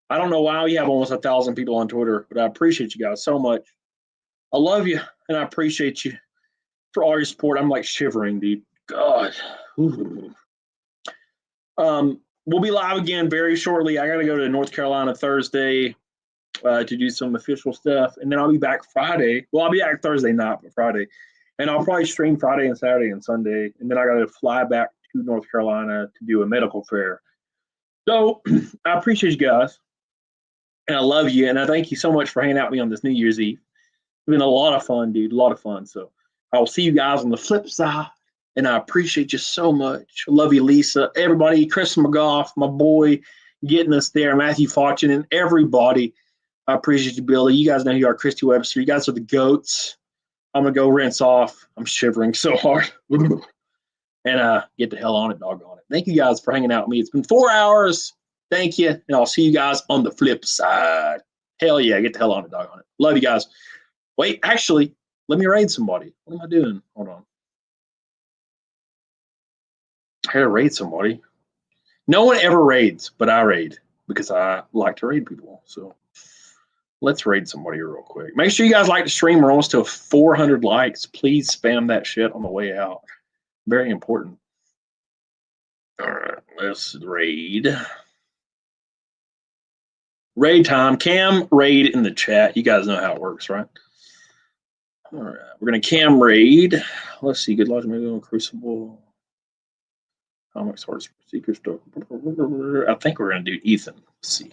I don't know why we have almost 1,000 people on Twitter, but I appreciate you guys so much. I love you, and I appreciate you for all your support. I'm like shivering, dude. God. Ooh. We'll be live again very shortly. I got to go to North Carolina Thursday to do some official stuff, and then I'll be back Friday. Well, I'll be back Thursday night, but Friday. And I'll probably stream Friday and Saturday and Sunday, and then I got to fly back to North Carolina to do a medical fair. So I appreciate you guys, and I love you, and I thank you so much for hanging out with me on this New Year's Eve. It's been a lot of fun, dude, a lot of fun. So I will see you guys on the flip side, and I appreciate you so much. I love you, Lisa, everybody, Chris McGough, my boy, getting us there, Matthew Fortune, and everybody. I appreciate you, Billy. You guys know who you are, Christy Webster. You guys are the goats. I'm going to go rinse off. I'm shivering so hard. And get the hell on it, doggone it. Thank you guys for hanging out with me. It's been 4 hours. Thank you. And I'll see you guys on the flip side. Hell yeah, get the hell on it, doggone it. Love you guys. Wait, actually, let me raid somebody. What am I doing? Hold on. I gotta raid somebody. No one ever raids, but I raid because I like to raid people. So let's raid somebody real quick. Make sure you guys like the stream. We're almost to 400 likes. Please spam that shit on the way out. Very important. All right, let's raid. Raid time. Cam raid in the chat. You guys know how it works, right? All right, we're gonna cam raid. Let's see. Good luck, maybe on Crucible. Comic Source Seeker Stuff. I think we're gonna do Ethan. Let's see.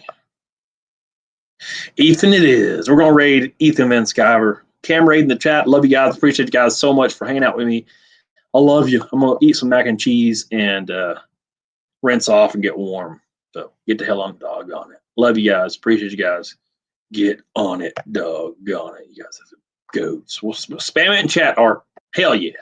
Ethan it is. We're gonna raid Ethan Van Skyver. Cam raid in the chat. Love you guys. Appreciate you guys so much for hanging out with me. I love you. I'm gonna eat some mac and cheese and rinse off and get warm. So get the hell on the dog on it. Love you guys. Appreciate you guys. Get on it, doggone it. You guys are goats. We'll spam it in chat, Art. Hell yeah.